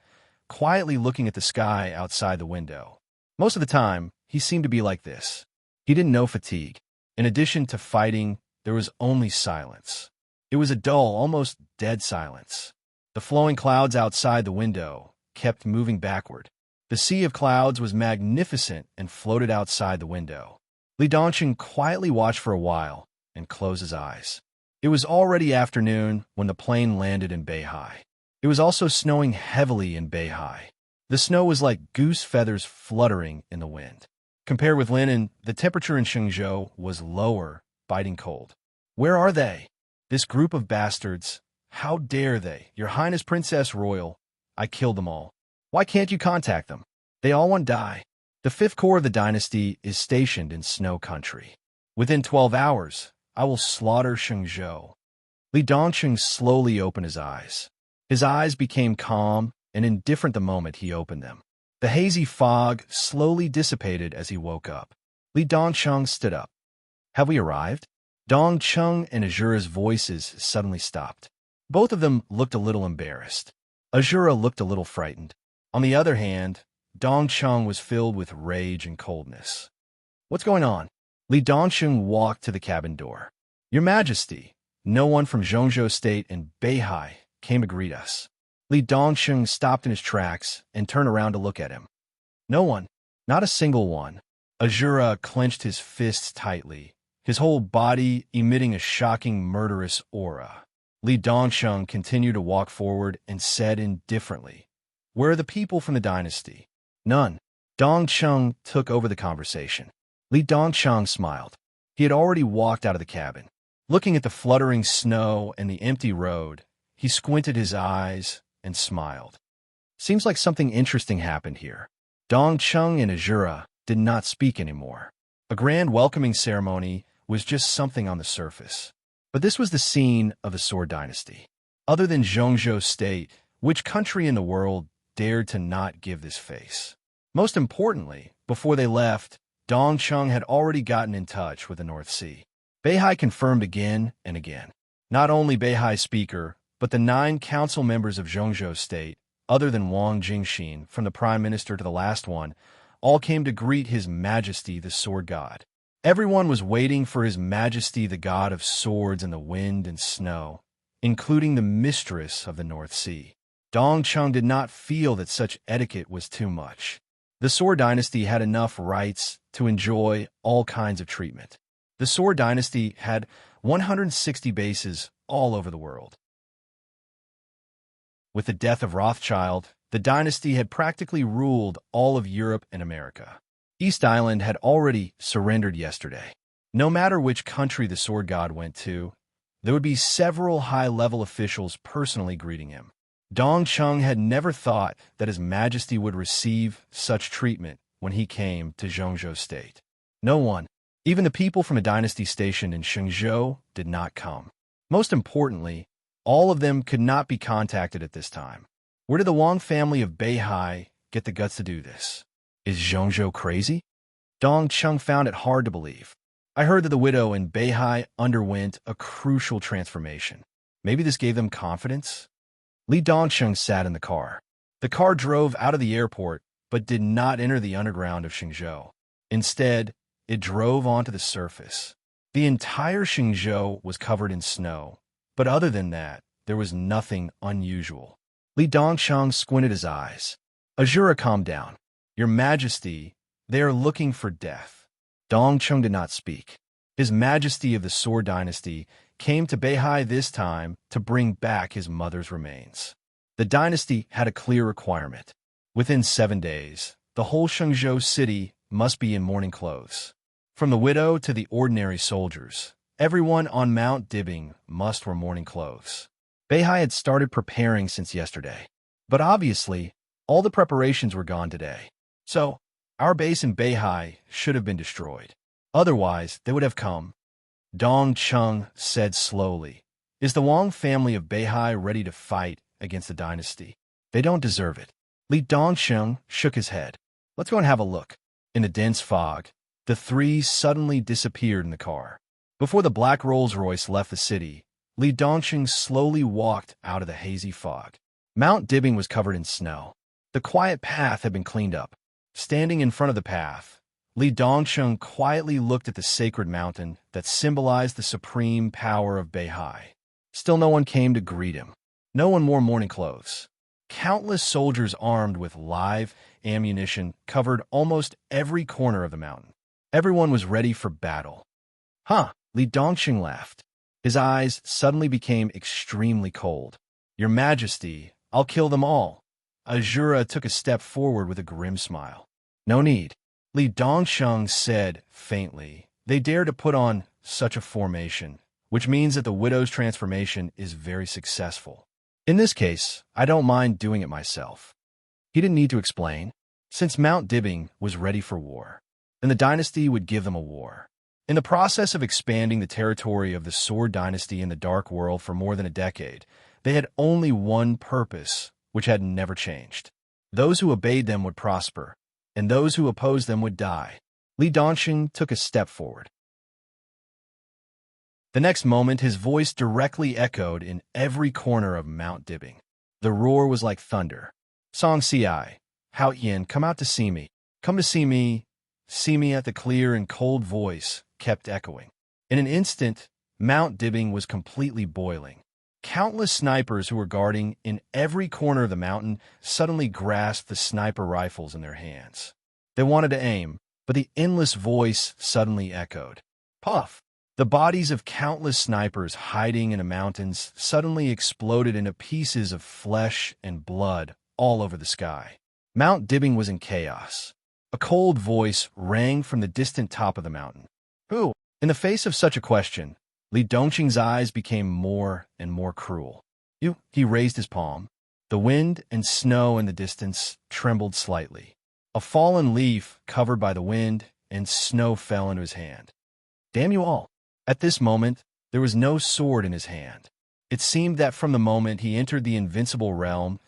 quietly looking at the sky outside the window. Most of the time, he seemed to be like this. He didn't know fatigue. In addition to fighting, there was only silence. It was a dull, almost dead silence. The flowing clouds outside the window kept moving backward. The sea of clouds was magnificent and floated outside the window. Li Dongqing quietly watched for a while and closed his eyes. It was already afternoon when the plane landed in Beihai. It was also snowing heavily in Beihai. The snow was like goose feathers fluttering in the wind. Compared with Linen, the temperature in Shenzhou was lower, biting cold. Where are they? This group of bastards. How dare they? Your Highness Princess Royal. I killed them all. Why can't you contact them? They all want to die. The fifth core of the dynasty is stationed in Snow Country. Within 12 hours, I will slaughter Shenzhou. Li Dongqing slowly opened his eyes. His eyes became calm and indifferent the moment he opened them. The hazy fog slowly dissipated as he woke up. Li Dongqing stood up. Have we arrived? Dongqing and Azura's voices suddenly stopped. Both of them looked a little embarrassed. Azura looked a little frightened. On the other hand, Dongqing was filled with rage and coldness. What's going on? Li Dongqing walked to the cabin door. Your Majesty, no one from Zhongzhou State and Beihai came to greet us. Li Dongqing stopped in his tracks and turned around to look at him. No one, not a single one. Azura clenched his fists tightly, his whole body emitting a shocking murderous aura. Li Dongqing continued to walk forward and said indifferently, Where are the people from the dynasty? None. Dongqing took over the conversation. Li Dongqing smiled. He had already walked out of the cabin. Looking at the fluttering snow and the empty road, he squinted his eyes and smiled. Seems like something interesting happened here. Dongqing and Azura did not speak anymore. A grand welcoming ceremony was just something on the surface. But this was the scene of the Sword Dynasty. Other than Zhongzhou State, which country in the world dared to not give this face? Most importantly, before they left, Dongqing had already gotten in touch with the North Sea. Beihai confirmed again and again. Not only Beihai's speaker, but the 9 council members of Zhongzhou State, other than Wang Jingxin, from the prime minister to the last one, all came to greet His Majesty the Sword God. Everyone was waiting for His Majesty the God of Swords and the Wind and Snow, including the mistress of the North Sea. Dongqing did not feel that such etiquette was too much. The Sword Dynasty had enough rights to enjoy all kinds of treatment. The Sword Dynasty had 160 bases all over the world. With the death of Rothschild, the dynasty had practically ruled all of Europe and America. East Island had already surrendered yesterday. No matter which country the Sword God went to, there would be several high-level officials personally greeting him. Dongqing had never thought that His Majesty would receive such treatment when he came to Zhongzhou State. No one, even the people from a dynasty stationed in Shenzhou, did not come. Most importantly, all of them could not be contacted at this time. Where did the Wang family of Beihai get the guts to do this? Is Zhongzhou crazy? Dongqing found it hard to believe. I heard that the widow in Beihai underwent a crucial transformation. Maybe this gave them confidence? Li Dongqing sat in the car. The car drove out of the airport, but did not enter the underground of Shenzhou. Instead, it drove onto the surface. The entire Shenzhou was covered in snow, but other than that, there was nothing unusual. Li Dongqing squinted his eyes. Azura, calm down. Your Majesty, they are looking for death. Dongqing did not speak. His Majesty of the Sword Dynasty came to Beihai this time to bring back his mother's remains. The dynasty had a clear requirement. Within 7 days, the whole Shenzhou city must be in mourning clothes. From the widow to the ordinary soldiers, everyone on Mount Dibbing must wear mourning clothes. Beihai had started preparing since yesterday. But obviously, all the preparations were gone today. So, our base in Beihai should have been destroyed. Otherwise, they would have come. Dongqing said slowly, Is the Wang family of Beihai ready to fight against the dynasty? They don't deserve it. Li Dongqing shook his head. Let's go and have a look. In the dense fog, the three suddenly disappeared in the car. Before the black Rolls-Royce left the city, Li Dongqing slowly walked out of the hazy fog. Mount Dibbing was covered in snow. The quiet path had been cleaned up. Standing in front of the path, Li Dongqing quietly looked at the sacred mountain that symbolized the supreme power of Beihai. Still no one came to greet him. No one wore mourning clothes. Countless soldiers armed with live ammunition covered almost every corner of the mountain. Everyone was ready for battle. Huh, Li Dongxing laughed. His eyes suddenly became extremely cold. Your Majesty, I'll kill them all. Azura took a step forward with a grim smile. No need. Li Dongsheng said faintly. They dare to put on such a formation, which means that the widow's transformation is very successful. In this case, I don't mind doing it myself. He didn't need to explain. Since Mount Dibbing was ready for war, then the dynasty would give them a war. In the process of expanding the territory of the Sword Dynasty in the Dark World for more than a decade, they had only one purpose, which had never changed. Those who obeyed them would prosper, and those who opposed them would die. Li Dongxing took a step forward. The next moment, his voice directly echoed in every corner of Mount Dibbing. The roar was like thunder. Song Ci, Hao Yin, come out to see me. Come to see me. See me at the clear and cold voice kept echoing. In an instant, Mount Dibbing was completely boiling. Countless snipers who were guarding in every corner of the mountain suddenly grasped the sniper rifles in their hands. They wanted to aim, but the endless voice suddenly echoed. Puff! The bodies of countless snipers hiding in the mountains suddenly exploded into pieces of flesh and blood all over the sky. Mount Dibbing was in chaos. A cold voice rang from the distant top of the mountain. Who? In the face of such a question, Li Dongqing's eyes became more and more cruel. You, he raised his palm. The wind and snow in the distance trembled slightly. A fallen leaf covered by the wind and snow fell into his hand. Damn you all! At this moment, there was no sword in his hand. It seemed that from the moment he entered the invincible realm,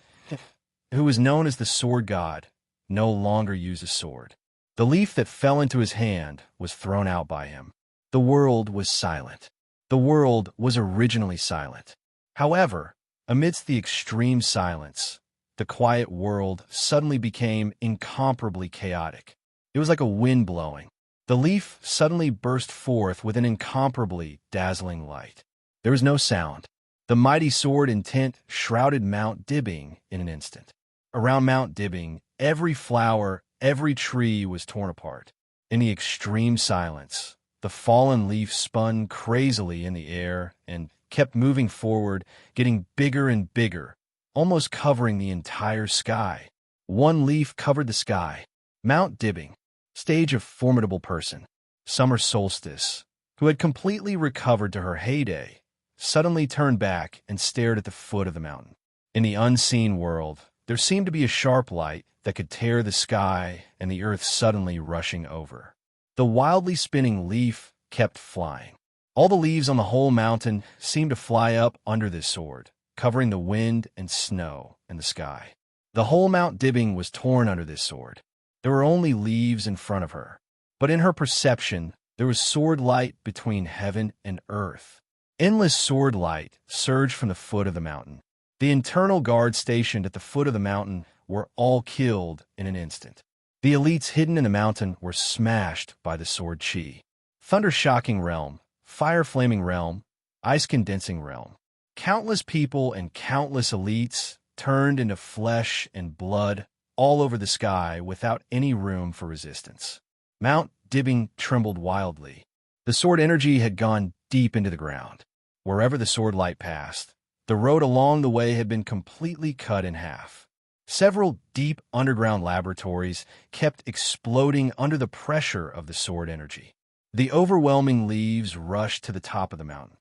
who was known as the Sword God, no longer used a sword. The leaf that fell into his hand was thrown out by him. The world was silent. The world was originally silent. However, amidst the extreme silence, the quiet world suddenly became incomparably chaotic. It was like a wind blowing. The leaf suddenly burst forth with an incomparably dazzling light. There was no sound. The mighty sword intent shrouded Mount Dibbing in an instant. Around Mount Dibbing, every flower, every tree was torn apart. In the extreme silence, the fallen leaf spun crazily in the air and kept moving forward, getting bigger and bigger, almost covering the entire sky. One leaf covered the sky. Mount Dibbing, stage of formidable person, summer solstice, who had completely recovered to her heyday, suddenly turned back and stared at the foot of the mountain. In the unseen world, there seemed to be a sharp light that could tear the sky and the earth suddenly rushing over. The wildly spinning leaf kept flying. All the leaves on the whole mountain seemed to fly up under this sword, covering the wind and snow and the sky. The whole Mount Dibbing was torn under this sword. There were only leaves in front of her, but in her perception, there was sword light between heaven and earth. Endless sword light surged from the foot of the mountain. The internal guards stationed at the foot of the mountain were all killed in an instant. The elites hidden in the mountain were smashed by the sword chi. Thunder-shocking realm, fire-flaming realm, ice-condensing realm. Countless people and countless elites turned into flesh and blood all over the sky without any room for resistance. Mount Dibbing trembled wildly. The sword energy had gone deep into the ground. Wherever the sword light passed, the road along the way had been completely cut in half. Several deep underground laboratories kept exploding under the pressure of the sword energy. The overwhelming leaves rushed to the top of the mountain.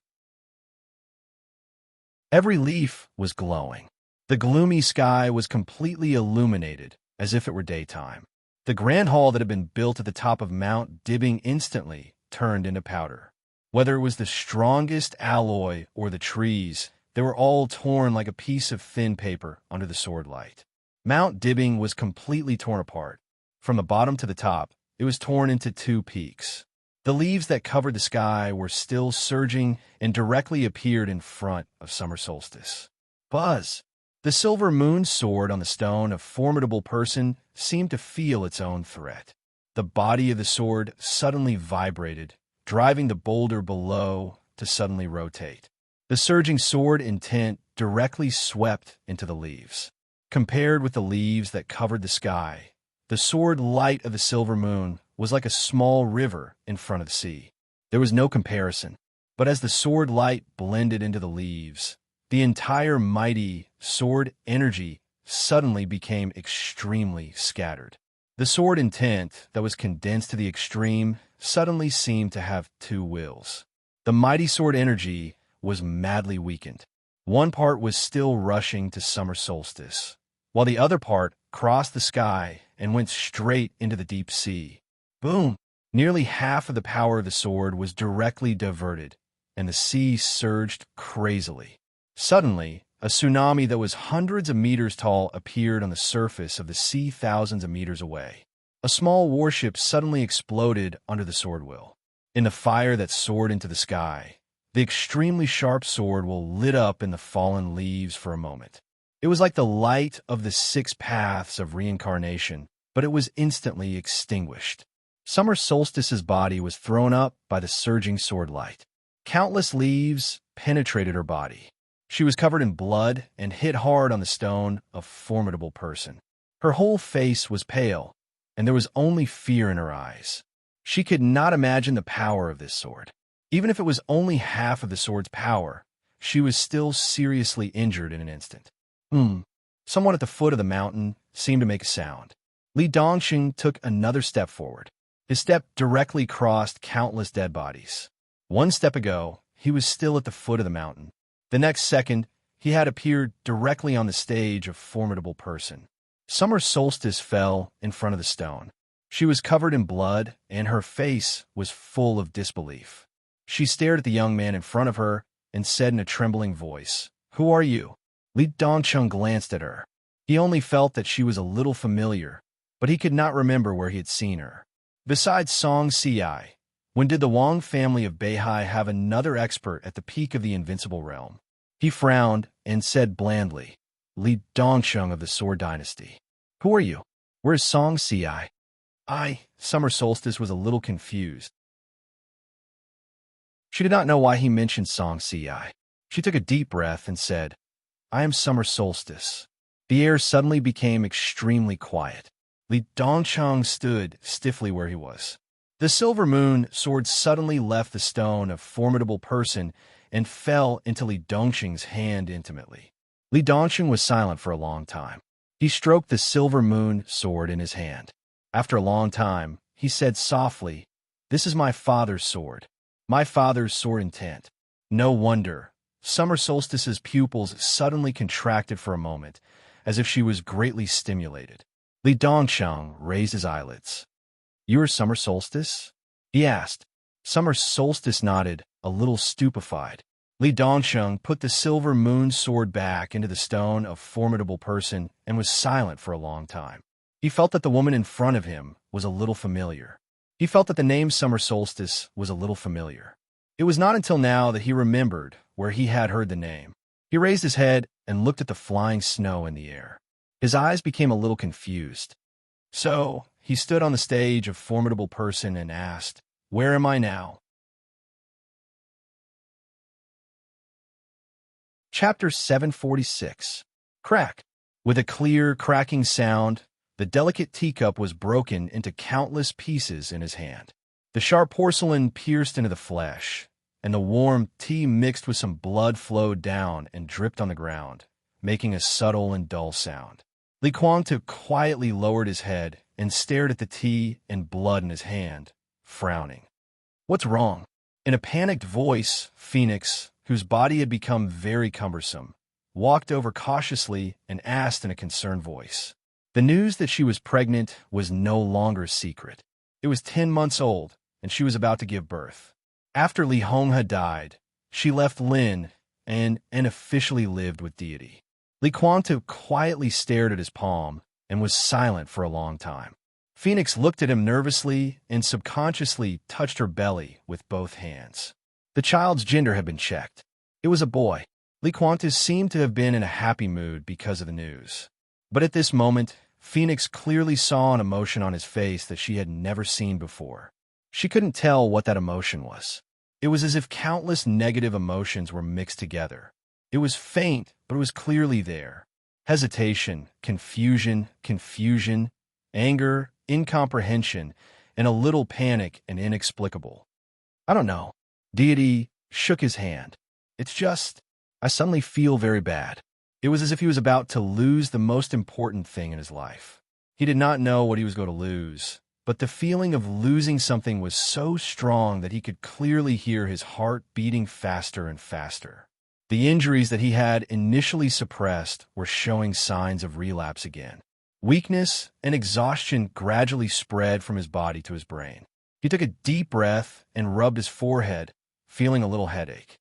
Every leaf was glowing. The gloomy sky was completely illuminated, as if it were daytime. The grand hall that had been built at the top of Mount Dibbing instantly turned into powder. Whether it was the strongest alloy or the trees, they were all torn like a piece of thin paper under the sword light. Mount Dibbing was completely torn apart. From the bottom to the top, it was torn into two peaks. The leaves that covered the sky were still surging and directly appeared in front of summer solstice. Buzz! The silver moon sword on the stone of formidable person seemed to feel its own threat. The body of the sword suddenly vibrated, driving the boulder below to suddenly rotate. The surging sword intent directly swept into the leaves. Compared with the leaves that covered the sky, the sword light of the silver moon was like a small river in front of the sea. There was no comparison, but as the sword light blended into the leaves, the entire mighty sword energy suddenly became extremely scattered. The sword intent that was condensed to the extreme suddenly seemed to have two wills. The mighty sword energy was madly weakened. One part was still rushing to summer solstice, while the other part crossed the sky and went straight into the deep sea. Boom! Nearly half of the power of the sword was directly diverted, and the sea surged crazily. Suddenly, a tsunami that was hundreds of meters tall appeared on the surface of the sea thousands of meters away. A small warship suddenly exploded under the sword will. In the fire that soared into the sky, the extremely sharp sword will lit up in the fallen leaves for a moment. It was like the light of the 6 paths of reincarnation, but it was instantly extinguished. Summer Solstice's body was thrown up by the surging sword light. Countless leaves penetrated her body. She was covered in blood and hit hard on the stone, a formidable person. Her whole face was pale, and there was only fear in her eyes. She could not imagine the power of this sword. Even if it was only half of the sword's power, she was still seriously injured in an instant. Someone at the foot of the mountain seemed to make a sound. Li Dongxing took another step forward. His step directly crossed countless dead bodies. 1 step ago, he was still at the foot of the mountain. The next second, he had appeared directly on the stage, a formidable person. Summer Solstice fell in front of the stone. She was covered in blood, and her face was full of disbelief. She stared at the young man in front of her and said in a trembling voice, "Who are you?" Li Dongcheng glanced at her. He only felt that she was a little familiar, but he could not remember where he had seen her. Besides Song Siai, when did the Wang family of Beihai have another expert at the peak of the invincible realm? He frowned and said blandly, "Li Dongcheng of the Sword Dynasty. Who are you? Where is Song Siai?" Summer Solstice was a little confused. She did not know why he mentioned Song Siai. She took a deep breath and said, "I am Summer Solstice." The air suddenly became extremely quiet. Li Dongcheng stood stiffly where he was. The silver moon sword suddenly left the stone, a formidable person, and fell into Li Dongxing's hand intimately. Li Dongxing was silent for a long time. He stroked the silver moon sword in his hand. After a long time, he said softly, "This is my father's sword. My father's sword intent." No wonder. Summer Solstice's pupils suddenly contracted for a moment, as if she was greatly stimulated. Li Dongcheng raised his eyelids. "You are Summer Solstice?" he asked. Summer Solstice nodded, a little stupefied. Li Dongcheng put the silver moon sword back into the stone, a formidable person, and was silent for a long time. He felt that the woman in front of him was a little familiar. He felt that the name Summer Solstice was a little familiar. It was not until now that he remembered where he had heard the name. He raised his head and looked at the flying snow in the air. His eyes became a little confused. So, he stood on the stage, a formidable person, and asked, "Where am I now?" Chapter 746. Crack. With a clear, cracking sound, the delicate teacup was broken into countless pieces in his hand. The sharp porcelain pierced into the flesh, and the warm tea mixed with some blood flowed down and dripped on the ground, making a subtle and dull sound. Li Quantu quietly lowered his head and stared at the tea and blood in his hand, frowning. "What's wrong?" In a panicked voice, Phoenix, whose body had become very cumbersome, walked over cautiously and asked in a concerned voice. The news that she was pregnant was no longer a secret. It was 10 months old, and she was about to give birth. After Li Honghe died, she left Lin and officially lived with deity. Li Quantu quietly stared at his palm and was silent for a long time. Phoenix looked at him nervously and subconsciously touched her belly with both hands. The child's gender had been checked. It was a boy. Li Quantu seemed to have been in a happy mood because of the news. But at this moment, Phoenix clearly saw an emotion on his face that she had never seen before. She couldn't tell what that emotion was. It was as if countless negative emotions were mixed together. It was faint, but it was clearly there. hesitation, confusion, anger, incomprehension, and a little panic and inexplicable. I don't know. Deity shook his hand. It's just, I suddenly feel very bad. It was as if he was about to lose the most important thing in his life. He did not know what he was going to lose, but the feeling of losing something was so strong that he could clearly hear his heart beating faster and faster. The injuries that he had initially suppressed were showing signs of relapse again. Weakness and exhaustion gradually spread from his body to his brain. He took a deep breath and rubbed his forehead, feeling a little headache.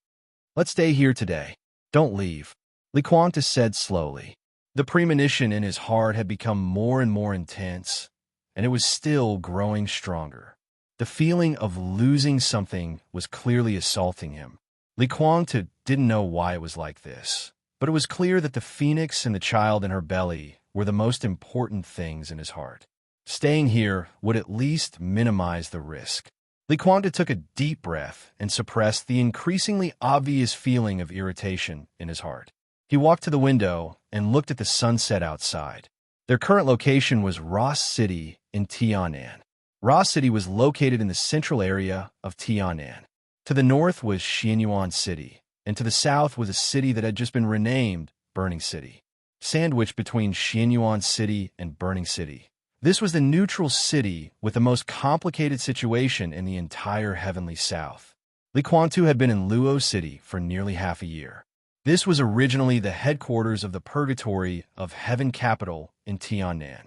Let's stay here today. Don't leave, Lequanta said slowly. The premonition in his heart had become more and more intense, and it was still growing stronger. The feeling of losing something was clearly assaulting him. Lequanta didn't know why it was like this, but it was clear that the phoenix and the child in her belly were the most important things in his heart. Staying here would at least minimize the risk. Lequanta took a deep breath and suppressed the increasingly obvious feeling of irritation in his heart. He walked to the window and looked at the sunset outside. Their current location was Ross City in Tianan. Ross City was located in the central area of Tianan. To the north was Xianyuan City, and to the south was a city that had just been renamed Burning City. Sandwiched between Xianyuan City and Burning City, this was the neutral city with the most complicated situation in the entire Heavenly South. Lequantu had been in Luo City for nearly half a year. This was originally the headquarters of the Purgatory of Heaven Capital in Tianan.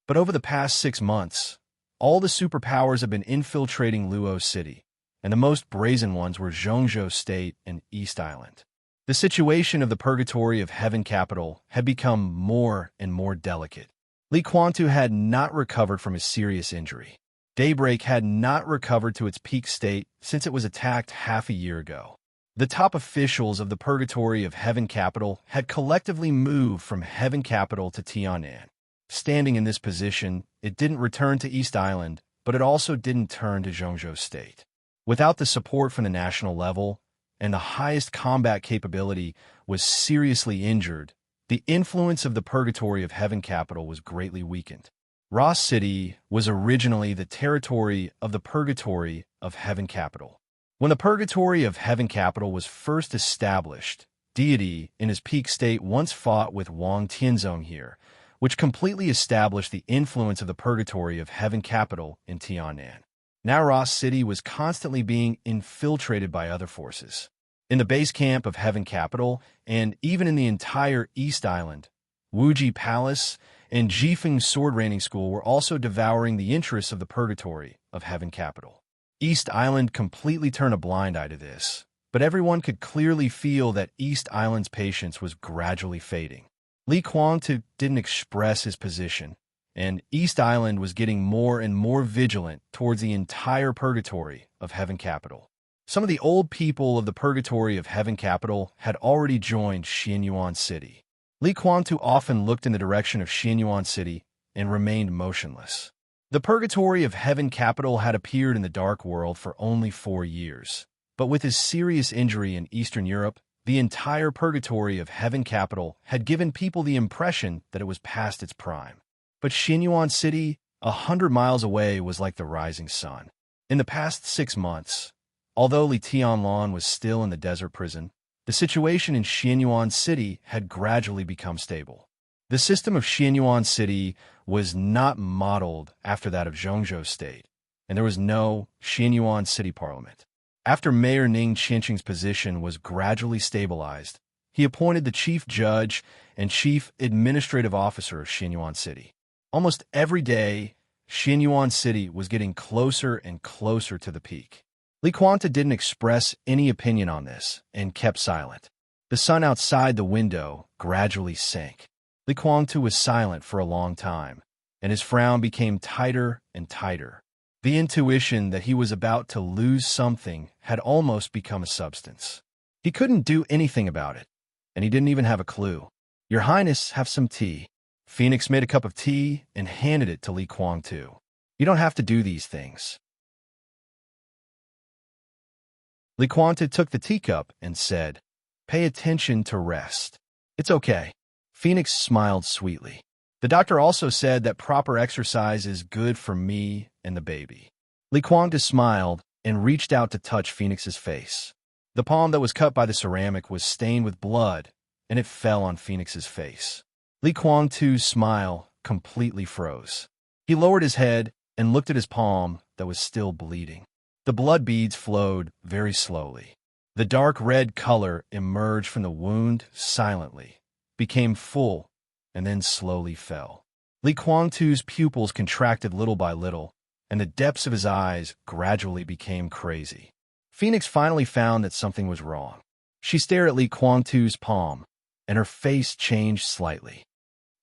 But over the past 6 months, all the superpowers have been infiltrating Luo City, and the most brazen ones were Zhongzhou State and East Island. The situation of the Purgatory of Heaven Capital had become more and more delicate. Lequantu had not recovered from his serious injury. Daybreak had not recovered to its peak state since it was attacked half a year ago. The top officials of the Purgatory of Heaven Capital had collectively moved from Heaven Capital to Tianan. Standing in this position, it didn't return to East Island, but it also didn't turn to Zhongzhou State. Without the support from the national level, and the highest combat capability was seriously injured, the influence of the Purgatory of Heaven Capital was greatly weakened. Ross City was originally the territory of the Purgatory of Heaven Capital. When the Purgatory of Heaven Capital was first established, Deity, in his peak state, once fought with Wang Tianzong here, which completely established the influence of the Purgatory of Heaven Capital in Tianan. Now Ross City was constantly being infiltrated by other forces. In the base camp of Heaven Capital, and even in the entire East Island, Wuji Palace and Jifeng Sword Raining School were also devouring the interests of the Purgatory of Heaven Capital. East Island completely turned a blind eye to this, but everyone could clearly feel that East Island's patience was gradually fading. Lequantu didn't express his position, and East Island was getting more and more vigilant towards the entire Purgatory of Heaven Capital. Some of the old people of the Purgatory of Heaven Capital had already joined Xianyuan City. Lequantu often looked in the direction of Xianyuan City and remained motionless. The Purgatory of Heaven Capital had appeared in the Dark World for only 4 years, but with his serious injury in Eastern Europe, the entire Purgatory of Heaven Capital had given people the impression that it was past its prime. But Xianyuan City, 100 miles away, was like the rising sun. In the past 6 months, although Li Tianlan was still in the desert prison, the situation in Xianyuan City had gradually become stable. The system of Xianyuan City was not modeled after that of Zhongzhou State, and there was no Xianyuan City Parliament. After Mayor Ning Qianqing's position was gradually stabilized, he appointed the chief judge and chief administrative officer of Xianyuan City. Almost every day, Xianyuan City was getting closer and closer to the peak. Lequanta didn't express any opinion on this and kept silent. The sun outside the window gradually sank. Lequanta was silent for a long time, and his frown became tighter and tighter. The intuition that he was about to lose something had almost become a substance. He couldn't do anything about it, and he didn't even have a clue. "Your Highness, have some tea." Phoenix made a cup of tea and handed it to Lequantu. "You don't have to do these things." Lequantu took the teacup and said, "Pay attention to rest." It's okay. Phoenix smiled sweetly. The doctor also said that proper exercise is good for me and the baby. Li Kuangtu smiled and reached out to touch Phoenix's face. The palm that was cut by the ceramic was stained with blood, and it fell on Phoenix's face. Li Kuangtu's smile completely froze. He lowered his head and looked at his palm that was still bleeding. The blood beads flowed very slowly. The dark red color emerged from the wound silently, became full, and then slowly fell. Li Kuangtu's pupils contracted little by little, and the depths of his eyes gradually became crazy. Phoenix finally found that something was wrong. She stared at Li Kuangtu's palm, and her face changed slightly.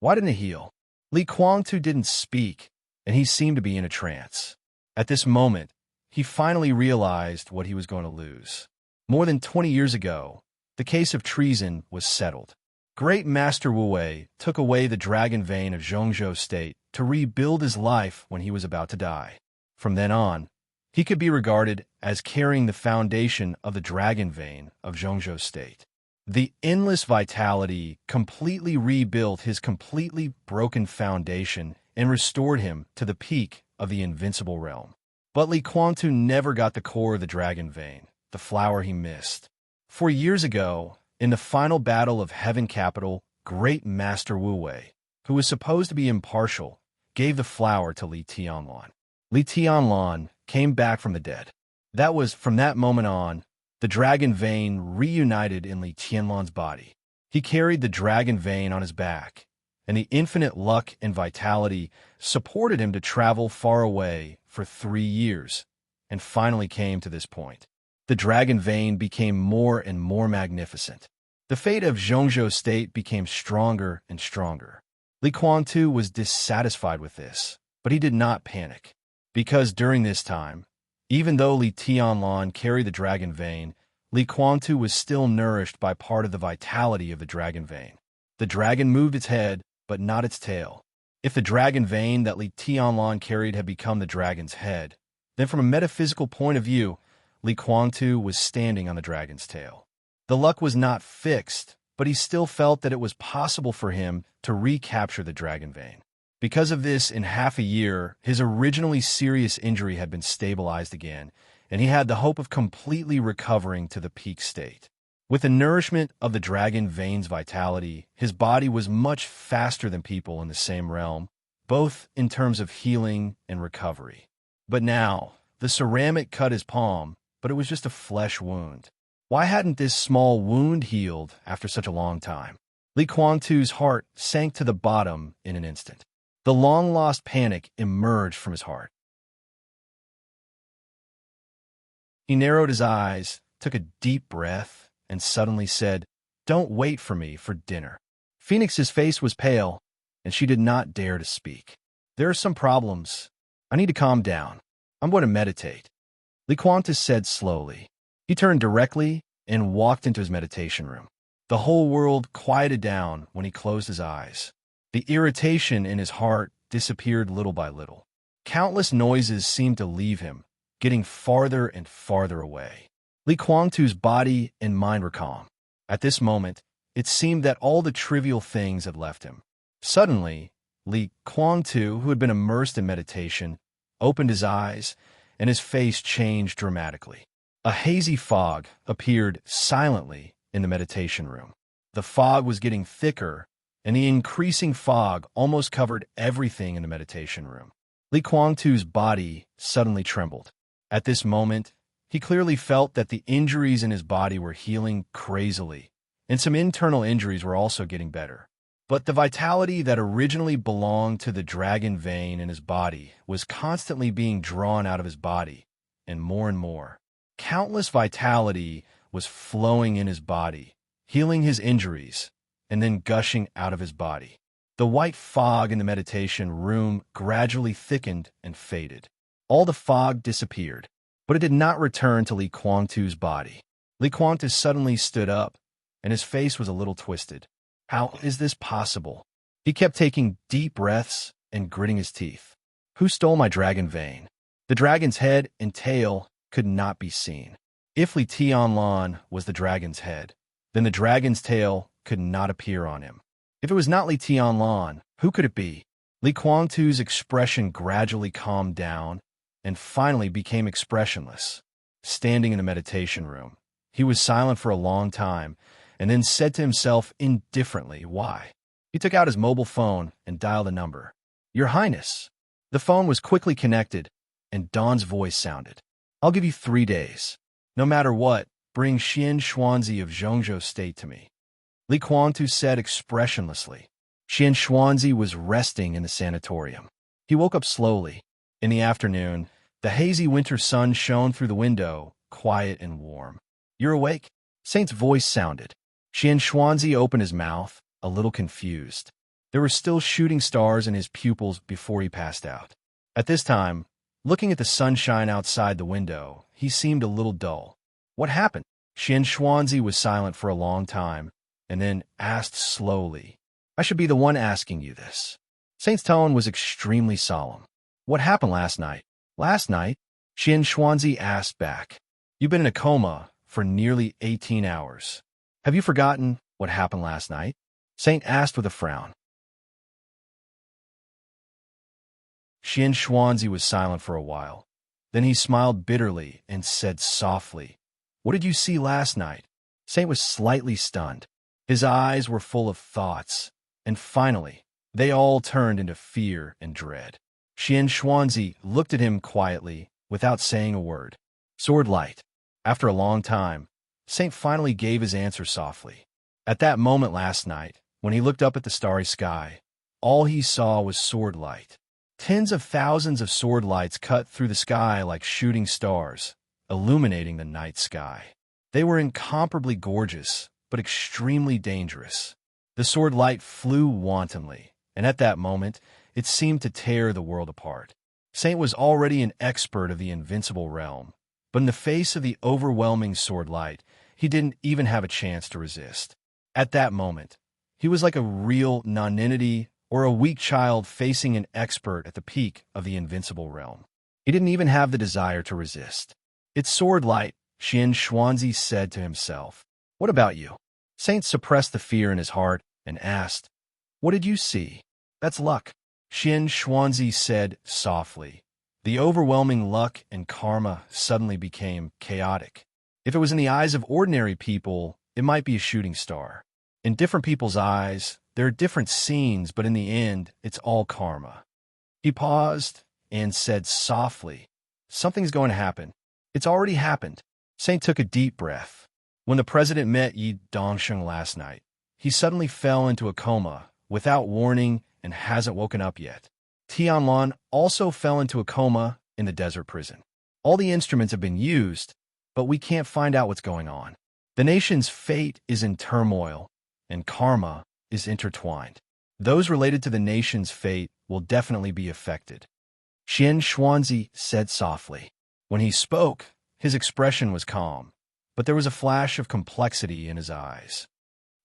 Why didn't it heal? Li Kuangtu didn't speak, and he seemed to be in a trance. At this moment, he finally realized what he was going to lose. More than 20 years ago, the case of treason was settled. Great Master Wu Wei took away the dragon vein of Zhongzhou State to rebuild his life when he was about to die. From then on, he could be regarded as carrying the foundation of the dragon vein of Zhongzhou State. The endless vitality completely rebuilt his completely broken foundation and restored him to the peak of the invincible realm. But Li Kuangtu never got the core of the dragon vein, the flower he missed. 4 years ago, in the final battle of Heaven Capital, Great Master Wu Wei, who was supposed to be impartial, gave the flower to Li Tianlan. Li Tianlan came back from the dead. That was, from that moment on, the dragon vein reunited in Li Tianlan's body. He carried the dragon vein on his back, and the infinite luck and vitality supported him to travel far away for 3 years, and finally came to this point. The dragon vein became more and more magnificent. The fate of Zhongzhou State became stronger and stronger. Li Kuangtu was dissatisfied with this, but he did not panic. Because during this time, even though Li Tianlan carried the dragon vein, Li Kuangtu was still nourished by part of the vitality of the dragon vein. The dragon moved its head, but not its tail. If the dragon vein that Li Tianlan carried had become the dragon's head, then from a metaphysical point of view, Li Kuangtu was standing on the dragon's tail. The luck was not fixed, but he still felt that it was possible for him to recapture the dragon vein. Because of this, in half a year, his originally serious injury had been stabilized again, and he had the hope of completely recovering to the peak state. With the nourishment of the dragon vein's vitality, his body was much faster than people in the same realm, both in terms of healing and recovery. But now, the ceramic cut his palm, but it was just a flesh wound. Why hadn't this small wound healed after such a long time? Li Kuangtu's heart sank to the bottom in an instant. The long-lost panic emerged from his heart. He narrowed his eyes, took a deep breath, and suddenly said, "Don't wait for me for dinner." Phoenix's face was pale, and she did not dare to speak. "There are some problems. I need to calm down. I'm going to meditate," Li Kuangtu said slowly. He turned directly and walked into his meditation room. The whole world quieted down when he closed his eyes. The irritation in his heart disappeared little by little. Countless noises seemed to leave him, getting farther and farther away. Li Kuangtu's body and mind were calm. At this moment, it seemed that all the trivial things had left him. Suddenly, Li Kuangtu, who had been immersed in meditation, opened his eyes, and his face changed dramatically. A hazy fog appeared silently in the meditation room. The fog was getting thicker, and the increasing fog almost covered everything in the meditation room. Li Kuangtu's body suddenly trembled. At this moment, he clearly felt that the injuries in his body were healing crazily, and some internal injuries were also getting better. But the vitality that originally belonged to the dragon vein in his body was constantly being drawn out of his body, and more. Countless vitality was flowing in his body, healing his injuries, and then gushing out of his body. The white fog in the meditation room gradually thickened and faded. All the fog disappeared, but it did not return to Li Kuangtu's body. Li Kuangtu suddenly stood up, and his face was a little twisted. How is this possible? He kept taking deep breaths and gritting his teeth. Who stole my dragon vein? The dragon's head and tail could not be seen. If Li Tianlan was the dragon's head, then the dragon's tail could not appear on him. If it was not Li Tianlan, who could it be? Li Guangtu's expression gradually calmed down and finally became expressionless. Standing in the meditation room, he was silent for a long time and then said to himself indifferently, "Why?" He took out his mobile phone and dialed a number. "Your Highness." The phone was quickly connected, and Dawn's voice sounded. "I'll give you 3 days. No matter what, bring Xian Xuanzi of Zhongzhou State to me." Li Guangtu said expressionlessly. Xian Xuanzi was resting in the sanatorium. He woke up slowly. In the afternoon, the hazy winter sun shone through the window, quiet and warm. "You're awake?" Saint's voice sounded. Xian Xuanzi opened his mouth, a little confused. There were still shooting stars in his pupils before he passed out. At this time, looking at the sunshine outside the window, he seemed a little dull. "What happened?" Xian Xuanzi was silent for a long time, and then asked slowly. "I should be the one asking you this." Saint's tone was extremely solemn. "What happened last night?" "Last night?" Xian Xuanzi asked back. "You've been in a coma for nearly 18 hours. Have you forgotten what happened last night?" Saint asked with a frown. Xian Xuanzi was silent for a while. Then he smiled bitterly and said softly, "What did you see last night?" Saint was slightly stunned. His eyes were full of thoughts, and finally, they all turned into fear and dread. Xian Xuanzi looked at him quietly, without saying a word. "Sword light." After a long time, Saint finally gave his answer softly. At that moment last night, when he looked up at the starry sky, all he saw was sword light. Tens of thousands of sword lights cut through the sky like shooting stars, illuminating the night sky. They were incomparably gorgeous, but extremely dangerous. The sword light flew wantonly, and at that moment, it seemed to tear the world apart. Saint was already an expert of the invincible realm, but in the face of the overwhelming sword light, he didn't even have a chance to resist. At that moment, he was like a real nonentity or a weak child facing an expert at the peak of the invincible realm. He didn't even have the desire to resist. "It's sword light," Xian Xuanzi said to himself. "What about you?" Saint suppressed the fear in his heart and asked, "What did you see?" "That's luck," Xian Xuanzi said softly. The overwhelming luck and karma suddenly became chaotic. If it was in the eyes of ordinary people, it might be a shooting star. In different people's eyes, there are different scenes, but in the end, it's all karma. He paused and said softly, "Something's going to happen. It's already happened." Saint took a deep breath. When the president met Yi Dongsheng last night, he suddenly fell into a coma without warning and hasn't woken up yet. Tianlan also fell into a coma in the desert prison. All the instruments have been used, but we can't find out what's going on. The nation's fate is in turmoil, and karma is intertwined. Those related to the nation's fate will definitely be affected. Xian Xuanzi said softly. When he spoke, his expression was calm, but there was a flash of complexity in his eyes.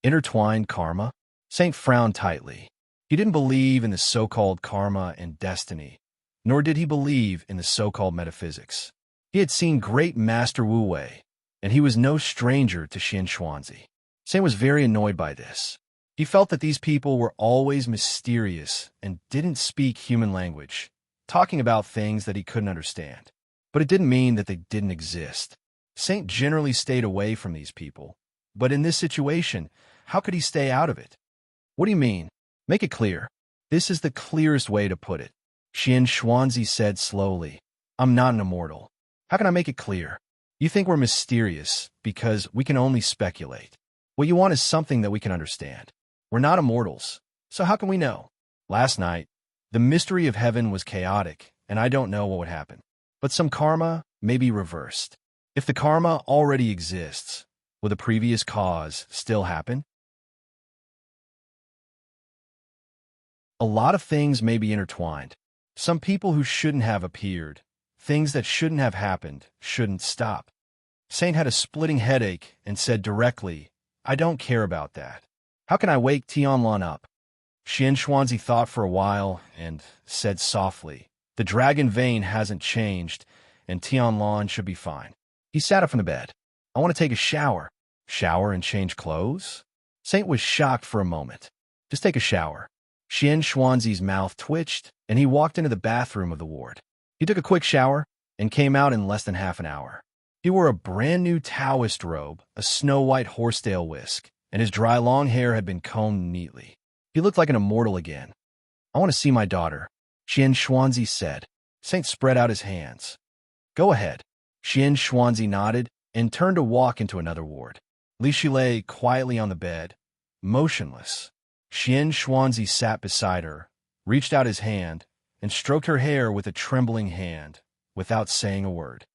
Intertwined karma? Saint frowned tightly. He didn't believe in the so-called karma and destiny, nor did he believe in the so-called metaphysics. He had seen great Master Wu Wei, and he was no stranger to Xian Xuanzi. Saint was very annoyed by this. He felt that these people were always mysterious and didn't speak human language, talking about things that he couldn't understand. But it didn't mean that they didn't exist. Saint generally stayed away from these people. But in this situation, how could he stay out of it? "What do you mean? Make it clear." "This is the clearest way to put it," Xian Xuanzi said slowly. "I'm not an immortal. How can I make it clear? You think we're mysterious because we can only speculate. What you want is something that we can understand. We're not immortals, so how can we know? Last night, the mystery of heaven was chaotic, and I don't know what would happen. But some karma may be reversed. If the karma already exists, will the previous cause still happen? A lot of things may be intertwined. Some people who shouldn't have appeared, things that shouldn't have happened, shouldn't stop." Saint had a splitting headache and said directly, "I don't care about that. How can I wake Tianlan up?" Xian Xuanzi thought for a while and said softly, "The dragon vein hasn't changed, and Tianlan should be fine." He sat up from the bed. "I want to take a shower." "Shower and change clothes?" Saint was shocked for a moment. Just take a shower. Xian Xuanzi's mouth twitched, and he walked into the bathroom of the ward. He took a quick shower and came out in less than half an hour. He wore a brand-new Taoist robe, a snow-white horsetail whisk, and his dry long hair had been combed neatly. He looked like an immortal again. "I want to see my daughter," Xian Xuanzi said. Saint spread out his hands. "Go ahead." Xian Xuanzi nodded and turned to walk into another ward. Li Shi lay quietly on the bed, motionless. Xian Xuanzi sat beside her, reached out his hand, and stroked her hair with a trembling hand, without saying a word.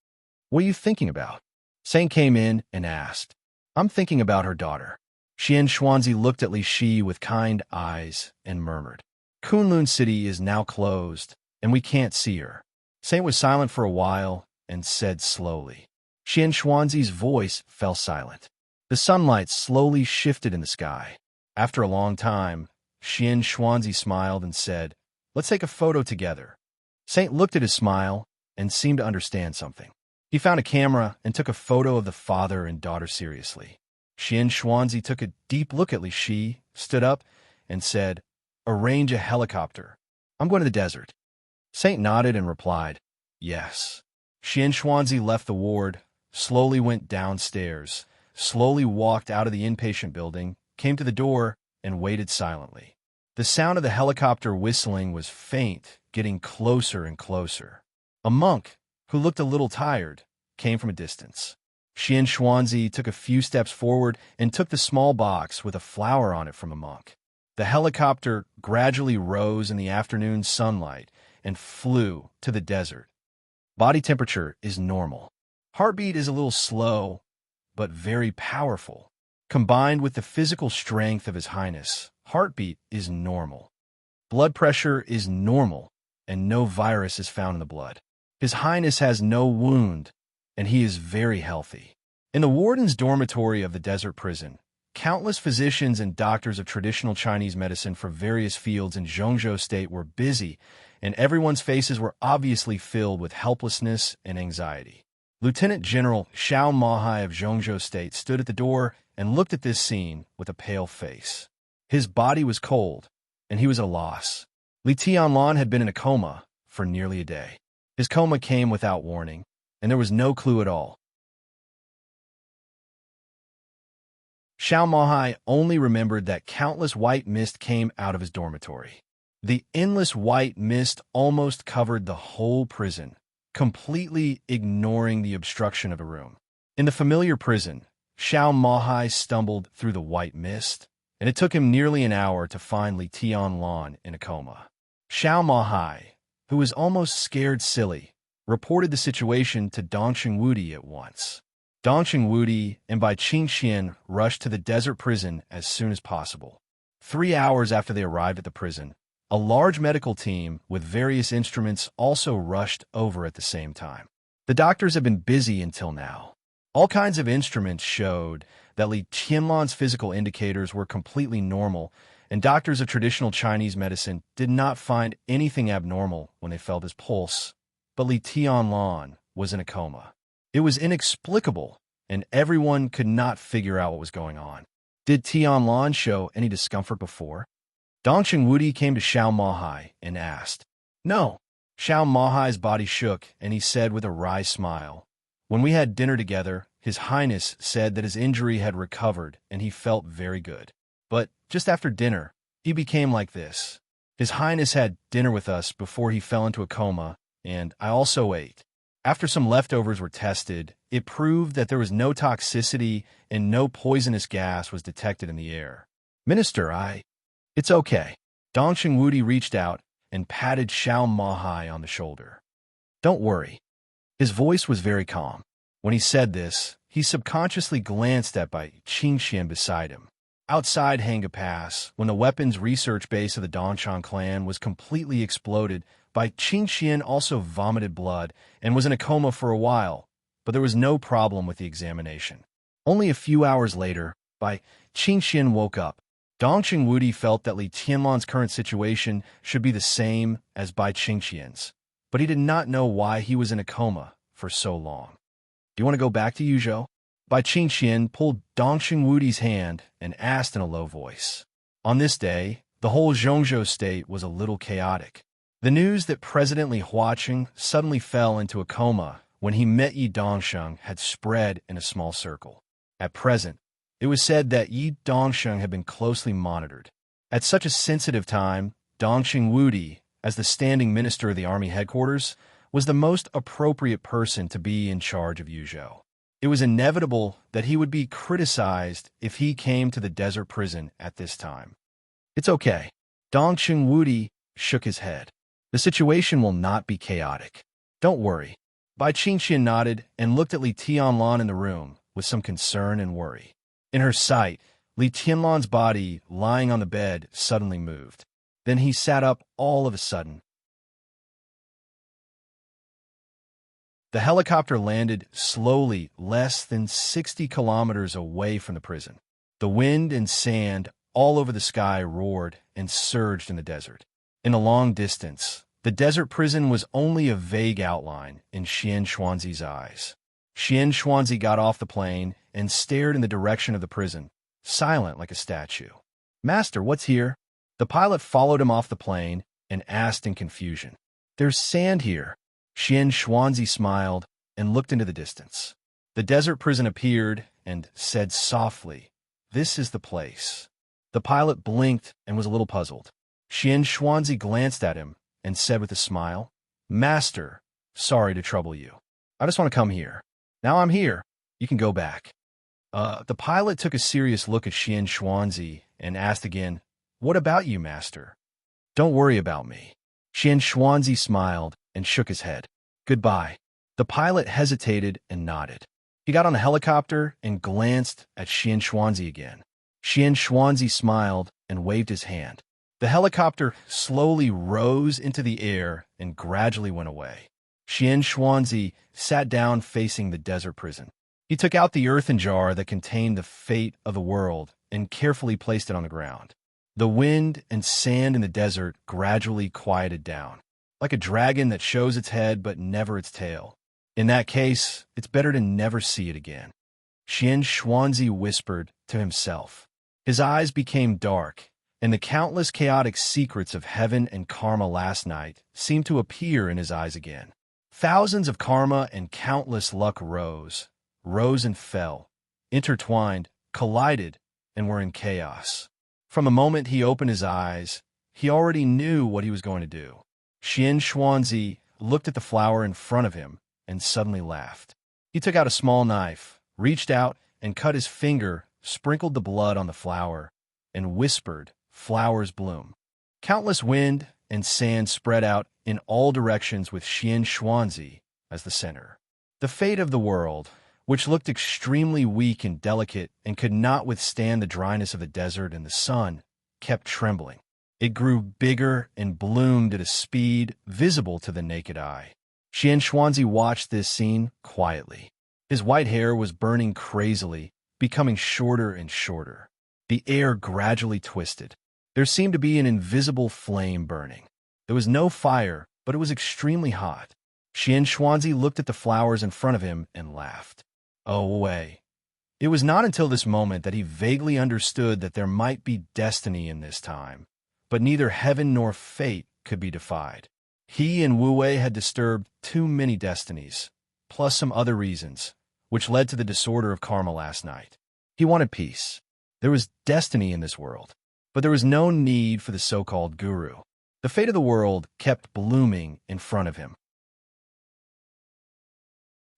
"What are you thinking about?" Saint came in and asked. "I'm thinking about her daughter." Xian Xuanzi looked at Li Shi with kind eyes and murmured, "Kunlun City is now closed, and we can't see her." Saint was silent for a while and said slowly. Xian Xuanzi's voice fell silent. The sunlight slowly shifted in the sky. After a long time, Xian Xuanzi smiled and said, "Let's take a photo together." Saint looked at his smile and seemed to understand something. He found a camera and took a photo of the father and daughter seriously. Xian Xuanzi took a deep look at Li Shi, stood up, and said, "Arrange a helicopter. I'm going to the desert." Saint nodded and replied, "Yes." Xian Xuanzi left the ward, slowly went downstairs, slowly walked out of the inpatient building, came to the door, and waited silently. The sound of the helicopter whistling was faint, getting closer and closer. A monk, who looked a little tired, came from a distance. Xian Xuanzi took a few steps forward and took the small box with a flower on it from the monk. The helicopter gradually rose in the afternoon sunlight and flew to the desert. Body temperature is normal. Heartbeat is a little slow, but very powerful. Combined with the physical strength of His Highness, heartbeat is normal. Blood pressure is normal, and no virus is found in the blood. His Highness has no wound, and he is very healthy. In the warden's dormitory of the desert prison, countless physicians and doctors of traditional Chinese medicine for various fields in Zhongzhou State were busy, and everyone's faces were obviously filled with helplessness and anxiety. Lieutenant General Xiao Mahai of Zhongzhou State stood at the door and looked at this scene with a pale face. His body was cold, and he was at a loss. Li Tianlan had been in a coma for nearly a day. His coma came without warning, and there was no clue at all. Xiao Mahai only remembered that countless white mist came out of his dormitory. The endless white mist almost covered the whole prison, completely ignoring the obstruction of a room. In the familiar prison, Xiao Mahai stumbled through the white mist, and it took him nearly an hour to find Li Tianlan in a coma. Xiao Mahai, who was almost scared silly, reported the situation to Dongqing Wudi at once. Dongqing Wudi and Bai Qingxian rushed to the desert prison as soon as possible. 3 hours after they arrived at the prison, a large medical team with various instruments also rushed over at the same time. The doctors have been busy until now. All kinds of instruments showed that Li Tianlan's physical indicators were completely normal, and doctors of traditional Chinese medicine did not find anything abnormal when they felt his pulse. But Li Tianlan was in a coma. It was inexplicable, and everyone could not figure out what was going on. Did Tianlan show any discomfort before? Dongqing Wudi came to Xiao Mahai and asked. No. Xiao Mahai's body shook, and he said with a wry smile, "When we had dinner together, His Highness said that his injury had recovered and he felt very good. But just after dinner, he became like this. His Highness had dinner with us before he fell into a coma, and I also ate. After some leftovers were tested, it proved that there was no toxicity and no poisonous gas was detected in the air. Minister, It's okay." Dongqing Wudi reached out and patted Xiao Mahai on the shoulder. "Don't worry." His voice was very calm. When he said this, he subconsciously glanced at Bai Qingxian beside him. Outside Hanga Pass, when the weapons research base of the Dongshan clan was completely exploded, Bai Qingxian also vomited blood and was in a coma for a while, but there was no problem with the examination. Only a few hours later, Bai Qingxian woke up. Dongqing Wudi felt that Li Tianlan's current situation should be the same as Bai Qingxian's, but he did not know why he was in a coma for so long. "Do you want to go back to Yuzhou?" Bai Qingqian pulled Dongxing Wudi's hand and asked in a low voice. On this day, the whole Zhongzhou state was a little chaotic. The news that President Li Huaqing suddenly fell into a coma when he met Yi Dongsheng had spread in a small circle. At present, it was said that Yi Dongsheng had been closely monitored. At such a sensitive time, Dongxing Wudi, as the standing minister of the army headquarters, was the most appropriate person to be in charge of Yuzhou. It was inevitable that he would be criticized if he came to the desert prison at this time. It's okay. Dongxing Wudi shook his head. The situation will not be chaotic. Don't worry. Bai Qingqian nodded and looked at Li Tianlan in the room with some concern and worry. In her sight, Li Tianlan's body, lying on the bed, suddenly moved. Then he sat up all of a sudden. The helicopter landed slowly less than 60 kilometers away from the prison. The wind and sand all over the sky roared and surged in the desert. In the long distance, the desert prison was only a vague outline in Xian Xuanzi's eyes. Xian Xuanzi got off the plane and stared in the direction of the prison, silent like a statue. "Master, what's here?" The pilot followed him off the plane and asked in confusion. "There's sand here." Xian Xuanzi smiled and looked into the distance. The desert prison appeared and said softly, "This is the place." The pilot blinked and was a little puzzled. Xian Xuanzi glanced at him and said with a smile, "Master, sorry to trouble you. I just want to come here. Now I'm here. You can go back." The pilot took a serious look at Xian Xuanzi and asked again, "What about you, master?" "Don't worry about me." Xian Xuanzi smiled and shook his head. "Goodbye." The pilot hesitated and nodded. He got on the helicopter and glanced at Xian Xuanzi again. Xian Xuanzi smiled and waved his hand. The helicopter slowly rose into the air and gradually went away. Xian Xuanzi sat down facing the desert prison. He took out the earthen jar that contained the fate of the world and carefully placed it on the ground. The wind and sand in the desert gradually quieted down, like a dragon that shows its head but never its tail. In that case, it's better to never see it again. Xian Xuanzi whispered to himself. His eyes became dark, and the countless chaotic secrets of heaven and karma last night seemed to appear in his eyes again. Thousands of karma and countless luck rose and fell, intertwined, collided, and were in chaos. From the moment he opened his eyes, he already knew what he was going to do. Xian Xuanzi looked at the flower in front of him and suddenly laughed. He took out a small knife, reached out and cut his finger, sprinkled the blood on the flower, and whispered, "Flowers bloom." Countless wind and sand spread out in all directions with Xian Xuanzi as the center. The fate of the world, which looked extremely weak and delicate and could not withstand the dryness of the desert and the sun, kept trembling. It grew bigger and bloomed at a speed visible to the naked eye. Xian Xuanzi watched this scene quietly. His white hair was burning crazily, becoming shorter and shorter. The air gradually twisted. There seemed to be an invisible flame burning. There was no fire, but it was extremely hot. Xian Xuanzi looked at the flowers in front of him and laughed. Oh, way. It was not until this moment that he vaguely understood that there might be destiny in this time, but neither heaven nor fate could be defied. He and Wu Wei had disturbed too many destinies, plus some other reasons, which led to the disorder of karma last night. He wanted peace. There was destiny in this world, but there was no need for the so-called guru. The fate of the world kept blooming in front of him.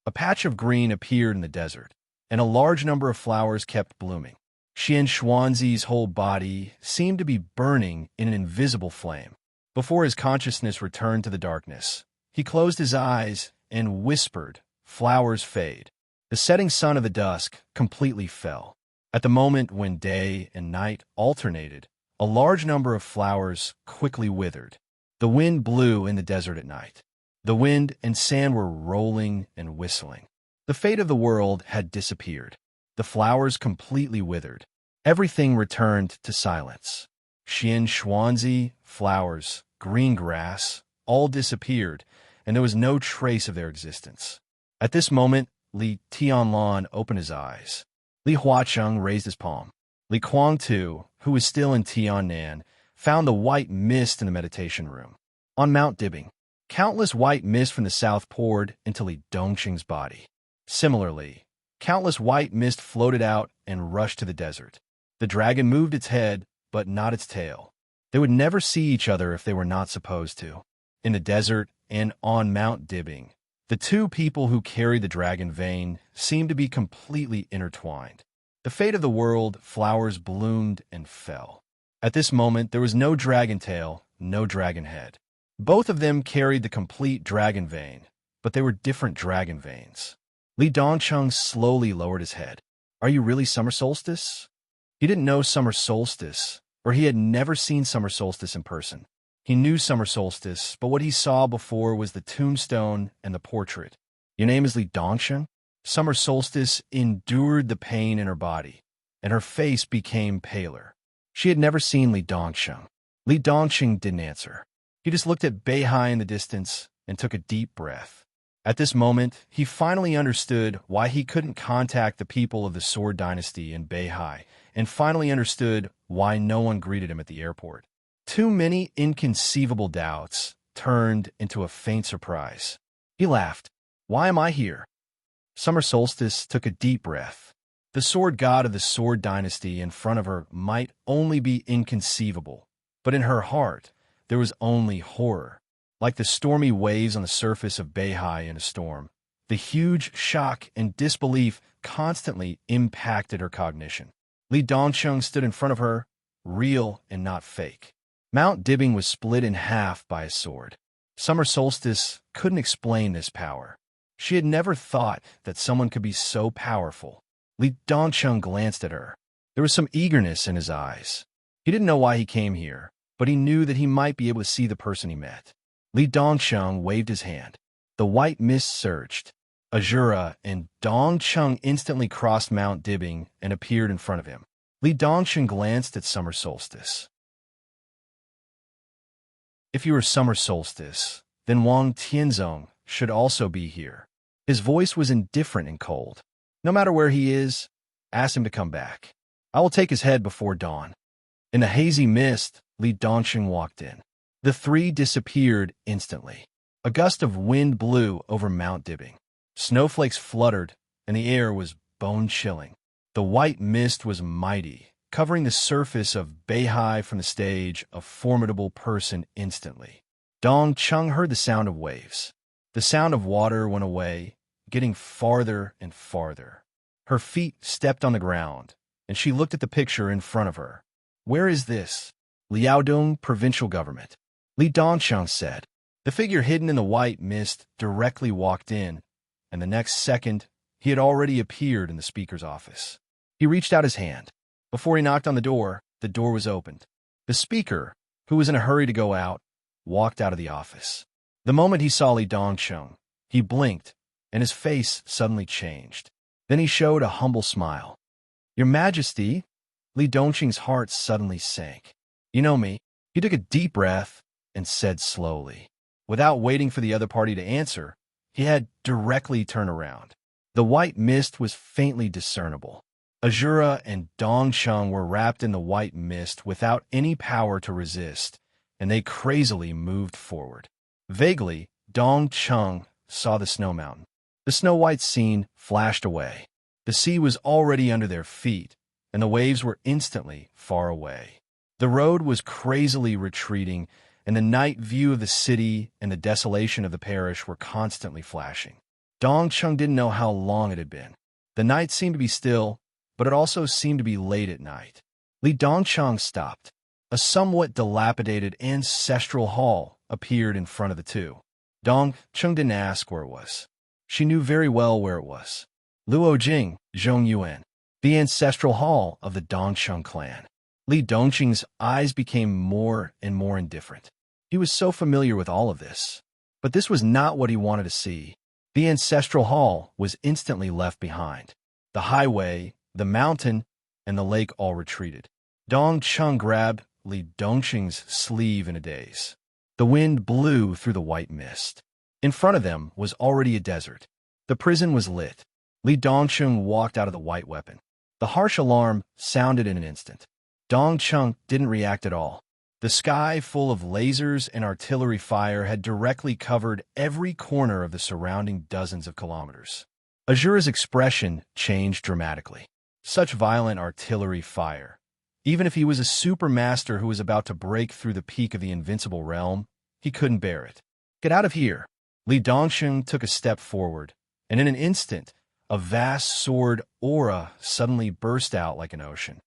A patch of green appeared in the desert, and a large number of flowers kept blooming. Xian Xuanzi's whole body seemed to be burning in an invisible flame. Before his consciousness returned to the darkness, he closed his eyes and whispered, "Flowers fade." The setting sun of the dusk completely fell. At the moment when day and night alternated, a large number of flowers quickly withered. The wind blew in the desert at night. The wind and sand were rolling and whistling. The fate of the world had disappeared. The flowers completely withered. Everything returned to silence. Xian Xuanzi, flowers, green grass, all disappeared, and there was no trace of their existence. At this moment, Li Tianlan opened his eyes. Li Huacheng raised his palm. Li Kuangtu, who was still in Tiannan, found the white mist in the meditation room. On Mount Dibbing, countless white mist from the south poured into Li Dongqing's body. Similarly, countless white mist floated out and rushed to the desert. The dragon moved its head, but not its tail. They would never see each other if they were not supposed to. In the desert and on Mount Dibbing, the two people who carried the dragon vein seemed to be completely intertwined. The fate of the world, flowers bloomed and fell. At this moment, there was no dragon tail, no dragon head. Both of them carried the complete dragon vein, but they were different dragon veins. Li Dongcheng slowly lowered his head. Are you really summer solstice? He didn't know summer solstice, or he had never seen summer solstice in person. He knew summer solstice, but what he saw before was the tombstone and the portrait. Your name is Li Dongcheng? Summer solstice endured the pain in her body, and her face became paler. She had never seen Li Dongcheng. Li Dongcheng didn't answer. He just looked at Beihai in the distance and took a deep breath. At this moment, he finally understood why he couldn't contact the people of the Sword Dynasty in Beihai, and finally understood why no one greeted him at the airport. Too many inconceivable doubts turned into a faint surprise. He laughed. Why am I here? Summer Solstice took a deep breath. The sword god of the Sword Dynasty in front of her might only be inconceivable, but in her heart, there was only horror. Like the stormy waves on the surface of Beihai in a storm, the huge shock and disbelief constantly impacted her cognition. Li Dongcheng stood in front of her, real and not fake. Mount Dibbing was split in half by a sword. Summer Solstice couldn't explain this power. She had never thought that someone could be so powerful. Li Dongcheng glanced at her. There was some eagerness in his eyes. He didn't know why he came here, but he knew that he might be able to see the person he met. Li Dongcheng waved his hand. The white mist surged. Azura and Dongcheng instantly crossed Mount Dibbing and appeared in front of him. Li Dongcheng glanced at Summer Solstice. If you are Summer Solstice, then Wang Tianzong should also be here. His voice was indifferent and cold. No matter where he is, ask him to come back. I will take his head before dawn. In the hazy mist, Li Dongcheng walked in. The three disappeared instantly. A gust of wind blew over Mount Dibbing. Snowflakes fluttered, and the air was bone-chilling. The white mist was mighty, covering the surface of Beihai from the stage, a formidable person instantly. Dongcheng heard the sound of waves. The sound of water went away, getting farther and farther. Her feet stepped on the ground, and she looked at the picture in front of her. Where is this? Liaodong Provincial Government. Li Dongcheng said. The figure hidden in the white mist directly walked in, and the next second, he had already appeared in the speaker's office. He reached out his hand. Before he knocked on the door was opened. The speaker, who was in a hurry to go out, walked out of the office. The moment he saw Li Dongcheng, he blinked, and his face suddenly changed. Then he showed a humble smile. Your Majesty, Li Dongqing's heart suddenly sank. You know me. He took a deep breath and said slowly. Without waiting for the other party to answer, he had directly turned around. The white mist was faintly discernible. Azura and Dongcheng were wrapped in the white mist without any power to resist, and they crazily moved forward. Vaguely, Dongcheng saw the snow mountain. The snow-white scene flashed away. The sea was already under their feet, and the waves were instantly far away. The road was crazily retreating, and the night view of the city and the desolation of the parish were constantly flashing. Dongcheng didn't know how long it had been. The night seemed to be still, but it also seemed to be late at night. Li Dongcheng stopped. A somewhat dilapidated ancestral hall appeared in front of the two. Dongcheng didn't ask where it was. She knew very well where it was. Luojing, Zhongyuan, the ancestral hall of the Dongcheng clan. Li Dongqing's eyes became more and more indifferent. He was so familiar with all of this. But this was not what he wanted to see. The ancestral hall was instantly left behind. The highway, the mountain, and the lake all retreated. Dongcheng grabbed Li Dongqing's sleeve in a daze. The wind blew through the white mist. In front of them was already a desert. The prison was lit. Li Dongcheng walked out of the white weapon. The harsh alarm sounded in an instant. Dongcheng didn't react at all. The sky, full of lasers and artillery fire, had directly covered every corner of the surrounding dozens of kilometers. Azura's expression changed dramatically. Such violent artillery fire. Even if he was a supermaster who was about to break through the peak of the invincible realm, he couldn't bear it. Get out of here! Li Dongcheng took a step forward, and in an instant, a vast sword aura suddenly burst out like an ocean.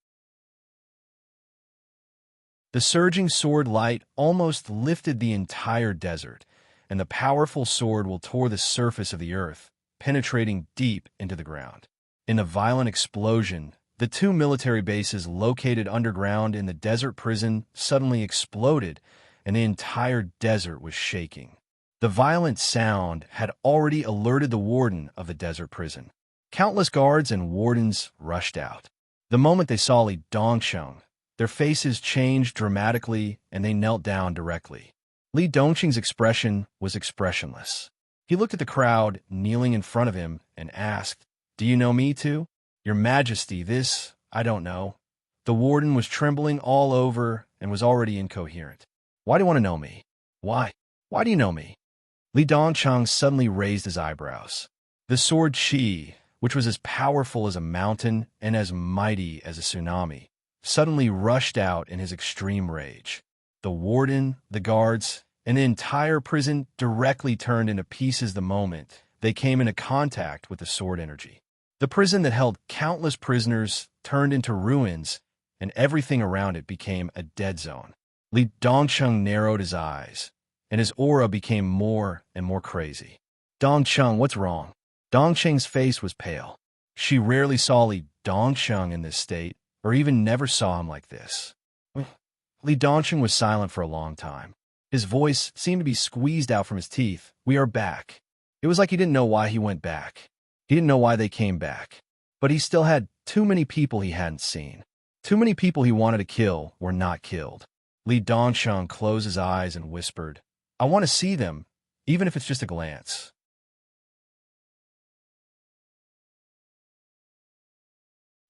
The surging sword light almost lifted the entire desert, and the powerful sword will tore the surface of the earth, penetrating deep into the ground. In a violent explosion, the two military bases located underground in the desert prison suddenly exploded, and the entire desert was shaking. The violent sound had already alerted the warden of the desert prison. Countless guards and wardens rushed out. The moment they saw Li Dongcheng, their faces changed dramatically and they knelt down directly. Li Dongcheng's expression was expressionless. He looked at the crowd kneeling in front of him and asked, "Do you know me too?" "Your Majesty, this, I don't know." The warden was trembling all over and was already incoherent. "Why do you want to know me? Why? Why do you know me?" Li Dongcheng suddenly raised his eyebrows. The sword Qi, which was as powerful as a mountain and as mighty as a tsunami, suddenly rushed out in his extreme rage. The warden, the guards, and the entire prison directly turned into pieces the moment they came into contact with the sword energy. The prison that held countless prisoners turned into ruins, and everything around it became a dead zone. Li Dongcheng narrowed his eyes, and his aura became more and more crazy. "Dongcheng, what's wrong?" Dongcheng's face was pale. She rarely saw Li Dongcheng in this state, or even never saw him like this. Li Dongcheng was silent for a long time. His voice seemed to be squeezed out from his teeth. "We are back." It was like he didn't know why he went back. He didn't know why they came back. But he still had too many people he hadn't seen. Too many people he wanted to kill were not killed. Li Dongcheng closed his eyes and whispered, "I want to see them, even if it's just a glance."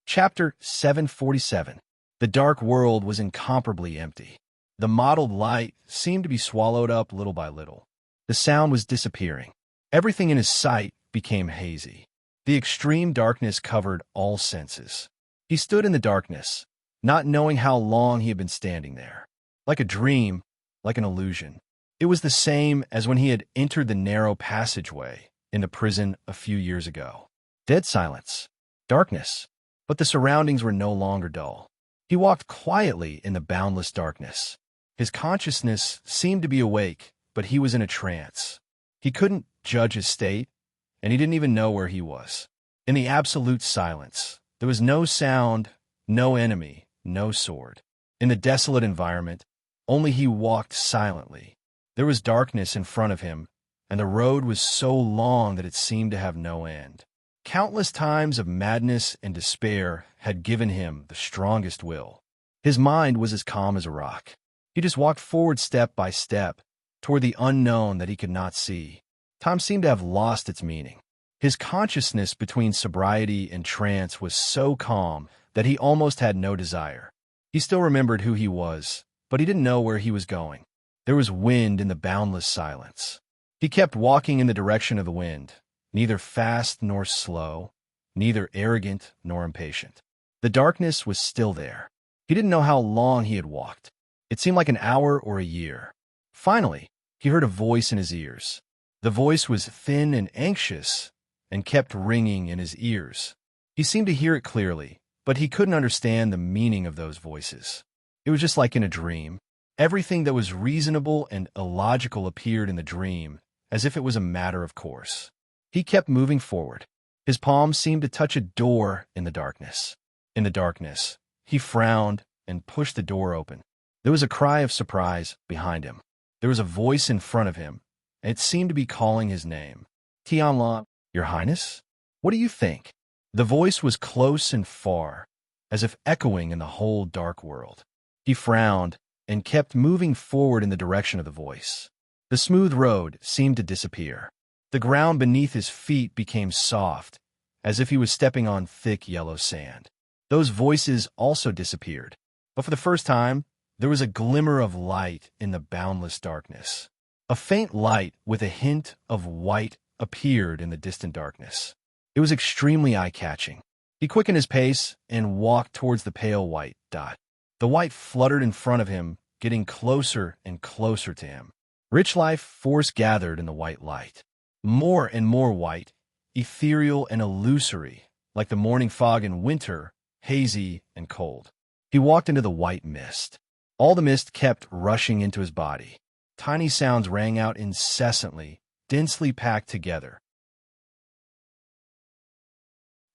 Chapter 747. The dark world was incomparably empty. The mottled light seemed to be swallowed up little by little. The sound was disappearing. Everything in his sight became hazy. The extreme darkness covered all senses. He stood in the darkness, not knowing how long he had been standing there. Like a dream, like an illusion. It was the same as when he had entered the narrow passageway in the prison a few years ago. Dead silence. Darkness. But the surroundings were no longer dull. He walked quietly in the boundless darkness. His consciousness seemed to be awake, but he was in a trance. He couldn't judge his state, and he didn't even know where he was. In the absolute silence, there was no sound, no enemy, no sword. In the desolate environment, only he walked silently. There was darkness in front of him, and the road was so long that it seemed to have no end. Countless times of madness and despair had given him the strongest will. His mind was as calm as a rock. He just walked forward step by step toward the unknown that he could not see. Time seemed to have lost its meaning. His consciousness between sobriety and trance was so calm that he almost had no desire. He still remembered who he was, but he didn't know where he was going. There was wind in the boundless silence. He kept walking in the direction of the wind, neither fast nor slow, neither arrogant nor impatient. The darkness was still there. He didn't know how long he had walked. It seemed like an hour or a year. Finally, he heard a voice in his ears. The voice was thin and anxious and kept ringing in his ears. He seemed to hear it clearly, but he couldn't understand the meaning of those voices. It was just like in a dream. Everything that was reasonable and illogical appeared in the dream, as if it was a matter of course. He kept moving forward. His palms seemed to touch a door in the darkness. In the darkness, he frowned and pushed the door open. There was a cry of surprise behind him. There was a voice in front of him, and it seemed to be calling his name. "Tianla, Your Highness? What do you think?" The voice was close and far, as if echoing in the whole dark world. He frowned and kept moving forward in the direction of the voice. The smooth road seemed to disappear. The ground beneath his feet became soft, as if he was stepping on thick yellow sand. Those voices also disappeared, but for the first time, there was a glimmer of light in the boundless darkness. A faint light with a hint of white appeared in the distant darkness. It was extremely eye-catching. He quickened his pace and walked towards the pale white dot. The white fluttered in front of him, getting closer and closer to him. Rich life force gathered in the white light. More and more white, ethereal and illusory, like the morning fog in winter, hazy and cold. He walked into the white mist. All the mist kept rushing into his body. Tiny sounds rang out incessantly, densely packed together,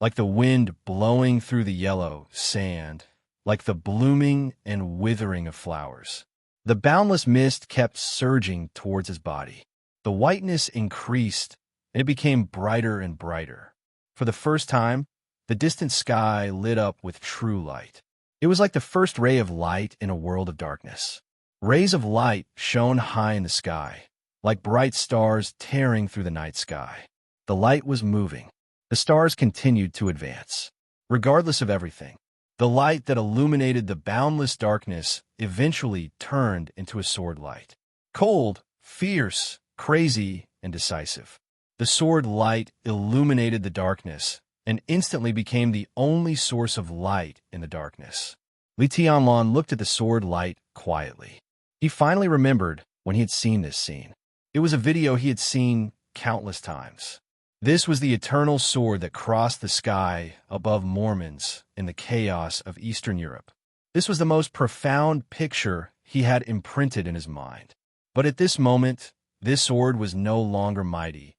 like the wind blowing through the yellow sand, like the blooming and withering of flowers. The boundless mist kept surging towards his body. The whiteness increased, and it became brighter and brighter. For the first time, the distant sky lit up with true light. It was like the first ray of light in a world of darkness. Rays of light shone high in the sky, like bright stars tearing through the night sky. The light was moving. The stars continued to advance. Regardless of everything, the light that illuminated the boundless darkness eventually turned into a sword light. Cold, fierce, crazy, and decisive. The sword light illuminated the darkness and instantly became the only source of light in the darkness. Li Tianlan looked at the sword light quietly. He finally remembered when he had seen this scene. It was a video he had seen countless times. This was the eternal sword that crossed the sky above Mormons in the chaos of Eastern Europe. This was the most profound picture he had imprinted in his mind. But at this moment, this sword was no longer mighty.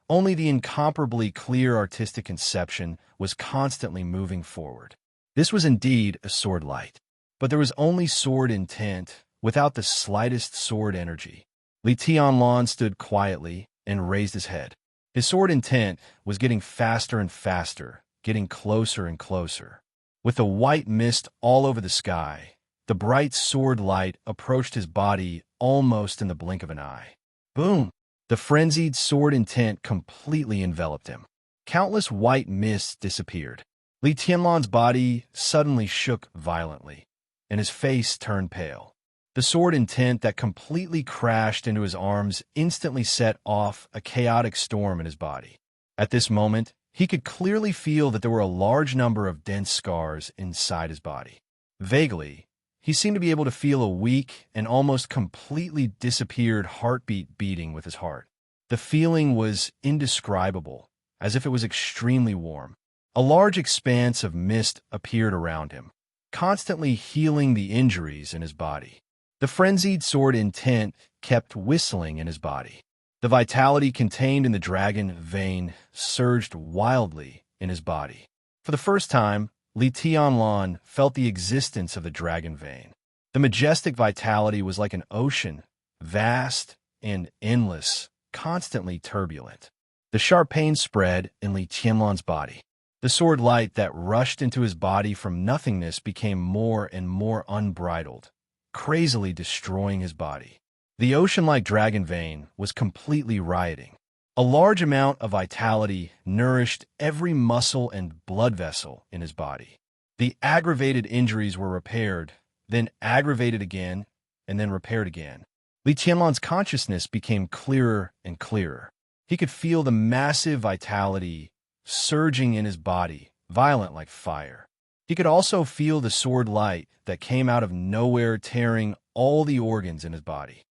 Only the incomparably clear artistic conception was constantly moving forward. This was indeed a sword light, but there was only sword intent without the slightest sword energy. Li Tianlan stood quietly and raised his head. His sword intent was getting faster and faster, getting closer and closer. With the white mist all over the sky, the bright sword light approached his body almost in the blink of an eye. Boom! The frenzied sword intent completely enveloped him. Countless white mists disappeared. Li Tianlan's body suddenly shook violently, and his face turned pale. The sword intent that completely crashed into his arms instantly set off a chaotic storm in his body. At this moment, he could clearly feel that there were a large number of dense scars inside his body. Vaguely, he seemed to be able to feel a weak and almost completely disappeared heartbeat beating with his heart. The feeling was indescribable, as if it was extremely warm. A large expanse of mist appeared around him, constantly healing the injuries in his body. The frenzied sword intent kept whistling in his body. The vitality contained in the dragon vein surged wildly in his body. For the first time, Li Tianlan felt the existence of the dragon vein. The majestic vitality was like an ocean, vast and endless, constantly turbulent. The sharp pain spread in Li Tianlan's body. The sword light that rushed into his body from nothingness became more and more unbridled, crazily destroying his body. The ocean-like dragon vein was completely rioting. A large amount of vitality nourished every muscle and blood vessel in his body. The aggravated injuries were repaired, then aggravated again, and then repaired again. Li Tianlan's consciousness became clearer and clearer. He could feel the massive vitality surging in his body, violent like fire. He could also feel the sword light that came out of nowhere, tearing all the organs in his body.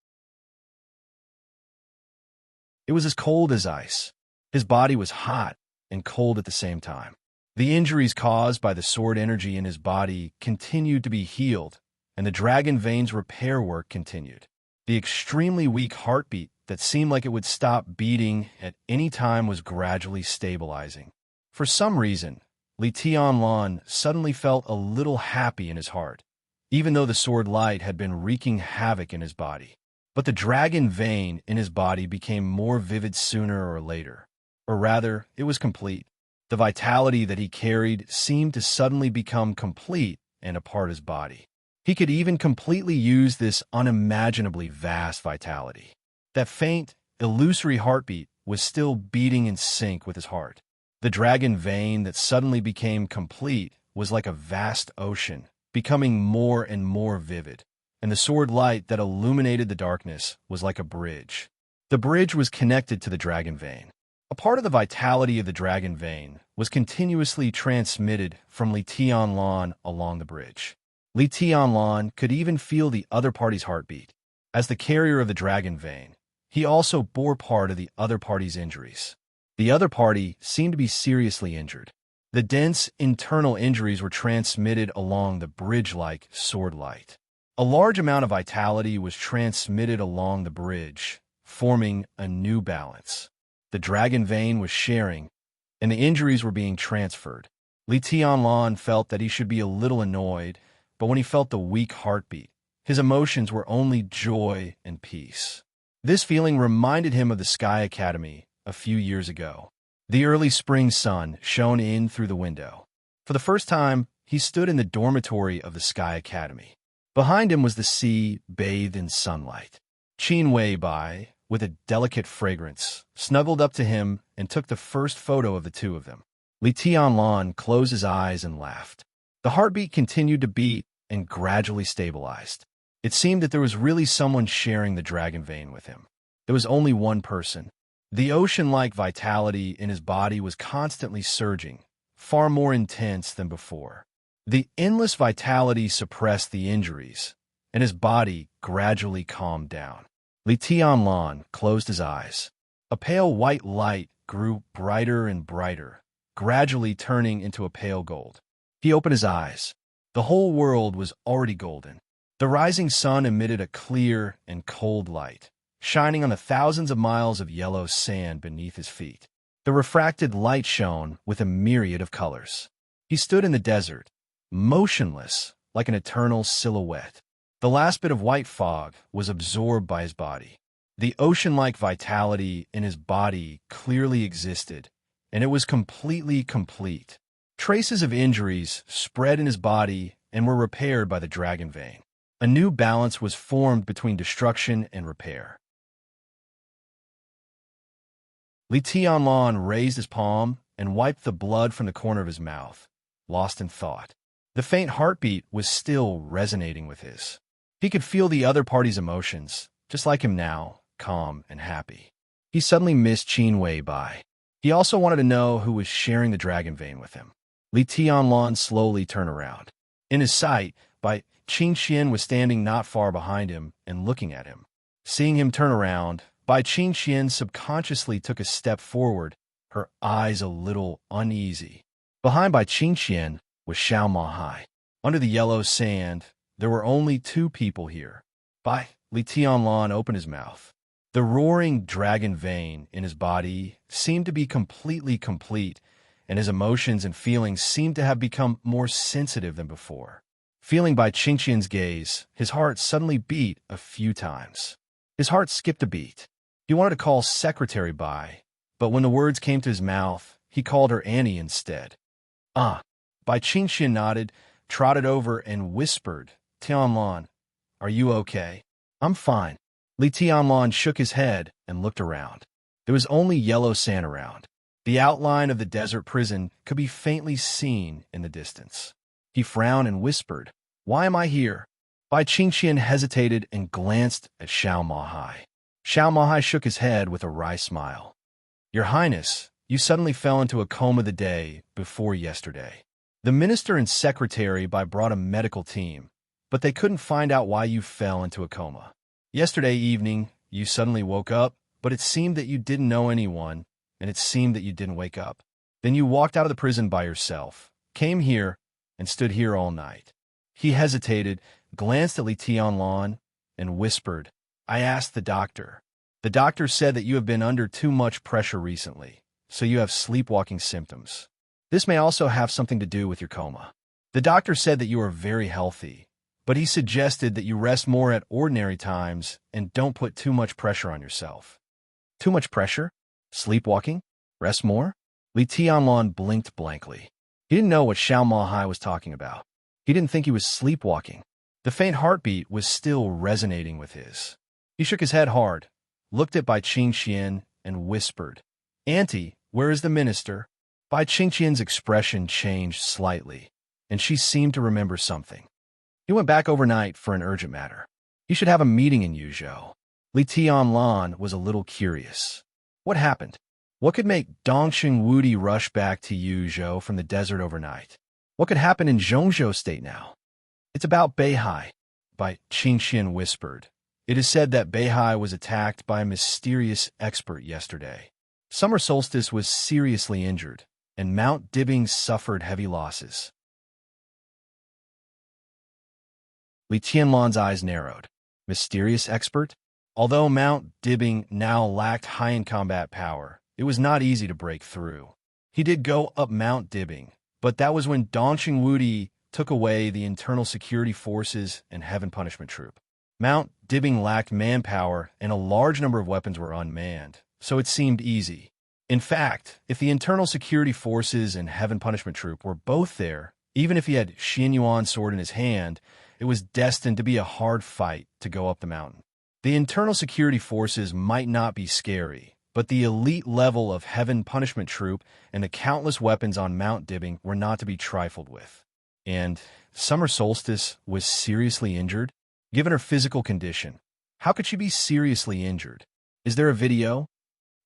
It was as cold as ice. His body was hot and cold at the same time. The injuries caused by the sword energy in his body continued to be healed, and the dragon vein's repair work continued. The extremely weak heartbeat that seemed like it would stop beating at any time was gradually stabilizing. For some reason, Li Tianlan suddenly felt a little happy in his heart, even though the sword light had been wreaking havoc in his body. But the dragon vein in his body became more vivid sooner or later. Or rather, it was complete. The vitality that he carried seemed to suddenly become complete and a part of his body. He could even completely use this unimaginably vast vitality. That faint, illusory heartbeat was still beating in sync with his heart. The dragon vein that suddenly became complete was like a vast ocean, becoming more and more vivid, and the sword light that illuminated the darkness was like a bridge. The bridge was connected to the dragon vein. A part of the vitality of the dragon vein was continuously transmitted from Li Tianlan along the bridge. Li Tianlan could even feel the other party's heartbeat. As the carrier of the dragon vein, he also bore part of the other party's injuries. The other party seemed to be seriously injured. The dense internal injuries were transmitted along the bridge-like sword light. A large amount of vitality was transmitted along the bridge, forming a new balance. The dragon vein was sharing, and the injuries were being transferred. Li Tianlan felt that he should be a little annoyed, but when he felt the weak heartbeat, his emotions were only joy and peace. This feeling reminded him of the Sky Academy a few years ago. The early spring sun shone in through the window. For the first time, he stood in the dormitory of the Sky Academy. Behind him was the sea bathed in sunlight. Qin Wei Bai, with a delicate fragrance, snuggled up to him and took the first photo of the two of them. Li Tianlan closed his eyes and laughed. The heartbeat continued to beat and gradually stabilized. It seemed that there was really someone sharing the dragon vein with him. There was only one person. The ocean-like vitality in his body was constantly surging, far more intense than before. The endless vitality suppressed the injuries, and his body gradually calmed down. Li Tianlan closed his eyes. A pale white light grew brighter and brighter, gradually turning into a pale gold. He opened his eyes. The whole world was already golden. The rising sun emitted a clear and cold light, shining on the thousands of miles of yellow sand beneath his feet. The refracted light shone with a myriad of colors. He stood in the desert, motionless like an eternal silhouette. The last bit of white fog was absorbed by his body. The ocean-like vitality in his body clearly existed, and it was completely complete. Traces of injuries spread in his body and were repaired by the dragon vein. A new balance was formed between destruction and repair. Li Tianlan raised his palm and wiped the blood from the corner of his mouth, lost in thought. The faint heartbeat was still resonating with his. He could feel the other party's emotions, just like him now, calm and happy. He suddenly missed Qin Wei Bai. He also wanted to know who was sharing the dragon vein with him. Li Tianlan slowly turned around. In his sight, Bai Qingxian was standing not far behind him and looking at him. Seeing him turn around, Bai Qingxian subconsciously took a step forward, her eyes a little uneasy. Behind Bai Qingxian was Xiao Mahai. Under the yellow sand, there were only two people here. Li Tianlan opened his mouth. The roaring dragon vein in his body seemed to be completely complete, and his emotions and feelings seemed to have become more sensitive than before. Feeling Bai Qingxian's gaze, his heart suddenly beat a few times. His heart skipped a beat. He wanted to call Secretary Bai, but when the words came to his mouth, he called her Annie instead. Bai Qingxian nodded, trotted over, and whispered, Tianlan, are you okay? I'm fine. Li Tianlan shook his head and looked around. There was only yellow sand around. The outline of the desert prison could be faintly seen in the distance. He frowned and whispered, Why am I here? Bai Qingxian hesitated and glanced at Xiao Mahai. Xiao Mahai shook his head with a wry smile. Your Highness, you suddenly fell into a coma the day before yesterday. The minister and secretary brought a medical team, but they couldn't find out why you fell into a coma. Yesterday evening, you suddenly woke up, but it seemed that you didn't know anyone, and it seemed that you didn't wake up. Then you walked out of the prison by yourself, came here, and stood here all night. He hesitated, glanced at Li Tianlan, and whispered, I asked the doctor. The doctor said that you have been under too much pressure recently, so you have sleepwalking symptoms. This may also have something to do with your coma. The doctor said that you are very healthy, but he suggested that you rest more at ordinary times and don't put too much pressure on yourself. Too much pressure? Sleepwalking? Rest more? Li Tianlan blinked blankly. He didn't know what Xiao Mahai was talking about. He didn't think he was sleepwalking. The faint heartbeat was still resonating with his. He shook his head hard, looked at Bai Qingxian, and whispered, Auntie, where is the minister? Bai Qingqian's expression changed slightly, and she seemed to remember something. He went back overnight for an urgent matter. He should have a meeting in Yuzhou. Li Tianlan was a little curious. What happened? What could make Dongqing Wudi rush back to Yuzhou from the desert overnight? What could happen in Zhongzhou State now? It's about Beihai, Bai Qingqian whispered. It is said that Beihai was attacked by a mysterious expert yesterday. Summer Solstice was seriously injured, and Mount Dibbing suffered heavy losses. Li Tianlan's eyes narrowed. Mysterious expert? Although Mount Dibbing now lacked high-in-combat power, it was not easy to break through. He did go up Mount Dibbing, but that was when Dongqing Wudi took away the internal security forces and Heaven Punishment Troop. Mount Dibbing lacked manpower, and a large number of weapons were unmanned, so it seemed easy. In fact, if the internal security forces and Heaven Punishment Troop were both there, even if he had Xin Yuan's sword in his hand, it was destined to be a hard fight to go up the mountain. The internal security forces might not be scary, but the elite level of Heaven Punishment Troop and the countless weapons on Mount Dibbing were not to be trifled with. And Summer Solstice was seriously injured? Given her physical condition, how could she be seriously injured? Is there a video?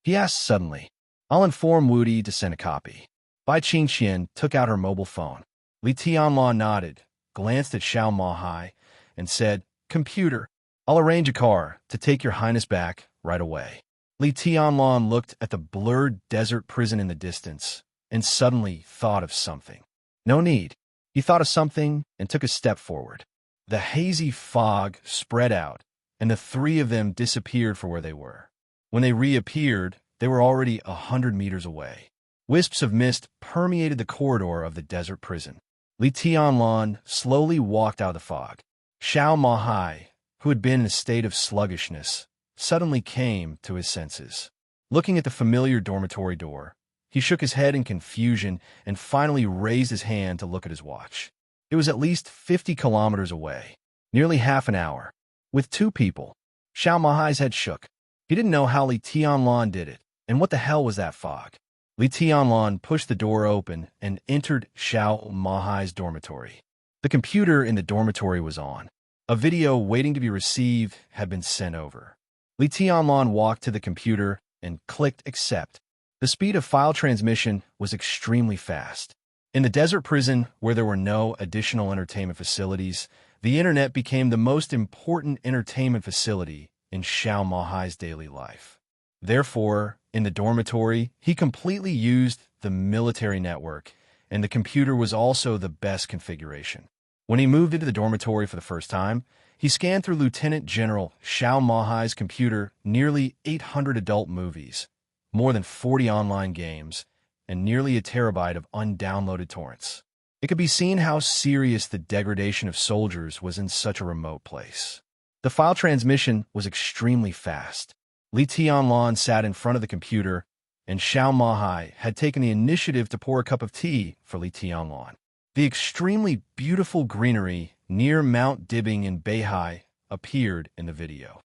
He asked suddenly. I'll inform Wudi to send a copy. Bai Qingqian took out her mobile phone. Li Tianlan nodded, glanced at Xiao Mahai, and said, Computer, I'll arrange a car to take your highness back right away. Li Tianlan looked at the blurred desert prison in the distance and suddenly thought of something. No need. He thought of something and took a step forward. The hazy fog spread out, and the three of them disappeared for where they were. When they reappeared, they were already 100 meters away. Wisps of mist permeated the corridor of the desert prison. Li Tianlan slowly walked out of the fog. Xiao Mahai, who had been in a state of sluggishness, suddenly came to his senses. Looking at the familiar dormitory door, he shook his head in confusion and finally raised his hand to look at his watch. It was at least 50 kilometers away, nearly half an hour. With two people, Xiao Mahai's head shook. He didn't know how Li Tianlan did it, and what the hell was that fog? Li Tianlan pushed the door open and entered Xiao Mahai's dormitory. The computer in the dormitory was on. A video waiting to be received had been sent over. Li Tianlan walked to the computer and clicked accept. The speed of file transmission was extremely fast. In the desert prison, where there were no additional entertainment facilities, the internet became the most important entertainment facility in Xiao Mahai's daily life. Therefore, in the dormitory, he completely used the military network, and the computer was also the best configuration. When he moved into the dormitory for the first time, he scanned through Lieutenant General Xiao Mahai's computer nearly 800 adult movies, more than 40 online games, and nearly a terabyte of undownloaded torrents. It could be seen how serious the degradation of soldiers was in such a remote place. The file transmission was extremely fast. Li Tianlan sat in front of the computer, and Xiao Mahai had taken the initiative to pour a cup of tea for Li Tianlan. The extremely beautiful greenery near Mount Dibbing in Beihai appeared in the video.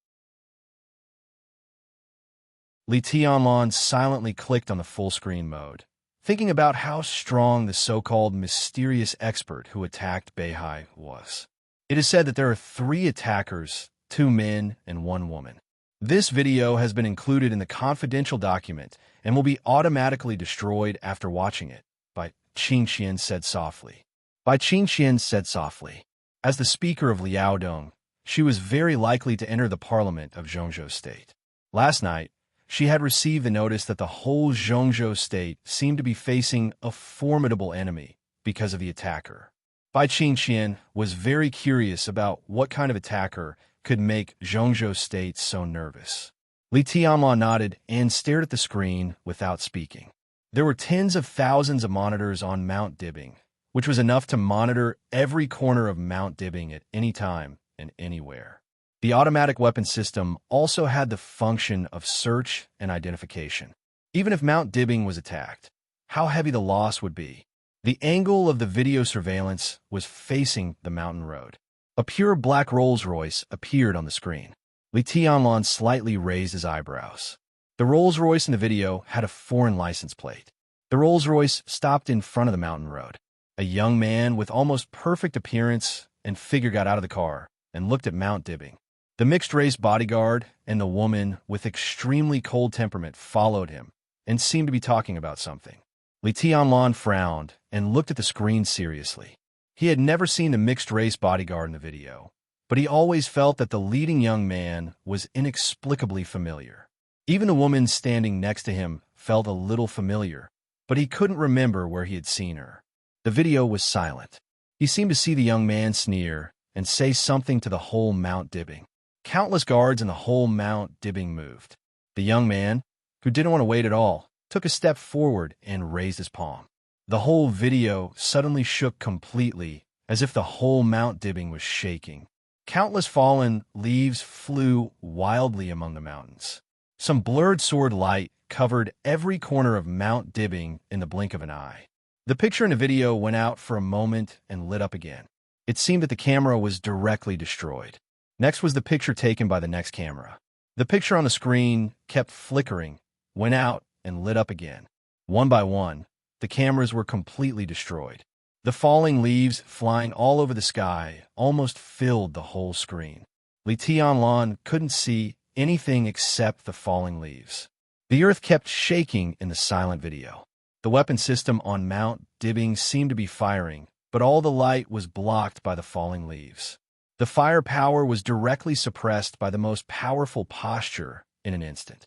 Li Tianlan silently clicked on the full-screen mode, thinking about how strong the so-called mysterious expert who attacked Beihai was. It is said that there are 3 attackers, 2 men and 1 woman. This video has been included in the confidential document and will be automatically destroyed after watching it, Bai Qingqian said softly. Bai Qingqian said softly. As the speaker of Liaodong, she was very likely to enter the parliament of Zhongzhou State. Last night, she had received the notice that the whole Zhongzhou State seemed to be facing a formidable enemy because of the attacker. Bai Qingqian was very curious about what kind of attacker could make Zhongzhou State so nervous. Li Tianlan nodded and stared at the screen without speaking. There were tens of thousands of monitors on Mount Dibbing, which was enough to monitor every corner of Mount Dibbing at any time and anywhere. The automatic weapon system also had the function of search and identification. Even if Mount Dibbing was attacked, how heavy the loss would be. The angle of the video surveillance was facing the mountain road. A pure black Rolls-Royce appeared on the screen. Li Tianlan slightly raised his eyebrows. The Rolls-Royce in the video had a foreign license plate. The Rolls-Royce stopped in front of the mountain road. A young man with almost perfect appearance and figure got out of the car and looked at Mount Dibbing. The mixed-race bodyguard and the woman with extremely cold temperament followed him and seemed to be talking about something. Li Tianlan frowned and looked at the screen seriously. He had never seen the mixed-race bodyguard in the video, but he always felt that the leading young man was inexplicably familiar. Even the woman standing next to him felt a little familiar, but he couldn't remember where he had seen her. The video was silent. He seemed to see the young man sneer and say something to the whole Mount Dibbing. Countless guards in the whole Mount Dibbing moved. The young man, who didn't want to wait at all, took a step forward and raised his palm. The whole video suddenly shook completely, as if the whole Mount Dibbing was shaking. Countless fallen leaves flew wildly among the mountains. Some blurred sword light covered every corner of Mount Dibbing in the blink of an eye. The picture in the video went out for a moment and lit up again. It seemed that the camera was directly destroyed. Next was the picture taken by the next camera. The picture on the screen kept flickering, went out, and lit up again. One by one, the cameras were completely destroyed. The falling leaves flying all over the sky almost filled the whole screen. Li Tianlan couldn't see anything except the falling leaves. The earth kept shaking in the silent video. The weapon system on Mount Dibbing seemed to be firing, but all the light was blocked by the falling leaves. The firepower was directly suppressed by the most powerful posture in an instant.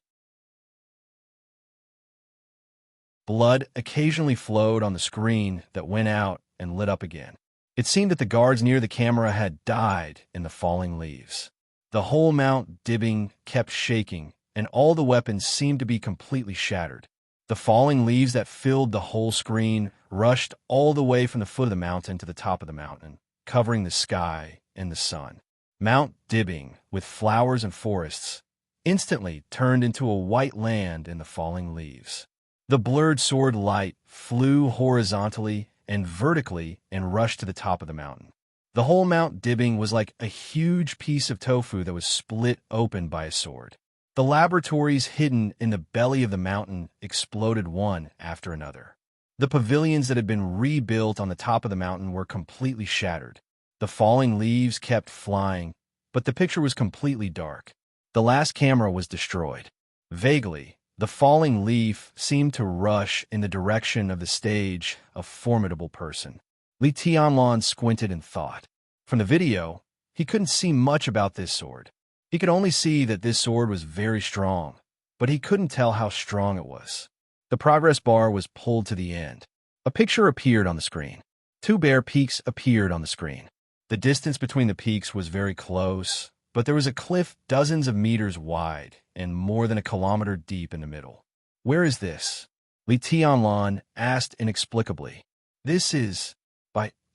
Blood occasionally flowed on the screen that went out and lit up again. It seemed that the guards near the camera had died in the falling leaves. The whole Mount Dibbing kept shaking, and all the weapons seemed to be completely shattered. The falling leaves that filled the whole screen rushed all the way from the foot of the mountain to the top of the mountain, covering the sky and the sun. Mount Dibbing, with flowers and forests, instantly turned into a white land in the falling leaves. The blurred sword light flew horizontally and vertically and rushed to the top of the mountain. The whole Mount Dibbing was like a huge piece of tofu that was split open by a sword. The laboratories hidden in the belly of the mountain exploded one after another. The pavilions that had been rebuilt on the top of the mountain were completely shattered. The falling leaves kept flying, but the picture was completely dark. The last camera was destroyed. Vaguely, the falling leaf seemed to rush in the direction of the stage, a formidable person. Li Tianlan squinted and thought. From the video, he couldn't see much about this sword. He could only see that this sword was very strong, but he couldn't tell how strong it was. The progress bar was pulled to the end. A picture appeared on the screen. Two bare peaks appeared on the screen. The distance between the peaks was very close, but there was a cliff dozens of meters wide and more than a kilometer deep in the middle. Where is this? Li Tianlan asked inexplicably. This is...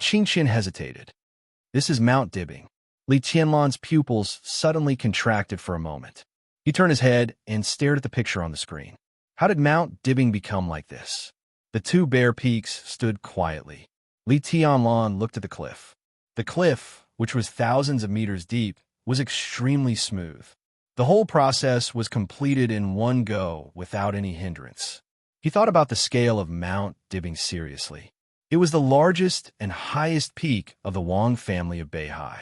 Qingqian hesitated. This is Mount Dibbing. Li Tianlan's pupils suddenly contracted for a moment. He turned his head and stared at the picture on the screen. How did Mount Dibbing become like this? The two bare peaks stood quietly. Li Tianlan looked at the cliff. The cliff, which was thousands of meters deep, was extremely smooth. The whole process was completed in one go without any hindrance. He thought about the scale of Mount Dibbing seriously. It was the largest and highest peak of the Wang family of Beihai.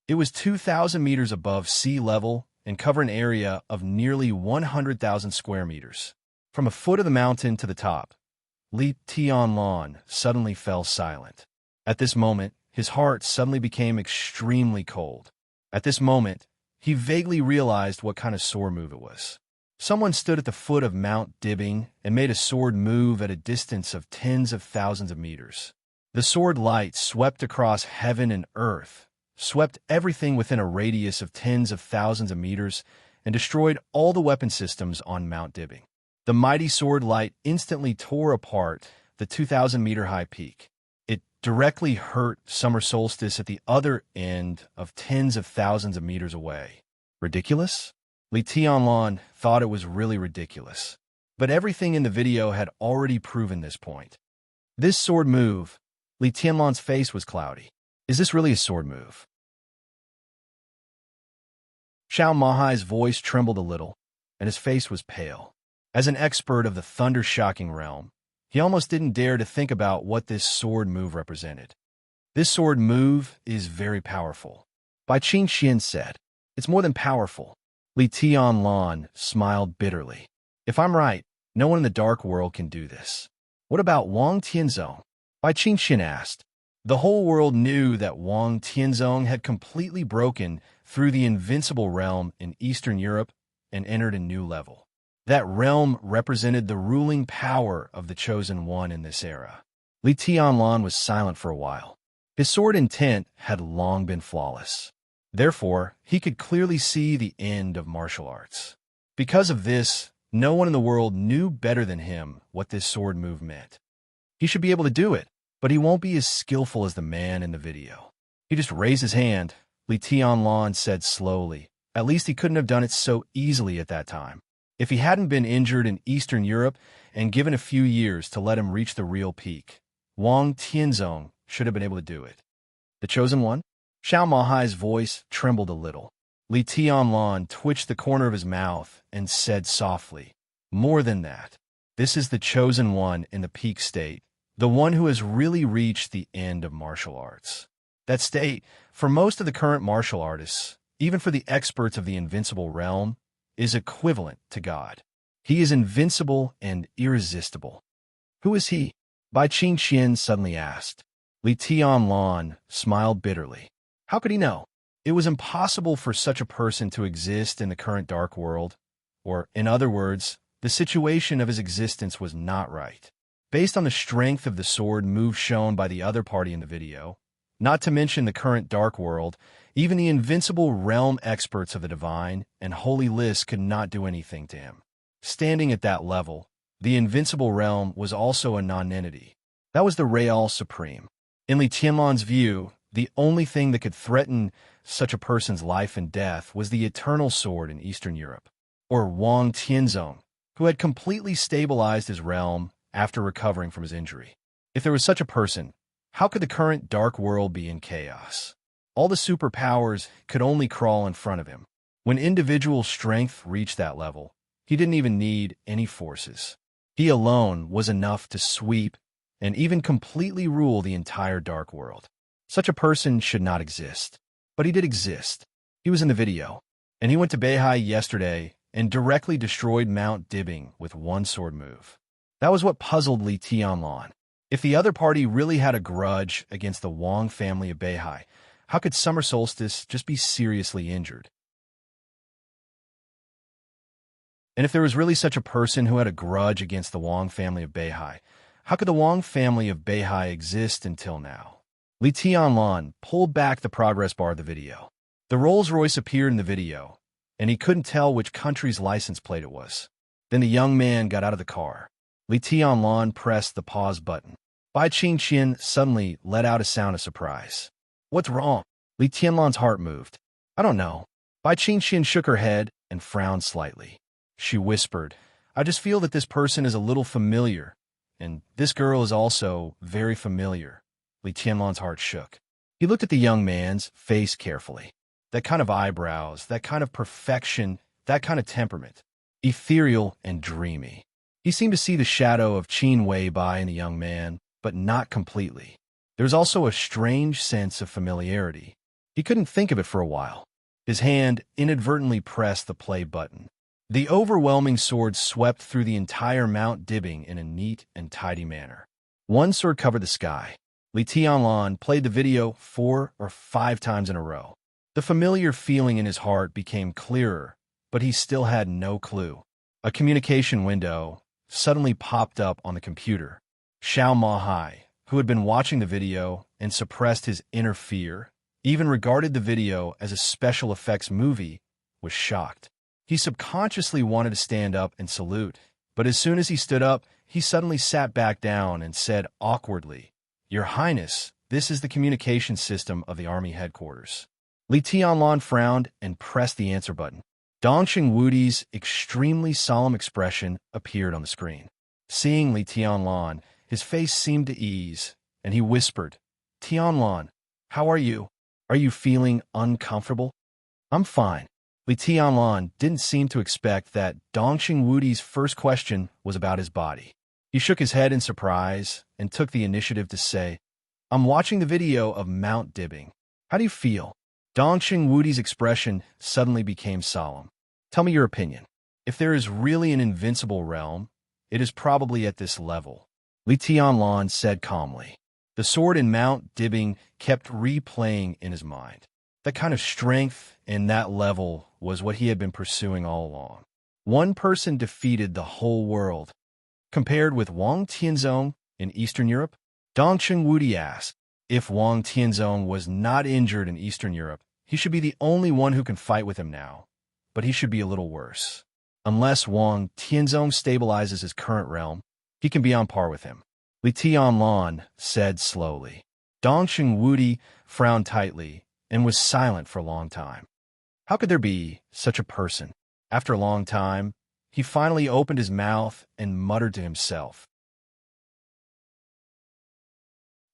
It was 2,000 meters above sea level and covered an area of nearly 100,000 square meters. From a foot of the mountain to the top, Li Tianlan suddenly fell silent. At this moment, his heart suddenly became extremely cold. At this moment, he vaguely realized what kind of sword move it was. Someone stood at the foot of Mount Dibbing and made a sword move at a distance of tens of thousands of meters. The sword light swept across heaven and earth, swept everything within a radius of tens of thousands of meters, and destroyed all the weapon systems on Mount Dibbing. The mighty sword light instantly tore apart the 2,000-meter-high peak. It directly hurt summer solstice at the other end of tens of thousands of meters away. Ridiculous? Li Tianlan thought it was really ridiculous. But everything in the video had already proven this point. This sword move, Li Tianlan's face was cloudy. Is this really a sword move? Xiao Mahai's voice trembled a little, and his face was pale. As an expert of the thunder-shocking realm, He almost didn't dare to think about what this sword move represented. This sword move is very powerful. Bai Qingxian said. It's more than powerful. Li Tianlan smiled bitterly. If I'm right, no one in the dark world can do this. What about Wang Tianzong? Bai Qingxian asked. The whole world knew that Wang Tianzong had completely broken through the invincible realm in Eastern Europe and entered a new level. That realm represented the ruling power of the Chosen One in this era. Li Tianlan was silent for a while. His sword intent had long been flawless. Therefore, he could clearly see the end of martial arts. Because of this, no one in the world knew better than him what this sword move meant. He should be able to do it, but he won't be as skillful as the man in the video. He just raised his hand, Li Tianlan said slowly. At least he couldn't have done it so easily at that time. If he hadn't been injured in Eastern Europe and given a few years to let him reach the real peak, Wang Tianzong should have been able to do it. The Chosen One? Xiao Mahai's voice trembled a little. Li Tianlan twitched the corner of his mouth and said softly, more than that. This is the Chosen One in the peak state, the one who has really reached the end of martial arts. That state, for most of the current martial artists, even for the experts of the invincible realm, is equivalent to God. He is invincible and irresistible. Who is he? Bai Qingxian suddenly asked. Li Tianlan smiled bitterly. How could he know? It was impossible for such a person to exist in the current dark world, or, in other words, the situation of his existence was not right. Based on the strength of the sword move shown by the other party in the video, not to mention the current dark world, even the invincible realm experts of the divine and holy lists could not do anything to him. Standing at that level, the invincible realm was also a nonentity. That was the Real Supreme. In Li Tianlan's view, the only thing that could threaten such a person's life and death was the eternal sword in Eastern Europe, or Wang Tianzong, who had completely stabilized his realm after recovering from his injury. If there was such a person, how could the current dark world be in chaos? All the superpowers could only crawl in front of him. When individual strength reached that level, he didn't even need any forces. He alone was enough to sweep and even completely rule the entire dark world. Such a person should not exist. But he did exist. He was in the video. And he went to Beihai yesterday and directly destroyed Mount Dibbing with one sword move. That was what puzzled Li Tianlan. If the other party really had a grudge against the Wang family of Beihai, how could Summer Solstice just be seriously injured? And if there was really such a person who had a grudge against the Wang family of Beihai, how could the Wang family of Beihai exist until now? Li Tianlan pulled back the progress bar of the video. The Rolls-Royce appeared in the video, and he couldn't tell which country's license plate it was. Then the young man got out of the car. Li Tianlan pressed the pause button. Bai Qingxian suddenly let out a sound of surprise. What's wrong? Li Tianlan's heart moved. I don't know. Bai Qingxian shook her head and frowned slightly. She whispered, I just feel that this person is a little familiar, and this girl is also very familiar. Li Tianlan's heart shook. He looked at the young man's face carefully. That kind of eyebrows, that kind of perfection, that kind of temperament. Ethereal and dreamy. He seemed to see the shadow of Qin Wei Bai in the young man, but not completely. There's also a strange sense of familiarity. He couldn't think of it for a while. His hand inadvertently pressed the play button. The overwhelming sword swept through the entire Mount Dibbing in a neat and tidy manner. One sword covered the sky. Li Tianlan played the video 4 or 5 times in a row. The familiar feeling in his heart became clearer, but he still had no clue. A communication window suddenly popped up on the computer. Xiao Mahai, who had been watching the video and suppressed his inner fear, even regarded the video as a special effects movie, was shocked. He subconsciously wanted to stand up and salute, but as soon as he stood up, he suddenly sat back down and said awkwardly, Your Highness, this is the communication system of the army headquarters. Li Tianlan frowned and pressed the answer button. Dongxing Wudi's extremely solemn expression appeared on the screen. Seeing Li Tianlan, his face seemed to ease, and he whispered, Tianlan, how are you? Are you feeling uncomfortable? I'm fine. Li Tianlan didn't seem to expect that Dongxing Wudi's first question was about his body. He shook his head in surprise and took the initiative to say, I'm watching the video of Mount Dibbing. How do you feel? Dongqing Wudi's expression suddenly became solemn. Tell me your opinion. If there is really an invincible realm, it is probably at this level, Li Tianlan said calmly. The sword in Mount Dibbing kept replaying in his mind. That kind of strength and that level was what he had been pursuing all along. One person defeated the whole world. Compared with Wang Tianzong in Eastern Europe, Dongqing Wudi asked, if Wang Tianzong was not injured in Eastern Europe, he should be the only one who can fight with him now, but he should be a little worse. Unless Wang Tianzong stabilizes his current realm, he can be on par with him, Li Tianlan said slowly. Dongqing Wudi frowned tightly and was silent for a long time. How could there be such a person? After a long time, he finally opened his mouth and muttered to himself.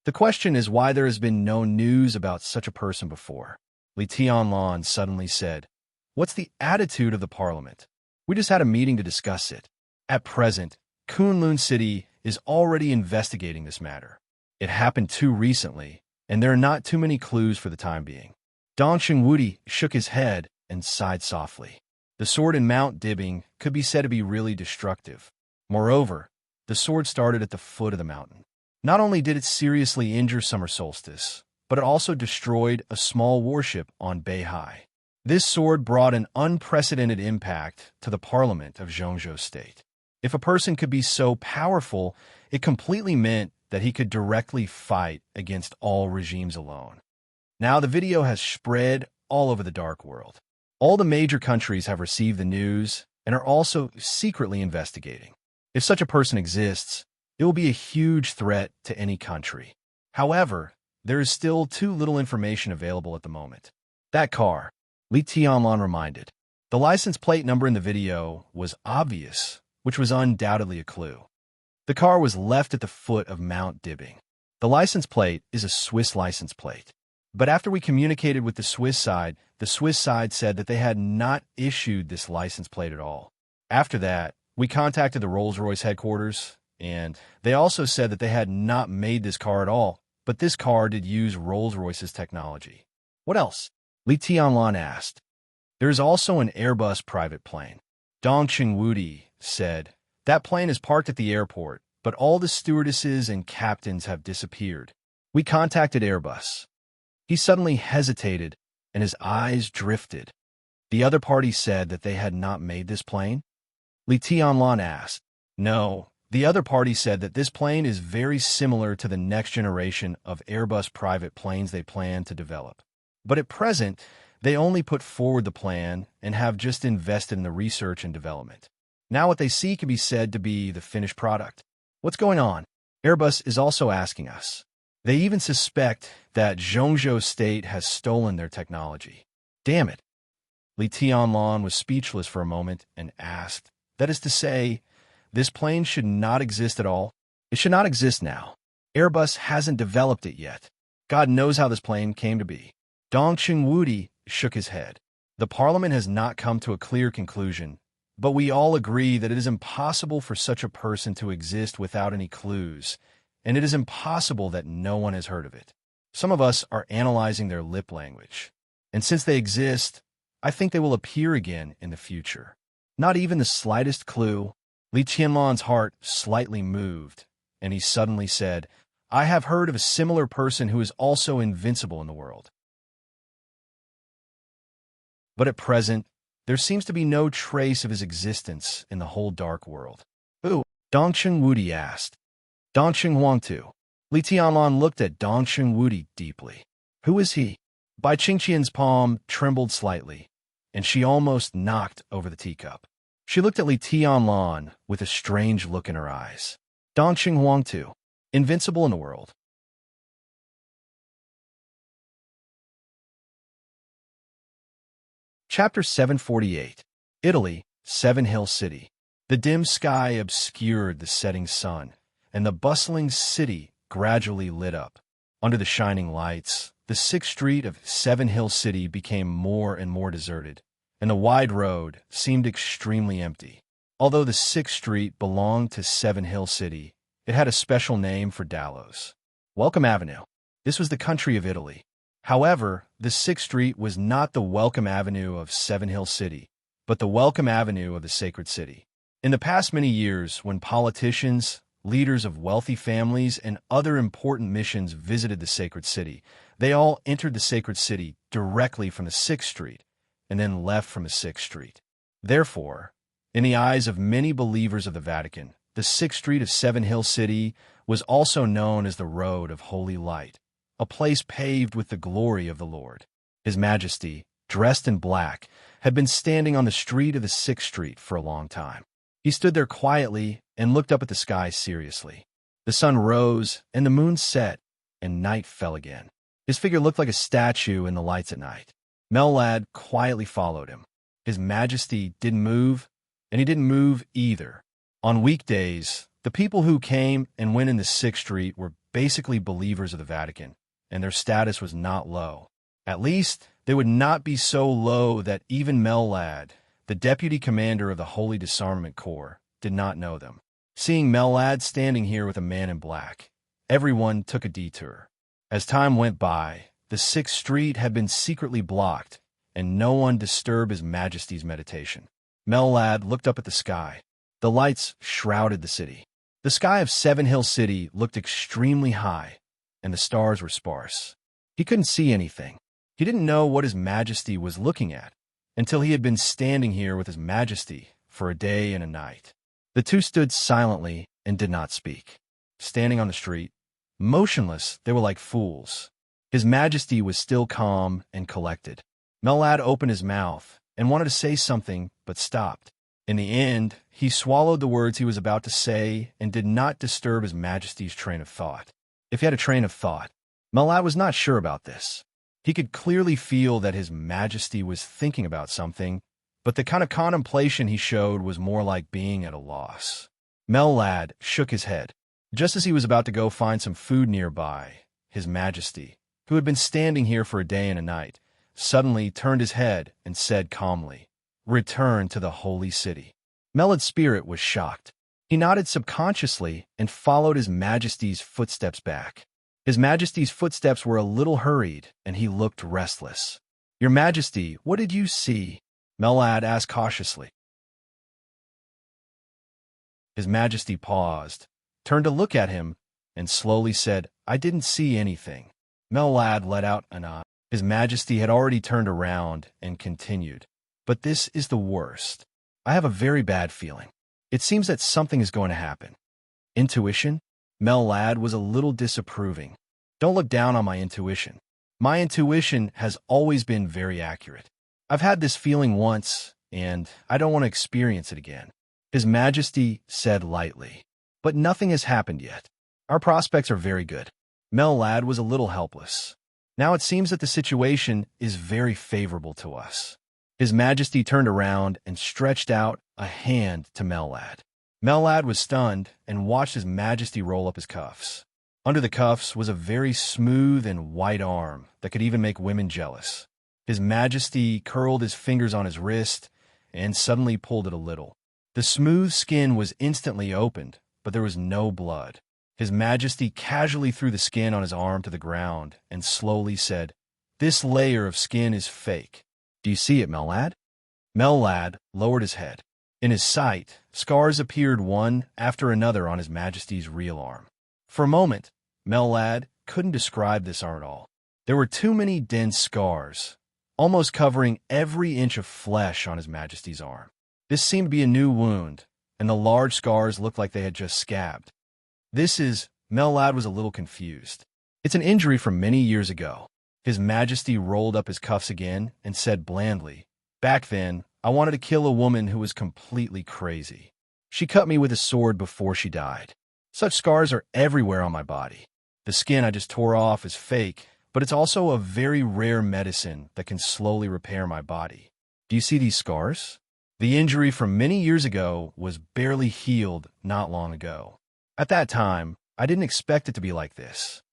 The question is why there has been no news about such a person before. Li Tianlan suddenly said, What's the attitude of the parliament? We just had a meeting to discuss it. At present, Kunlun City is already investigating this matter. It happened too recently, and there are not too many clues for the time being. Dongqing Wudi shook his head and sighed softly. The sword in Mount Dibbing could be said to be really destructive. Moreover, the sword started at the foot of the mountain. Not only did it seriously injure Summer Solstice, but it also destroyed a small warship on Beihai. This sword brought an unprecedented impact to the parliament of Zhongzhou State. If a person could be so powerful, it completely meant that he could directly fight against all regimes alone. Now the video has spread all over the dark world. All the major countries have received the news and are also secretly investigating. If such a person exists, it will be a huge threat to any country. However, there is still too little information available at the moment. That car, Li Tianlan reminded. The license plate number in the video was obvious, which was undoubtedly a clue. The car was left at the foot of Mount Dibbing. The license plate is a Swiss license plate. But after we communicated with the Swiss side said that they had not issued this license plate at all. After that, we contacted the Rolls-Royce headquarters, and they also said that they had not made this car at all, but this car did use Rolls-Royce's technology. What else? Li Tianlan asked. There is also an Airbus private plane. Dongqing Wudi said, that plane is parked at the airport, but all the stewardesses and captains have disappeared. We contacted Airbus. He suddenly hesitated, and his eyes drifted. The other party said that they had not made this plane? Li Tianlan asked. No, the other party said that this plane is very similar to the next generation of Airbus private planes they plan to develop. But at present, they only put forward the plan and have just invested in the research and development. Now what they see can be said to be the finished product. What's going on? Airbus is also asking us. They even suspect that Zhongzhou State has stolen their technology. Damn it. Li Tianlan was speechless for a moment and asked, that is to say, this plane should not exist at all? It should not exist now. Airbus hasn't developed it yet. God knows how this plane came to be. Dongqing Wudi shook his head. The parliament has not come to a clear conclusion, but we all agree that it is impossible for such a person to exist without any clues, and it is impossible that no one has heard of it. Some of us are analyzing their lip language, and since they exist, I think they will appear again in the future. Not even the slightest clue. Li Tianlan's heart slightly moved, and he suddenly said, I have heard of a similar person who is also invincible in the world. But at present, there seems to be no trace of his existence in the whole dark world. Who? Dongqing Wudi asked. Dongqing Huangtu. Li Tianlan looked at Dongqing Wudi deeply. Who is he? Bai Qingqian's palm trembled slightly, and she almost knocked over the teacup. She looked at Li Tianlan with a strange look in her eyes. Dongqing Huangtu. Invincible in the world. Chapter 748. Italy, Seven Hill City. The dim sky obscured the setting sun, and the bustling city gradually lit up. Under the shining lights, the 6th street of Seven Hill City became more and more deserted, and the wide road seemed extremely empty. Although the 6th Street belonged to Seven Hill City, it had a special name for Dallows. Welcome Avenue. This was the country of Italy. However, the 6th Street was not the Welcome Avenue of Seven Hill City, but the Welcome Avenue of the Sacred City. In the past many years, when politicians, leaders of wealthy families, and other important missions visited the Sacred City, they all entered the Sacred City directly from the 6th Street and then left from the 6th Street. Therefore, in the eyes of many believers of the Vatican, the 6th Street of Seven Hill City was also known as the Road of Holy Light, a place paved with the glory of the Lord. His Majesty, dressed in black, had been standing on the street of the 6th Street for a long time. He stood there quietly and looked up at the sky seriously. The sun rose and the moon set, and night fell again. His figure looked like a statue in the lights at night. Mellad quietly followed him. His Majesty didn't move, and he didn't move either. On weekdays, the people who came and went in the 6th Street were basically believers of the Vatican, and their status was not low. At least, they would not be so low that even Mellad, the deputy commander of the Holy Disarmament Corps, did not know them. Seeing Mellad standing here with a man in black, everyone took a detour. As time went by, the 6th Street had been secretly blocked, and no one disturbed His Majesty's meditation. Mellad looked up at the sky. The lights shrouded the city. The sky of Seven Hill City looked extremely high, and the stars were sparse. He couldn't see anything. He didn't know what His Majesty was looking at until he had been standing here with His Majesty for a day and a night. The two stood silently and did not speak. Standing on the street, motionless, they were like fools. His Majesty was still calm and collected. Mellad opened his mouth and wanted to say something, but stopped. In the end, he swallowed the words he was about to say and did not disturb His Majesty's train of thought. If he had a train of thought, Mellad was not sure about this. He could clearly feel that His Majesty was thinking about something, but the kind of contemplation he showed was more like being at a loss. Mellad shook his head. Just as he was about to go find some food nearby, His Majesty, who had been standing here for a day and a night, suddenly turned his head and said calmly, "Return to the Holy City." Mellad's spirit was shocked. He nodded subconsciously and followed His Majesty's footsteps back. His Majesty's footsteps were a little hurried, and he looked restless. "Your Majesty, what did you see?" Mellad asked cautiously. His Majesty paused, turned to look at him, and slowly said, "I didn't see anything." Mellad let out an ah. His Majesty had already turned around and continued, "But this is the worst. I have a very bad feeling. It seems that something is going to happen." Intuition? Mellad was a little disapproving. "Don't look down on my intuition. My intuition has always been very accurate. I've had this feeling once, and I don't want to experience it again." His Majesty said lightly, "But nothing has happened yet. Our prospects are very good." Mellad was a little helpless. "Now it seems that the situation is very favorable to us." His Majesty turned around and stretched out a hand to Mellad. Mellad was stunned and watched His Majesty roll up his cuffs. Under the cuffs was a very smooth and white arm that could even make women jealous. His Majesty curled his fingers on his wrist and suddenly pulled it a little. The smooth skin was instantly opened, but there was no blood. His Majesty casually threw the skin on his arm to the ground and slowly said, "This layer of skin is fake. Do you see it, Mellad?" Mellad lowered his head. In his sight, scars appeared one after another on His Majesty's real arm. For a moment, Mellad couldn't describe this arm at all. There were too many dense scars, almost covering every inch of flesh on His Majesty's arm. This seemed to be a new wound, and the large scars looked like they had just scabbed. Mellad was a little confused. "It's an injury from many years ago." His Majesty rolled up his cuffs again and said blandly, "Back then, I wanted to kill a woman who was completely crazy. She cut me with a sword before she died. Such scars are everywhere on my body. The skin I just tore off is fake, but it's also a very rare medicine that can slowly repair my body. Do you see these scars? The injury from many years ago was barely healed not long ago. At that time, I didn't expect it to be like this.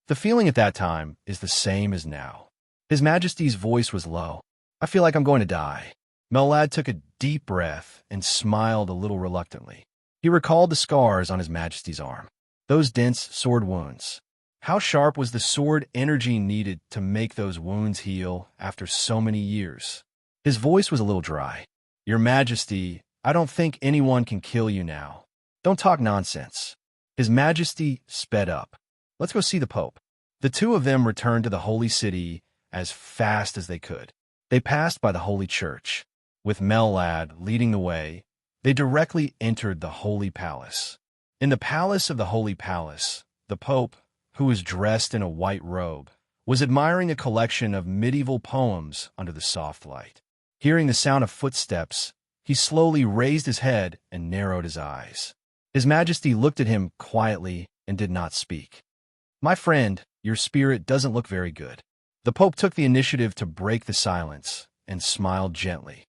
The feeling at that time is the same as now." His Majesty's voice was low. "I feel like I'm going to die." Mellad took a deep breath and smiled a little reluctantly. He recalled the scars on His Majesty's arm. Those dense sword wounds. How sharp was the sword energy needed to make those wounds heal after so many years? His voice was a little dry. Your Majesty, I don't think anyone can kill you now. Don't talk nonsense. His Majesty sped up. Let's go see the Pope. The two of them returned to the Holy City as fast as they could. They passed by the Holy Church. With Mellad leading the way, they directly entered the Holy Palace. In the Palace of the Holy Palace, the Pope, who was dressed in a white robe, was admiring a collection of medieval poems under the soft light. Hearing the sound of footsteps, he slowly raised his head and narrowed his eyes. His Majesty looked at him quietly and did not speak. My friend, your spirit doesn't look very good. The Pope took the initiative to break the silence and smiled gently.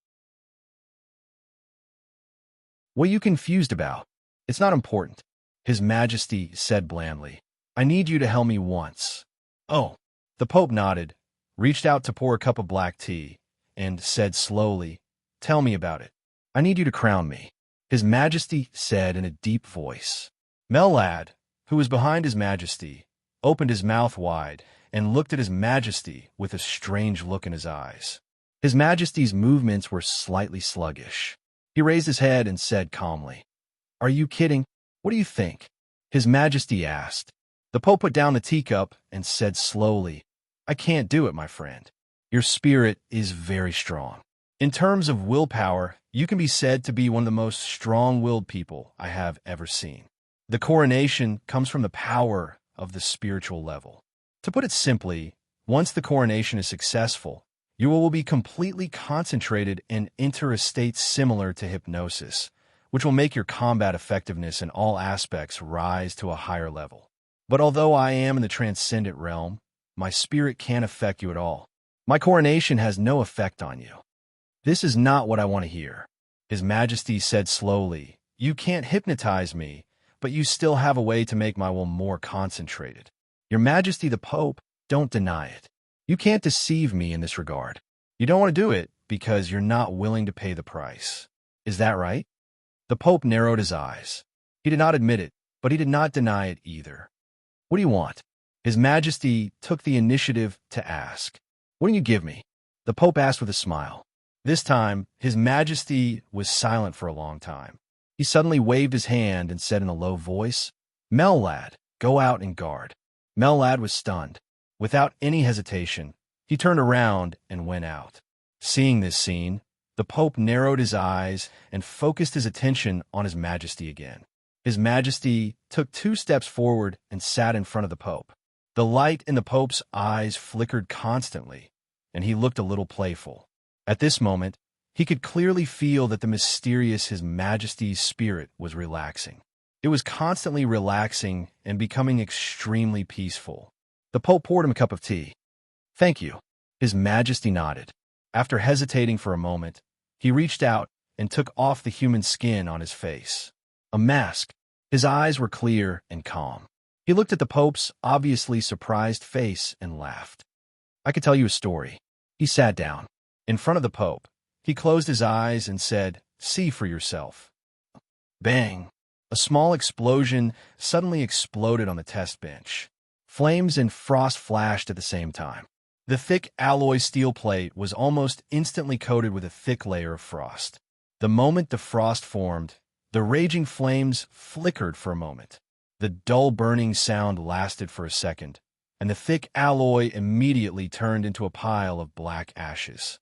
What are you confused about? It's not important, His Majesty said blandly. I need you to help me once. Oh. The Pope nodded, reached out to pour a cup of black tea, and said slowly, Tell me about it. I need you to crown me, His Majesty said in a deep voice. Mellad, who was behind His Majesty, opened his mouth wide and looked at His Majesty with a strange look in his eyes. His Majesty's movements were slightly sluggish. He raised his head and said calmly, Are you kidding? What do you think? His Majesty asked. The Pope put down the teacup and said slowly, I can't do it, my friend. Your spirit is very strong. In terms of willpower, you can be said to be one of the most strong-willed people I have ever seen. The coronation comes from the power of the spiritual level. To put it simply, once the coronation is successful, you will be completely concentrated and enter a state similar to hypnosis, which will make your combat effectiveness in all aspects rise to a higher level. But although I am in the transcendent realm, my spirit can't affect you at all. My coronation has no effect on you. This is not what I want to hear. His Majesty said slowly, You can't hypnotize me, but you still have a way to make my will more concentrated. Your Majesty the Pope, don't deny it. You can't deceive me in this regard. You don't want to do it because you're not willing to pay the price. Is that right? The Pope narrowed his eyes. He did not admit it, but he did not deny it either. What do you want? His Majesty took the initiative to ask. What do you give me? The Pope asked with a smile. This time, His Majesty was silent for a long time. He suddenly waved his hand and said in a low voice, Mellad, go out and guard. Mellad was stunned. Without any hesitation, he turned around and went out. Seeing this scene, the Pope narrowed his eyes and focused his attention on His Majesty again. His Majesty took 2 steps forward and sat in front of the Pope. The light in the Pope's eyes flickered constantly, and he looked a little playful. At this moment, he could clearly feel that the mysterious His Majesty's spirit was relaxing. It was constantly relaxing and becoming extremely peaceful. The Pope poured him a cup of tea. Thank you. His Majesty nodded. After hesitating for a moment, he reached out and took off the human skin on his face. A mask. His eyes were clear and calm. He looked at the Pope's obviously surprised face and laughed. I could tell you a story. He sat down. In front of the Pope, he closed his eyes and said, See for yourself. Bang! A small explosion suddenly exploded on the test bench. Flames and frost flashed at the same time. The thick alloy steel plate was almost instantly coated with a thick layer of frost. The moment the frost formed, the raging flames flickered for a moment. The dull burning sound lasted for a second, and the thick alloy immediately turned into a pile of black ashes.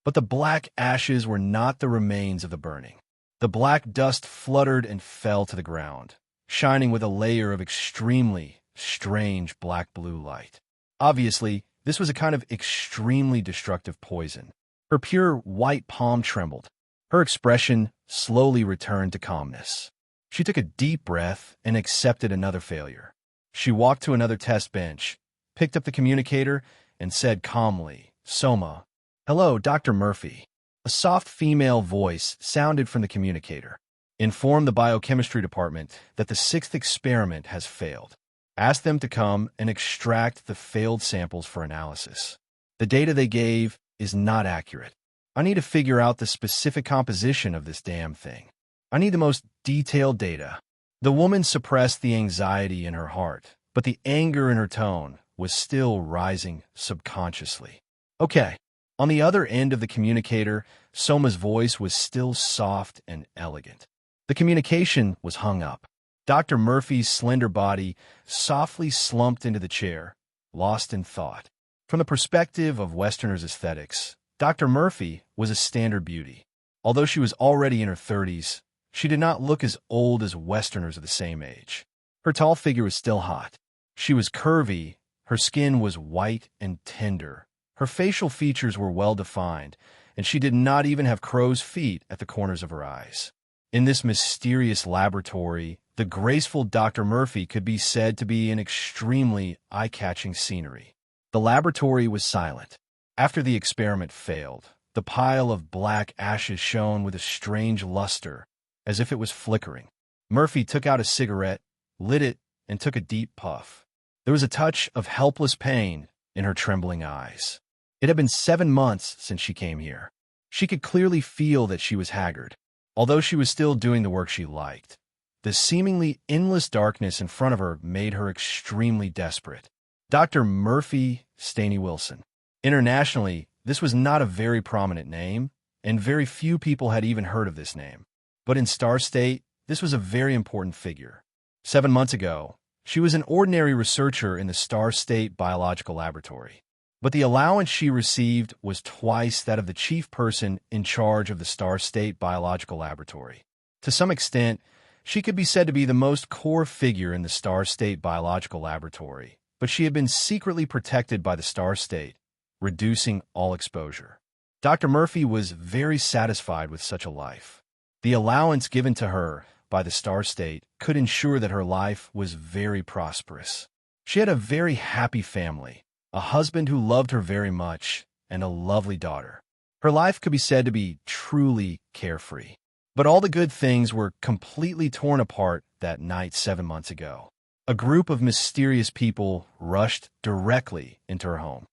But the black ashes were not the remains of the burning. The black dust fluttered and fell to the ground, shining with a layer of extremely strange black-blue light. Obviously, this was a kind of extremely destructive poison. Her pure white palm trembled. Her expression slowly returned to calmness. She took a deep breath and accepted another failure. She walked to another test bench, picked up the communicator, and said calmly, Soma. Hello, Dr. Murphy. A soft female voice sounded from the communicator. Inform the biochemistry department that the 6th experiment has failed. Ask them to come and extract the failed samples for analysis. The data they gave is not accurate. I need to figure out the specific composition of this damn thing. I need the most detailed data." The woman suppressed the anxiety in her heart, but the anger in her tone was still rising subconsciously. "Okay." On the other end of the communicator, Soma's voice was still soft and elegant. The communication was hung up. Dr. Murphy's slender body softly slumped into the chair, lost in thought. From the perspective of Westerners' aesthetics, Dr. Murphy was a standard beauty. Although she was already in her 30s, she did not look as old as Westerners of the same age. Her tall figure was still hot. She was curvy, her skin was white and tender. Her facial features were well-defined, and she did not even have crow's feet at the corners of her eyes. In this mysterious laboratory, the graceful Dr. Murphy could be said to be an extremely eye-catching scenery. The laboratory was silent. After the experiment failed, the pile of black ashes shone with a strange luster, as if it was flickering. Murphy took out a cigarette, lit it, and took a deep puff. There was a touch of helpless pain in her trembling eyes. It had been 7 months since she came here. She could clearly feel that she was haggard. Although she was still doing the work she liked, the seemingly endless darkness in front of her made her extremely desperate. Dr. Murphy Staney Wilson. Internationally, this was not a very prominent name, and very few people had even heard of this name. But in Star State, this was a very important figure. 7 months ago, she was an ordinary researcher in the Star State Biological Laboratory. But the allowance she received was twice that of the chief person in charge of the Star State Biological Laboratory. To some extent, she could be said to be the most core figure in the Star State Biological Laboratory, but she had been secretly protected by the Star State, reducing all exposure. Dr. Murphy was very satisfied with such a life. The allowance given to her by the Star State could ensure that her life was very prosperous. She had a very happy family, a husband who loved her very much, and a lovely daughter. Her life could be said to be truly carefree. But all the good things were completely torn apart that night 7 months ago. A group of mysterious people rushed directly into her home.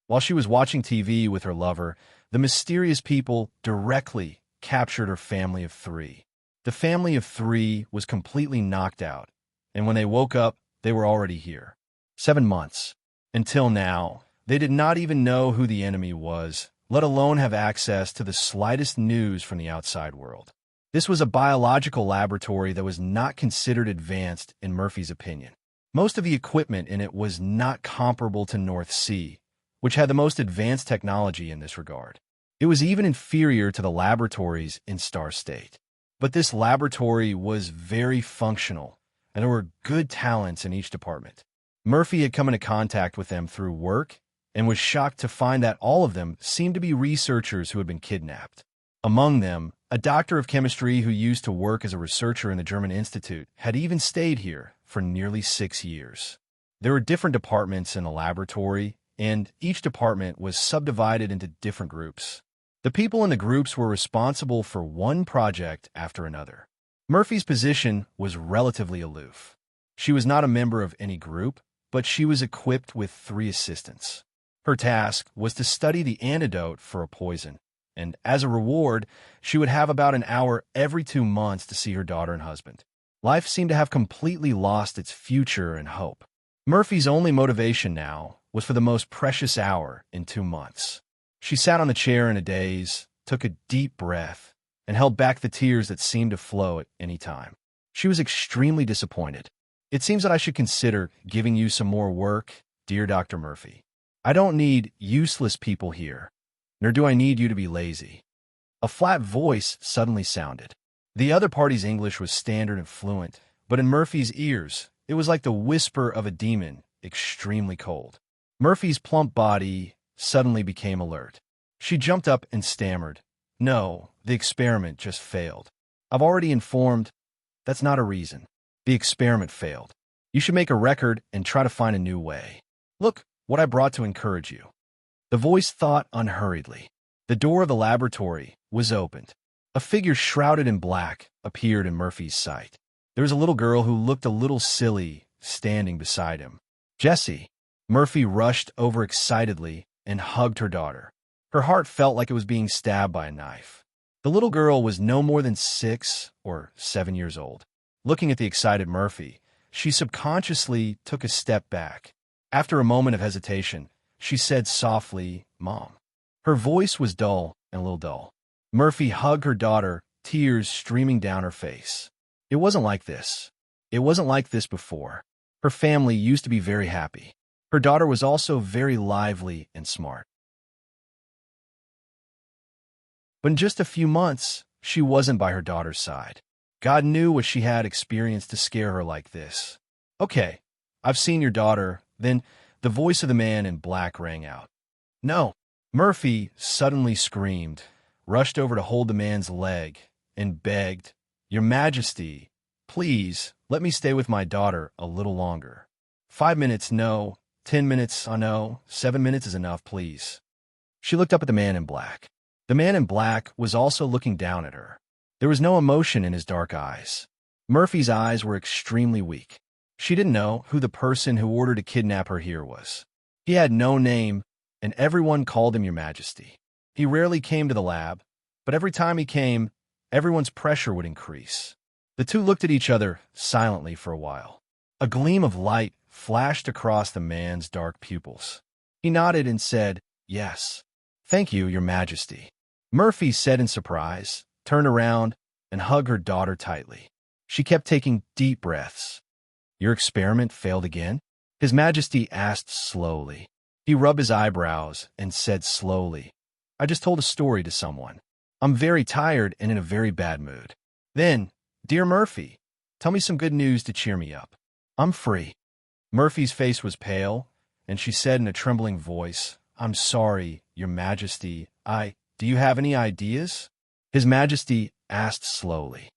While she was watching TV with her lover, the mysterious people directly captured her family of 3. The family of 3 was completely knocked out, and when they woke up, they were already here. 7 months. Until now, they did not even know who the enemy was, let alone have access to the slightest news from the outside world. This was a biological laboratory that was not considered advanced in Murphy's opinion. Most of the equipment in it was not comparable to North Sea, which had the most advanced technology in this regard. It was even inferior to the laboratories in Star State. But this laboratory was very functional, and there were good talents in each department. Murphy had come into contact with them through work and was shocked to find that all of them seemed to be researchers who had been kidnapped. Among them, a doctor of chemistry who used to work as a researcher in the German Institute had even stayed here for nearly 6 years. There were different departments in the laboratory, and each department was subdivided into different groups. The people in the groups were responsible for one project after another. Murphy's position was relatively aloof. She was not a member of any group, but she was equipped with 3 assistants. Her task was to study the antidote for a poison, and as a reward, she would have about an hour every 2 months to see her daughter and husband. Life seemed to have completely lost its future and hope. Murphy's only motivation now was for the most precious hour in 2 months. She sat on the chair in a daze, took a deep breath, and held back the tears that seemed to flow at any time. She was extremely disappointed. "It seems that I should consider giving you some more work, dear Dr. Murphy. I don't need useless people here, nor do I need you to be lazy." A flat voice suddenly sounded. The other party's English was standard and fluent, but in Murphy's ears, it was like the whisper of a demon, extremely cold. Murphy's plump body suddenly became alert. She jumped up and stammered, "No, the experiment just failed. I've already informed—" "That's not a reason. The experiment failed. You should make a record and try to find a new way. Look what I brought to encourage you." The voice thought unhurriedly. The door of the laboratory was opened. A figure shrouded in black appeared in Murphy's sight. There was a little girl who looked a little silly standing beside him. "Jessie." Murphy rushed over excitedly and hugged her daughter. Her heart felt like it was being stabbed by a knife. The little girl was no more than 6 or 7 years old. Looking at the excited Murphy, she subconsciously took a step back. After a moment of hesitation, she said softly, "Mom." Her voice was dull and a little dull. Murphy hugged her daughter, tears streaming down her face. It wasn't like this. It wasn't like this before. Her family used to be very happy. Her daughter was also very lively and smart. But in just a few months, she wasn't by her daughter's side. God knew what she had experienced to scare her like this. "Okay, I've seen your daughter." Then the voice of the man in black rang out. "No." Murphy suddenly screamed, rushed over to hold the man's leg, and begged, "Your Majesty, please let me stay with my daughter a little longer. 5 minutes, no. 10 minutes, no. 7 minutes is enough, please." She looked up at the man in black. The man in black was also looking down at her. There was no emotion in his dark eyes. Murphy's eyes were extremely weak. She didn't know who the person who ordered to kidnap her here was. He had no name, and everyone called him Your Majesty. He rarely came to the lab, but every time he came, everyone's pressure would increase. The two looked at each other silently for a while. A gleam of light flashed across the man's dark pupils. He nodded and said, "Yes. Thank you, Your Majesty." Murphy said in surprise, turned around, and hugged her daughter tightly. She kept taking deep breaths. "Your experiment failed again?" His Majesty asked slowly. He rubbed his eyebrows and said slowly, "I just told a story to someone. I'm very tired and in a very bad mood." Then, "Dear Murphy, tell me some good news to cheer me up. I'm free." Murphy's face was pale, and she said in a trembling voice, "I'm sorry, Your Majesty. Do you have any ideas?" His Majesty asked slowly.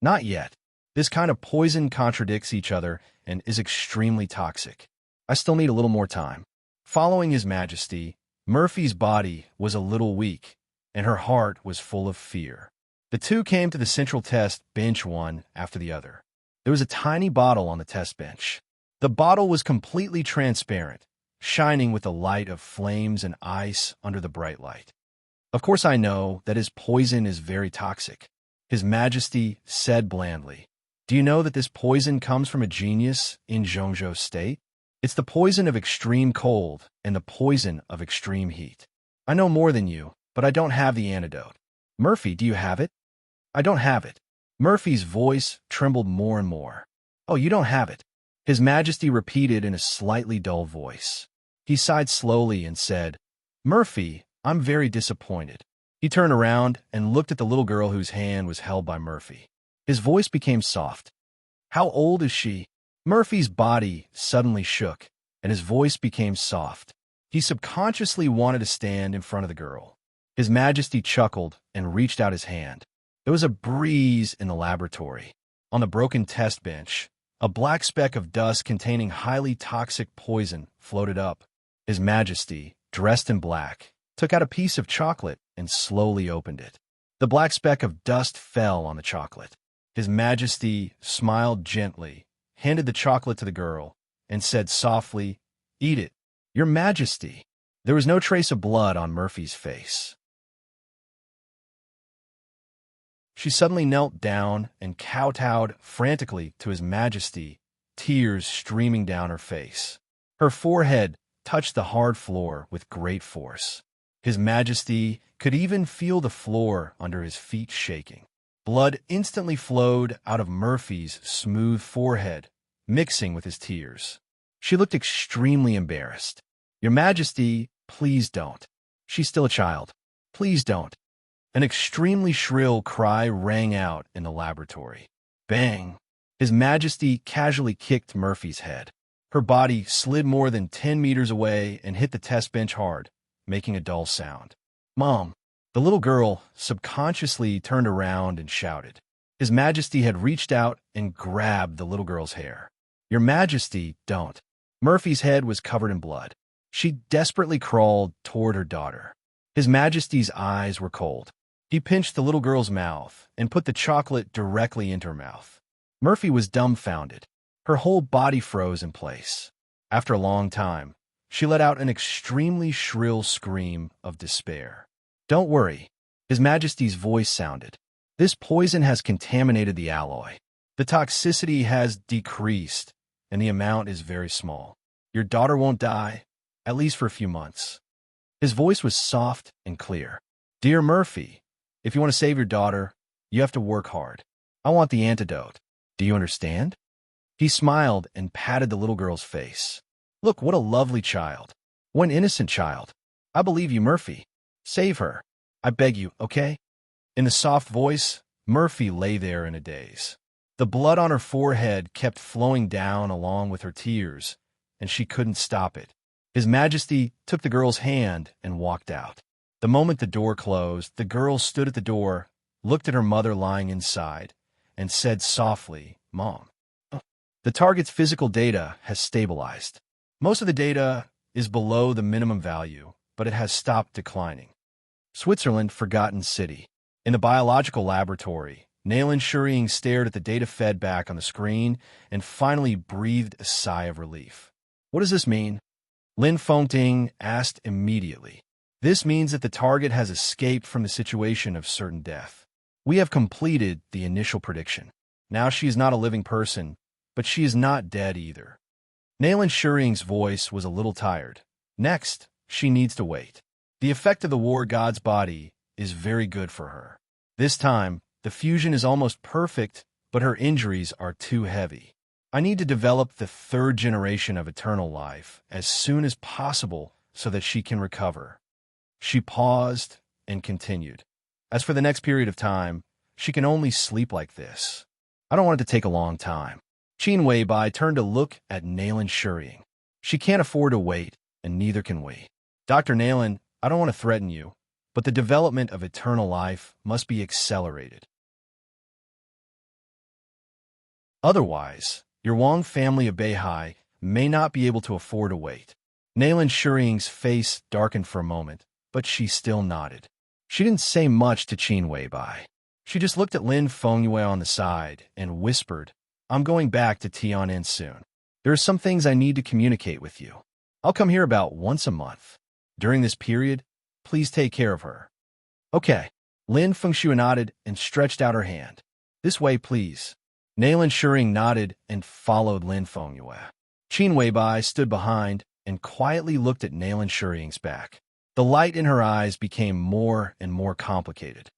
"Not yet. This kind of poison contradicts each other and is extremely toxic. I still need a little more time." Following His Majesty, Murphy's body was a little weak, and her heart was full of fear. The two came to the central test bench one after the other. There was a tiny bottle on the test bench. The bottle was completely transparent, shining with the light of flames and ice under the bright light. "Of course I know that his poison is very toxic," His Majesty said blandly. "Do you know that this poison comes from a genius in Zhongzhou State? It's the poison of extreme cold and the poison of extreme heat. I know more than you, but I don't have the antidote. Murphy, do you have it?" "I don't have it." Murphy's voice trembled more and more. "Oh, you don't have it," His Majesty repeated in a slightly dull voice. He sighed slowly and said, "Murphy, I'm very disappointed." He turned around and looked at the little girl whose hand was held by Murphy. His voice became soft. "How old is she?" Murphy's body suddenly shook, and his voice became soft. He subconsciously wanted to stand in front of the girl. His Majesty chuckled and reached out his hand. There was a breeze in the laboratory. On the broken test bench, a black speck of dust containing highly toxic poison floated up. His Majesty, dressed in black, took out a piece of chocolate and slowly opened it. The black speck of dust fell on the chocolate. His Majesty smiled gently, handed the chocolate to the girl, and said softly, "Eat it, Your Majesty." There was no trace of blood on Murphy's face. She suddenly knelt down and kowtowed frantically to His Majesty, tears streaming down her face. Her forehead touched the hard floor with great force. His Majesty could even feel the floor under his feet shaking. Blood instantly flowed out of Murphy's smooth forehead, mixing with his tears. She looked extremely embarrassed. "Your Majesty, please don't. She's still a child. Please don't." An extremely shrill cry rang out in the laboratory. Bang! His Majesty casually kicked Murphy's head. Her body slid more than 10 meters away and hit the test bench hard, making a dull sound. "Mom!" The little girl subconsciously turned around and shouted. His Majesty had reached out and grabbed the little girl's hair. "Your Majesty, don't." Murphy's head was covered in blood. She desperately crawled toward her daughter. His Majesty's eyes were cold. He pinched the little girl's mouth and put the chocolate directly into her mouth. Murphy was dumbfounded. Her whole body froze in place. After a long time, She let out an extremely shrill scream of despair. "Don't worry," His Majesty's voice sounded. "This poison has contaminated the alloy. The toxicity has decreased, and the amount is very small. Your daughter won't die, at least for a few months." His voice was soft and clear. "Dear Murphy, if you want to save your daughter, you have to work hard. I want the antidote. Do you understand?" He smiled and patted the little girl's face. "Look, what a lovely child. What an innocent child. I believe you, Murphy. Save her. I beg you, okay?" In the soft voice, Murphy lay there in a daze. The blood on her forehead kept flowing down along with her tears, and she couldn't stop it. His Majesty took the girl's hand and walked out. The moment the door closed, the girl stood at the door, looked at her mother lying inside, and said softly, "Mom." The target's physical data has stabilized. Most of the data is below the minimum value, but it has stopped declining. Switzerland, Forgotten City. In the biological laboratory, Nayland Shurying stared at the data fed back on the screen and finally breathed a sigh of relief. "What does this mean?" Lin Fengting asked immediately. "This means that the target has escaped from the situation of certain death. We have completed the initial prediction. Now she is not a living person, but she is not dead either." Nayland Shurying's voice was a little tired. "Next, she needs to wait. The effect of the war god's body is very good for her. This time, the fusion is almost perfect, but her injuries are too heavy. I need to develop the third generation of eternal life as soon as possible so that she can recover." She paused and continued. "As for the next period of time, she can only sleep like this. I don't want it to take a long time." Qin Weibai turned to look at Nayland Shurying. "She can't afford to wait, and neither can we. Dr. Nayland, I don't want to threaten you, but the development of eternal life must be accelerated. Otherwise, your Wang family of Beihai may not be able to afford to wait." Nayland Shurying's face darkened for a moment, but she still nodded. She didn't say much to Qin Weibai. She just looked at Lin Fengyue on the side and whispered, "I'm going back to Tian'an soon. There are some things I need to communicate with you. I'll come here about once a month. During this period, please take care of her." "Okay." Lin Fengxue nodded and stretched out her hand. "This way, please." Nayland Shurying nodded and followed Lin Fengyue. Qin Weibai stood behind and quietly looked at Nayland Shurying's back. The light in her eyes became more and more complicated.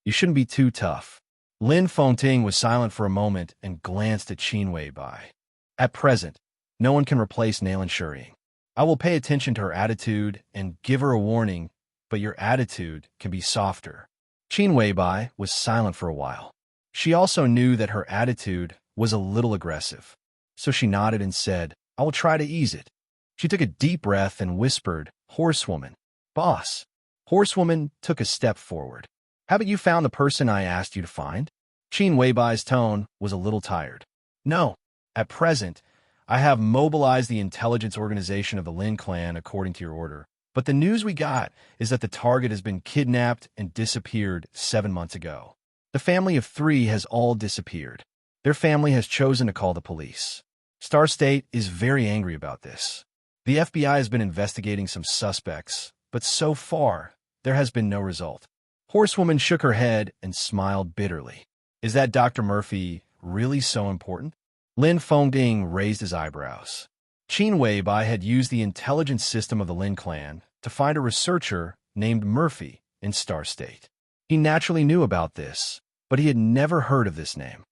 "You shouldn't be too tough." Lin Fengting was silent for a moment and glanced at Qin Weibai. "At present, no one can replace Nayland Shurying. I will pay attention to her attitude and give her a warning, but your attitude can be softer." Qin Weibai was silent for a while. She also knew that her attitude was a little aggressive, so she nodded and said, "I will try to ease it." She took a deep breath and whispered, "Horsewoman." "Boss." Horsewoman took a step forward. "Haven't you found the person I asked you to find?" Qin Weibai's tone was a little tired. "No. At present, I have mobilized the intelligence organization of the Lin clan according to your order. But the news we got is that the target has been kidnapped and disappeared 7 months ago. The family of 3 has all disappeared. Their family has chosen to call the police. Star State is very angry about this. The FBI has been investigating some suspects, but so far, there has been no result." Horsewoman shook her head and smiled bitterly. "Is that Dr. Murphy really so important?" Lin Fengting raised his eyebrows. Qin Weibai had used the intelligence system of the Lin clan to find a researcher named Murphy in Star State. He naturally knew about this, but he had never heard of this name.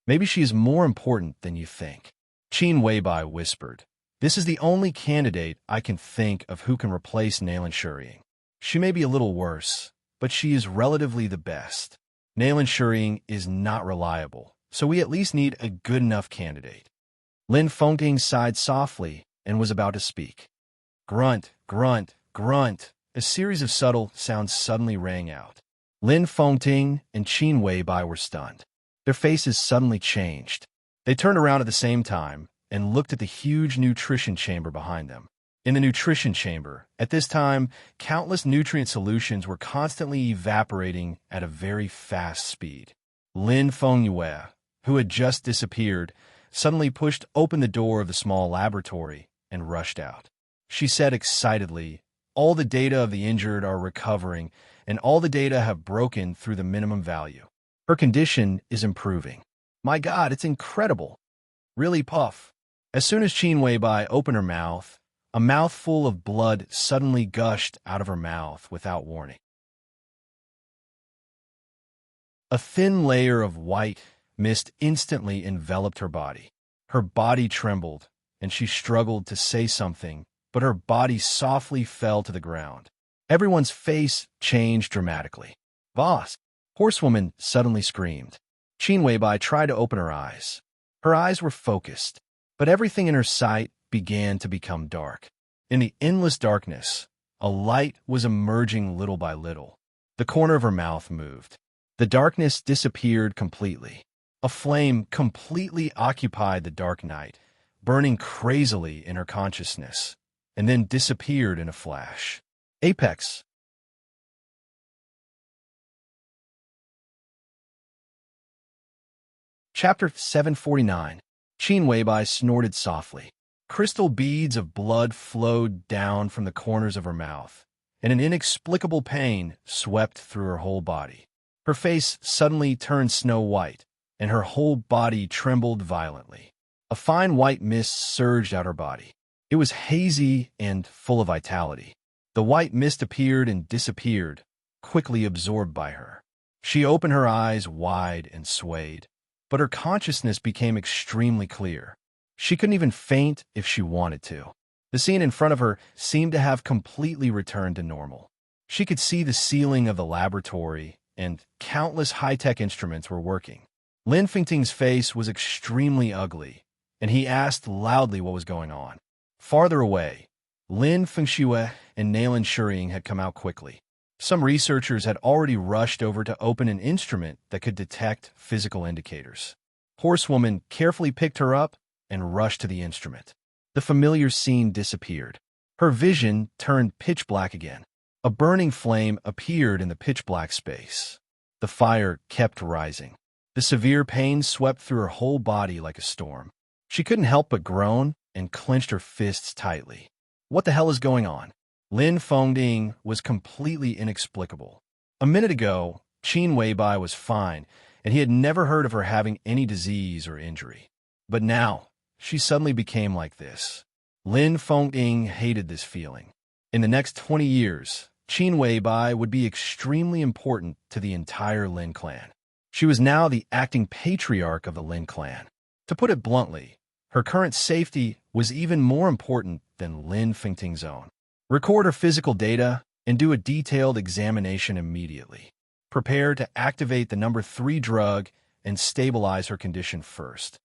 "Maybe she is more important than you think." Qin Weibai whispered, "This is the only candidate I can think of who can replace Nayland Shurying. She may be a little worse, but she is relatively the best. Nayland Shurying is not reliable, so we at least need a good enough candidate." Lin Fengting sighed softly and was about to speak. Grunt, grunt, grunt. A series of subtle sounds suddenly rang out. Lin Fengting and Qin Weibai were stunned. Their faces suddenly changed. They turned around at the same time and looked at the huge nutrition chamber behind them. In the nutrition chamber, at this time, countless nutrient solutions were constantly evaporating at a very fast speed. Lin Fengyue, who had just disappeared, suddenly pushed open the door of the small laboratory and rushed out. she said excitedly. All the data of the injured are recovering, and all the data have broken through the minimum value. Her condition is improving. My God, it's incredible. Really, Puff. As soon as Qin Weibai opened her mouth, a mouthful of blood suddenly gushed out of her mouth without warning. A thin layer of white mist instantly enveloped her body. Her body trembled, and she struggled to say something, but her body softly fell to the ground. Everyone's face changed dramatically. Boss! Horsewoman suddenly screamed. Qin Weibai tried to open her eyes. Her eyes were focused, but everything in her sight began to become dark. In the endless darkness, a light was emerging little by little. The corner of her mouth moved. The darkness disappeared completely. A flame completely occupied the dark night, burning crazily in her consciousness, and then disappeared in a flash. Apex. Chapter 749. Qin Weibai snorted softly. Crystal beads of blood flowed down from the corners of her mouth, and an inexplicable pain swept through her whole body. Her face suddenly turned snow white, and her whole body trembled violently. A fine white mist surged out her body. It was hazy and full of vitality. The white mist appeared and disappeared, quickly absorbed by her. She opened her eyes wide and swayed, but her consciousness became extremely clear. She couldn't even faint if she wanted to. The scene in front of her seemed to have completely returned to normal. She could see the ceiling of the laboratory, and countless high-tech instruments were working. Lin Fengting's face was extremely ugly, and he asked loudly what was going on. Farther away, Lin Fengxue and Nailan Shuriying had come out quickly. Some researchers had already rushed over to open an instrument that could detect physical indicators. Horsewoman carefully picked her up and rushed to the instrument. The familiar scene disappeared. Her vision turned pitch black again. A burning flame appeared in the pitch black space. The fire kept rising. The severe pain swept through her whole body like a storm. She couldn't help but groan and clenched her fists tightly. What the hell is going on? Lin Fengting was completely inexplicable. A minute ago, Qin Weibai was fine, and he had never heard of her having any disease or injury. But now, she suddenly became like this. Lin Fengting hated this feeling. In the next 20 years, Qin Weibai would be extremely important to the entire Lin clan. She was now the acting patriarch of the Lin clan. To put it bluntly, her current safety was even more important than Lin Fengting's own. Record her physical data and do a detailed examination immediately. Prepare to activate the number 3 drug and stabilize her condition first.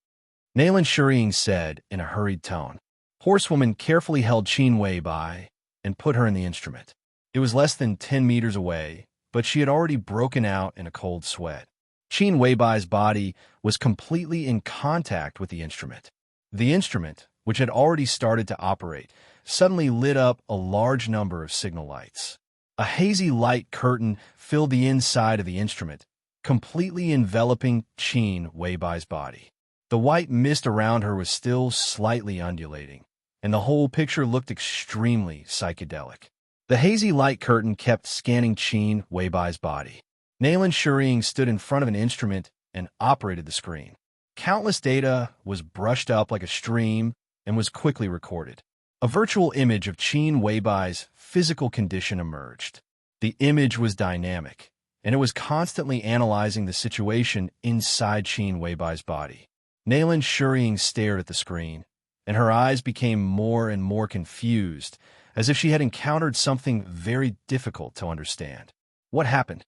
Nailan Shuriying said in a hurried tone. Horsewoman carefully held Qin Weibai and put her in the instrument. It was less than 10 meters away, but she had already broken out in a cold sweat. Qin Weibai's body was completely in contact with the instrument. The instrument, which had already started to operate, suddenly lit up a large number of signal lights. A hazy light curtain filled the inside of the instrument, completely enveloping Qin Weibai's body. The white mist around her was still slightly undulating, and the whole picture looked extremely psychedelic. The hazy light curtain kept scanning Qin Weibai's body. Nailan Shuriying stood in front of an instrument and operated the screen. Countless data was brushed up like a stream and was quickly recorded. A virtual image of Qin Weibai's physical condition emerged. The image was dynamic, and it was constantly analyzing the situation inside Qin Weibai's body. Nailan Shuriying stared at the screen, and her eyes became more and more confused, as if she had encountered something very difficult to understand. What happened?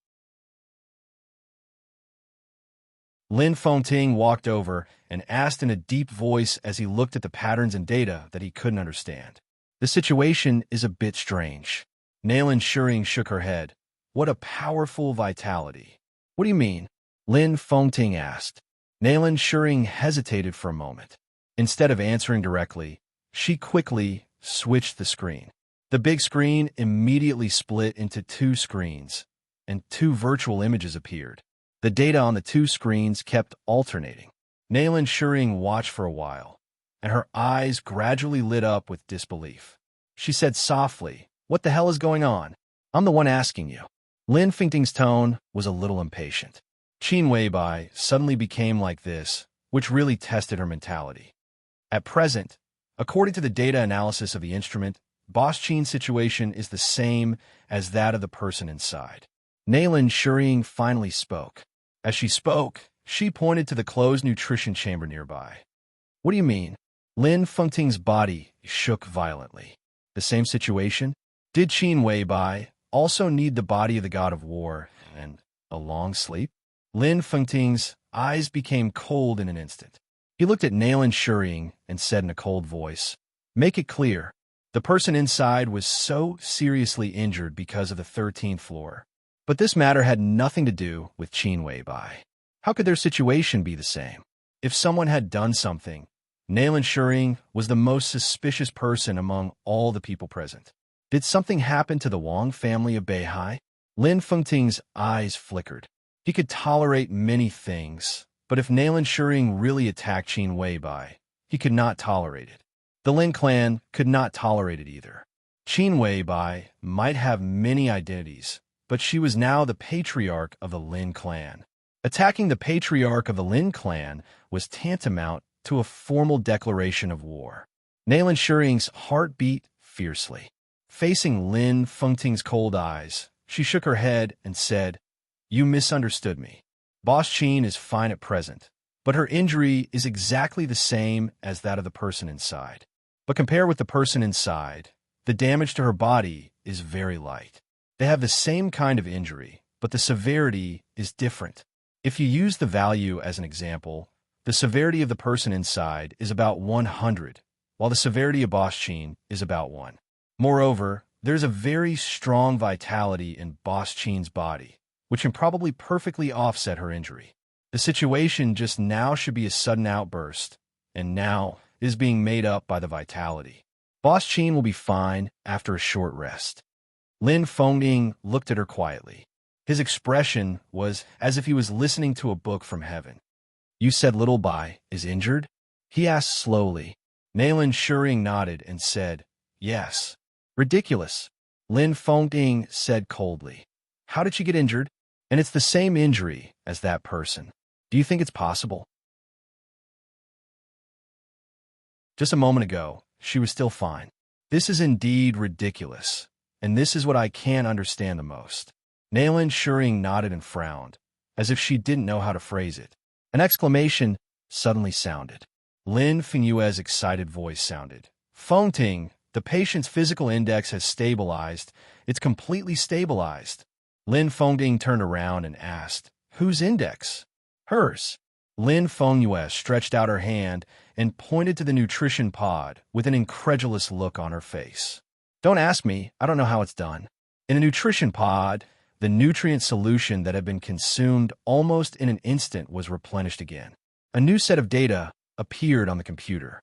Lin Fengting walked over and asked in a deep voice as he looked at the patterns and data that he couldn't understand. The situation is a bit strange. Nailan Shuriying shook her head. What a powerful vitality. What do you mean? Lin Fengting asked. Nailan Shuriying hesitated for a moment. Instead of answering directly, she quickly switched the screen. The big screen immediately split into 2 screens, and 2 virtual images appeared. The data on the 2 screens kept alternating. Nailan Shuriying watched for a while, and her eyes gradually lit up with disbelief. She said softly, "What the hell is going on? I'm the one asking you." Lin Fengting's tone was a little impatient. Qin Weibai suddenly became like this, which really tested her mentality. At present, according to the data analysis of the instrument, Boss Qin's situation is the same as that of the person inside. Nailin Shuriying finally spoke. As she spoke, she pointed to the closed nutrition chamber nearby. "What do you mean?" Lin Fengting's body shook violently. The same situation? Did Qin Weibai also need the body of the god of war and a long sleep? Lin Fengting's eyes became cold in an instant. He looked at Nailin Shuriying and said in a cold voice, "Make it clear. The person inside was so seriously injured because of the 13th floor. But this matter had nothing to do with Qin Weibai. How could their situation be the same? If someone had done something, Nailin Shuriying was the most suspicious person among all the people present. Did something happen to the Wang family of Beihai?" Lin Fengting's eyes flickered. He could tolerate many things, but if Nailin Shuriying really attacked Qin Weibai, he could not tolerate it. The Lin clan could not tolerate it either. Qin Weibai might have many identities, but she was now the patriarch of the Lin clan. Attacking the patriarch of the Lin clan was tantamount to a formal declaration of war. Nailin Shuriying's heart beat fiercely. Facing Lin Fengting's cold eyes, she shook her head and said, "You misunderstood me. Boss Qin is fine at present, but her injury is exactly the same as that of the person inside. But compare with the person inside, the damage to her body is very light. They have the same kind of injury, but the severity is different. If you use the value as an example, the severity of the person inside is about 100, while the severity of Boss Qin is about 1. Moreover, there's a very strong vitality in Boss Qin's body, which can probably perfectly offset her injury. The situation just now should be a sudden outburst, and now is being made up by the vitality. Boss Qin will be fine after a short rest." Lin Fengting looked at her quietly. His expression was as if he was listening to a book from heaven. "You said little Bai is injured?" he asked slowly. Nailin Shuriying nodded and said, "Yes." "Ridiculous," Lin Fengting said coldly. "How did she get injured? And it's the same injury as that person. Do you think it's possible?" Just a moment ago, she was still fine. This is indeed ridiculous, and this is what I can't understand the most. Nailin Shuriying nodded and frowned, as if she didn't know how to phrase it. An exclamation suddenly sounded. Lin Fengyue's excited voice sounded. "Fengting, the patient's physical index has stabilized. It's completely stabilized." Lin Fengting turned around and asked, "Whose index?" "Hers." Lin Fengyue stretched out her hand and pointed to the nutrition pod with an incredulous look on her face. "Don't ask me, I don't know how it's done." In a nutrition pod, the nutrient solution that had been consumed almost in an instant was replenished again. A new set of data appeared on the computer.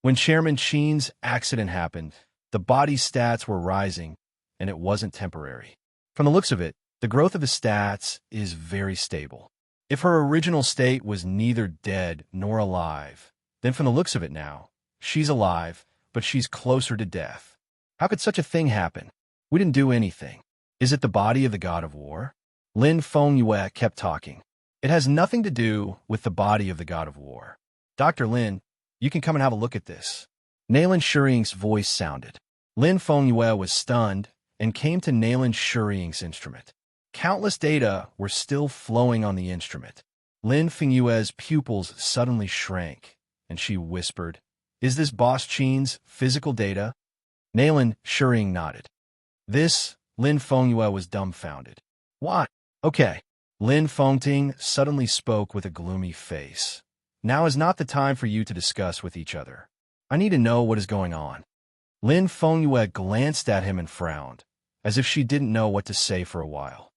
When Chairman Qin's accident happened, the body's stats were rising, and it wasn't temporary. From the looks of it, the growth of the stats is very stable. If her original state was neither dead nor alive, then from the looks of it now, she's alive, but she's closer to death. How could such a thing happen? We didn't do anything. Is it the body of the god of war? Lin Fengyue kept talking. It has nothing to do with the body of the god of war. Dr. Lin, you can come and have a look at this. Nailin Shuriying's voice sounded. Lin Fengyue was stunned and came to Nailin Shuriying's instrument. Countless data were still flowing on the instrument. Lin Fengyue's pupils suddenly shrank, and she whispered, "Is this Boss Qin's physical data?" Nailin Shuriying nodded. This, Lin Fengyue was dumbfounded. "What? Okay." Lin Fengting suddenly spoke with a gloomy face. "Now is not the time for you to discuss with each other. I need to know what is going on." Lin Fengyue glanced at him and frowned, as if she didn't know what to say for a while.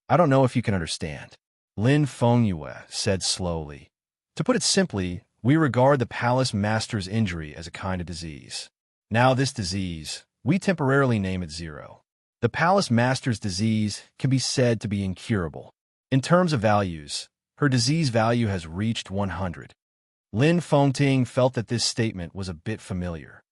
"I don't know if you can understand," Lin Fengyue said slowly. "To put it simply, we regard the palace master's injury as a kind of disease. Now this disease, we temporarily name it 0. The palace master's disease can be said to be incurable. In terms of values, her disease value has reached 100. Lin Fengting felt that this statement was a bit familiar.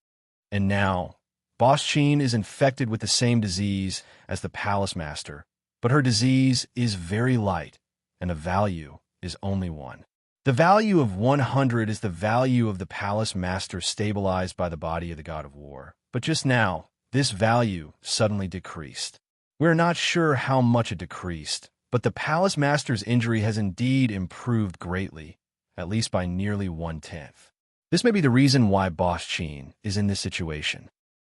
And now, Boss Qin is infected with the same disease as the Palace Master, but her disease is very light, and the value is only 1. The value of 100 is the value of the Palace Master stabilized by the body of the God of War. But just now, this value suddenly decreased. We're not sure how much it decreased, but the Palace Master's injury has indeed improved greatly, at least by nearly 1/10. This may be the reason why Boss Qin is in this situation.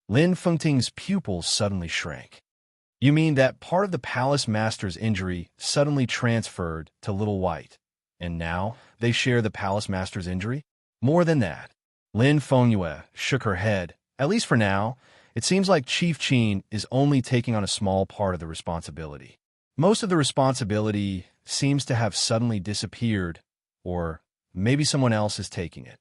Lin Fengting's pupils suddenly shrank. You mean that part of the Palace Master's injury suddenly transferred to Little White, and now they share the Palace Master's injury? More than that. Lin Fengyue shook her head. At least for now, it seems like Chief Qin is only taking on a small part of the responsibility. Most of the responsibility seems to have suddenly disappeared, or maybe someone else is taking it.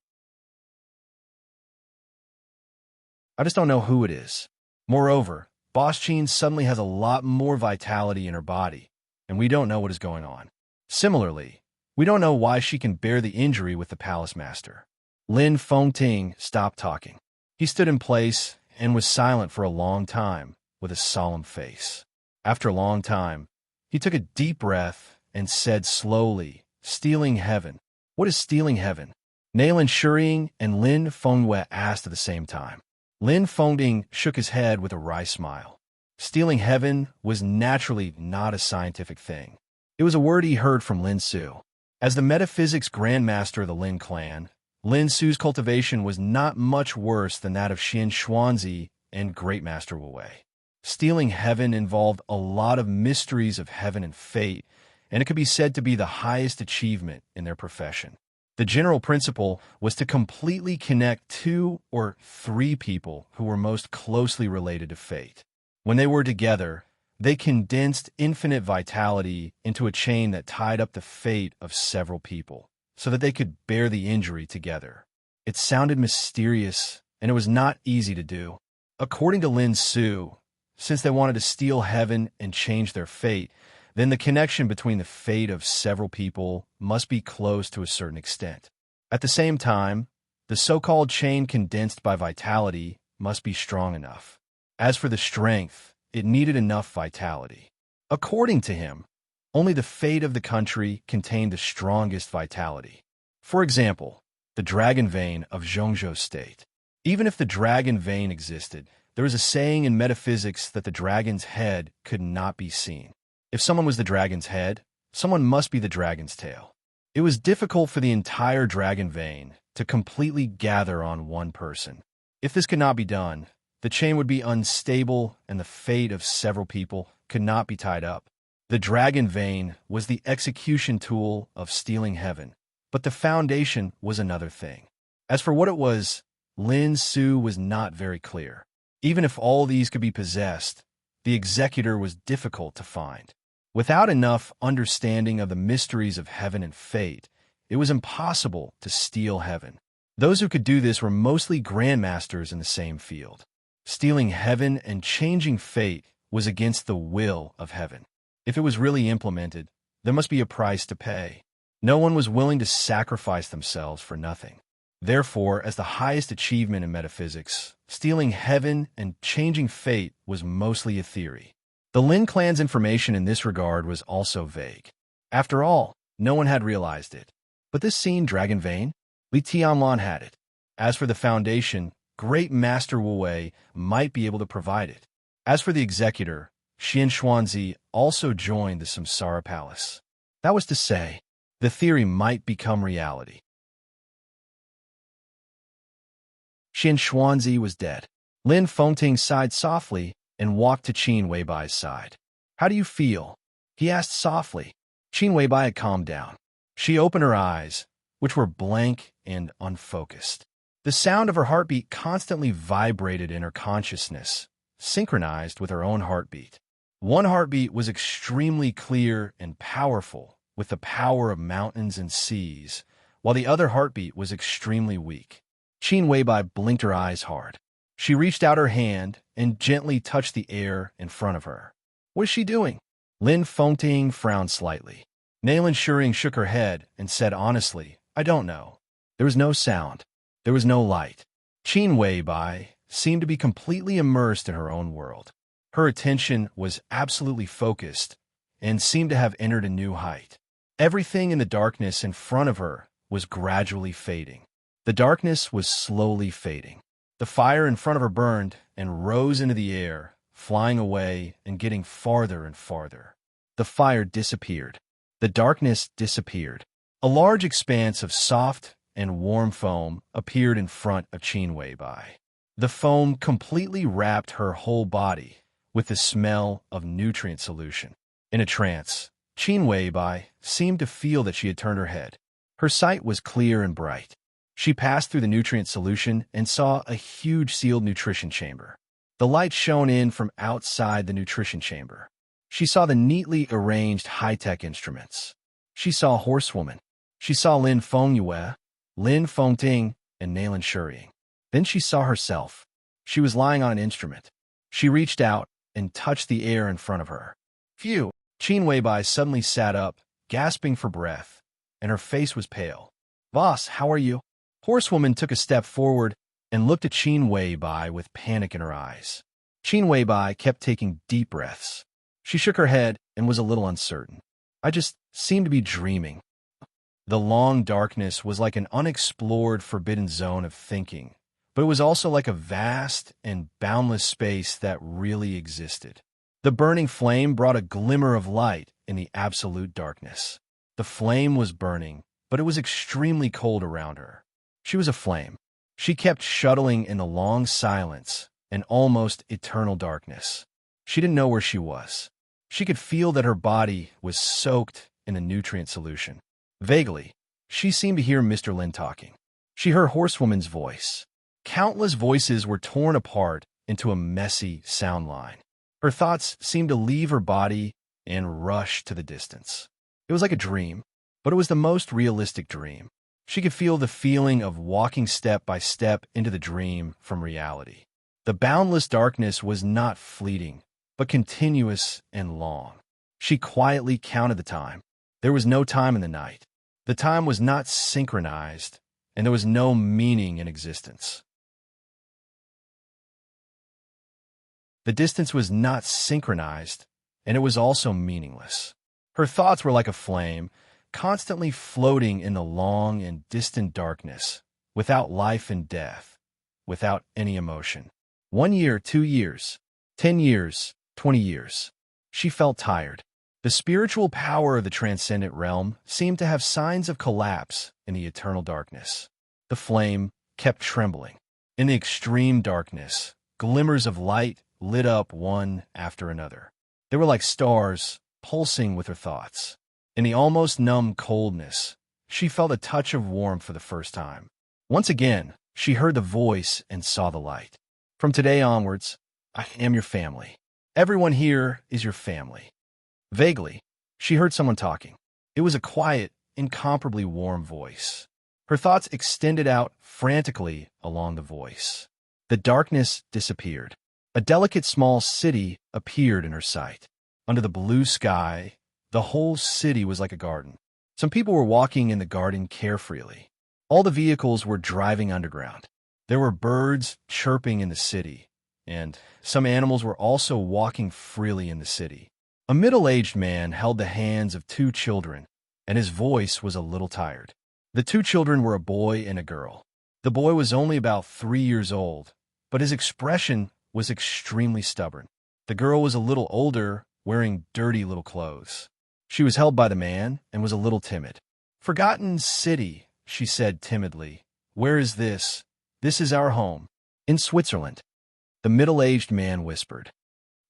I just don't know who it is. Moreover, Boss Qin suddenly has a lot more vitality in her body, and we don't know what is going on. Similarly, we don't know why she can bear the injury with the Palace Master. Lin Fengting stopped talking. He stood in place and was silent for a long time, with a solemn face. After a long time, he took a deep breath and said slowly, "Stealing heaven." "What is stealing heaven?" Nailan Shuring and Lin Fengyue asked at the same time. Lin Fengting shook his head with a wry smile. Stealing heaven was naturally not a scientific thing. It was a word he heard from Lin Su. As the metaphysics grandmaster of the Lin clan, Lin Su's cultivation was not much worse than that of Xian Xuanzi and Great Master Wu Wei. Stealing heaven involved a lot of mysteries of heaven and fate, and it could be said to be the highest achievement in their profession. The general principle was to completely connect 2 or 3 people who were most closely related to fate. When they were together, they condensed infinite vitality into a chain that tied up the fate of several people, so that they could bear the injury together. It sounded mysterious, and it was not easy to do. According to Lin Su, since they wanted to steal heaven and change their fate, then the connection between the fate of several people must be close to a certain extent. At the same time, the so-called chain condensed by vitality must be strong enough. As for the strength, it needed enough vitality. According to him, only the fate of the country contained the strongest vitality. For example, the dragon vein of Zhongzhou State. Even if the dragon vein existed, there is a saying in metaphysics that the dragon's head could not be seen. If someone was the dragon's head, someone must be the dragon's tail. It was difficult for the entire dragon vein to completely gather on one person. If this could not be done, the chain would be unstable and the fate of several people could not be tied up. The dragon vein was the execution tool of stealing heaven, but the foundation was another thing. As for what it was, Lin Su was not very clear. Even if all these could be possessed, the executor was difficult to find. Without enough understanding of the mysteries of heaven and fate, it was impossible to steal heaven. Those who could do this were mostly grandmasters in the same field. Stealing heaven and changing fate was against the will of heaven. If it was really implemented, there must be a price to pay. No one was willing to sacrifice themselves for nothing. Therefore, as the highest achievement in metaphysics, stealing heaven and changing fate was mostly a theory. The Lin clan's information in this regard was also vague. After all, no one had realized it. But this seen dragon vein? Li Tianlan had it. As for the foundation, Great Master Wu Wei might be able to provide it. As for the executor, Xian Xuanzi also joined the Samsara Palace. That was to say, the theory might become reality. Xian Xuanzi was dead. Lin Fengting sighed softly and walked to Qin Weibai's side. "How do you feel?" he asked softly. Qin Weibai had calmed down. She opened her eyes, which were blank and unfocused. The sound of her heartbeat constantly vibrated in her consciousness, synchronized with her own heartbeat. One heartbeat was extremely clear and powerful, with the power of mountains and seas, while the other heartbeat was extremely weak. Qin Weibai blinked her eyes hard. She reached out her hand and gently touched the air in front of her. What is she doing? Lin Fengting frowned slightly. Nailan Shuring shook her head and said honestly, "I don't know." There was no sound. There was no light. Qin Weibai seemed to be completely immersed in her own world. Her attention was absolutely focused and seemed to have entered a new height. Everything in the darkness in front of her was gradually fading. The darkness was slowly fading. The fire in front of her burned and rose into the air, flying away and getting farther and farther. The fire disappeared. The darkness disappeared. A large expanse of soft and warm foam appeared in front of Qin Weibai. The foam completely wrapped her whole body with the smell of nutrient solution. In a trance, Qin Weibai seemed to feel that she had turned her head. Her sight was clear and bright. She passed through the nutrient solution and saw a huge sealed nutrition chamber. The light shone in from outside the nutrition chamber. She saw the neatly arranged high-tech instruments. She saw Horsewoman. She saw Lin Fengyue, Lin Fengting, and Nalan Shuriying. Then she saw herself. She was lying on an instrument. She reached out and touched the air in front of her. Phew! Qin Weibai suddenly sat up, gasping for breath, and her face was pale. Boss, how are you? Horsewoman took a step forward and looked at Qin Weibai with panic in her eyes. Qin Weibai kept taking deep breaths. She shook her head and was a little uncertain. I just seemed to be dreaming. The long darkness was like an unexplored, forbidden zone of thinking, but it was also like a vast and boundless space that really existed. The burning flame brought a glimmer of light in the absolute darkness. The flame was burning, but it was extremely cold around her. She was a flame. She kept shuttling in the long silence and almost eternal darkness. She didn't know where she was. She could feel that her body was soaked in the nutrient solution. Vaguely, she seemed to hear Mr. Lin talking. She heard Horsewoman's voice. Countless voices were torn apart into a messy sound line. Her thoughts seemed to leave her body and rush to the distance. It was like a dream, but it was the most realistic dream. She could feel the feeling of walking step by step into the dream from reality. The boundless darkness was not fleeting, but continuous and long. She quietly counted the time. There was no time in the night. The time was not synchronized, and there was no meaning in existence. The distance was not synchronized, and it was also meaningless. Her thoughts were like a flame, constantly floating in the long and distant darkness, without life and death, without any emotion. 1 year, 2 years, 10 years, 20 years. She felt tired. The spiritual power of the transcendent realm seemed to have signs of collapse in the eternal darkness. The flame kept trembling. In the extreme darkness, glimmers of light lit up one after another. They were like stars, pulsing with her thoughts. In the almost numb coldness, she felt a touch of warmth for the first time. Once again, she heard the voice and saw the light. From today onwards, I am your family. Everyone here is your family. Vaguely, she heard someone talking. It was a quiet, incomparably warm voice. Her thoughts extended out frantically along the voice. The darkness disappeared. A delicate small city appeared in her sight. Under the blue sky, the whole city was like a garden. Some people were walking in the garden carefreely. All the vehicles were driving underground. There were birds chirping in the city, and some animals were also walking freely in the city. A middle-aged man held the hands of 2 children, and his voice was a little tired. The 2 children were a boy and a girl. The boy was only about 3 years old, but his expression was extremely stubborn. The girl was a little older, wearing dirty little clothes. She was held by the man and was a little timid. "Forgotten city," she said timidly. "Where is this?" "This is our home." "In Switzerland." The middle-aged man whispered.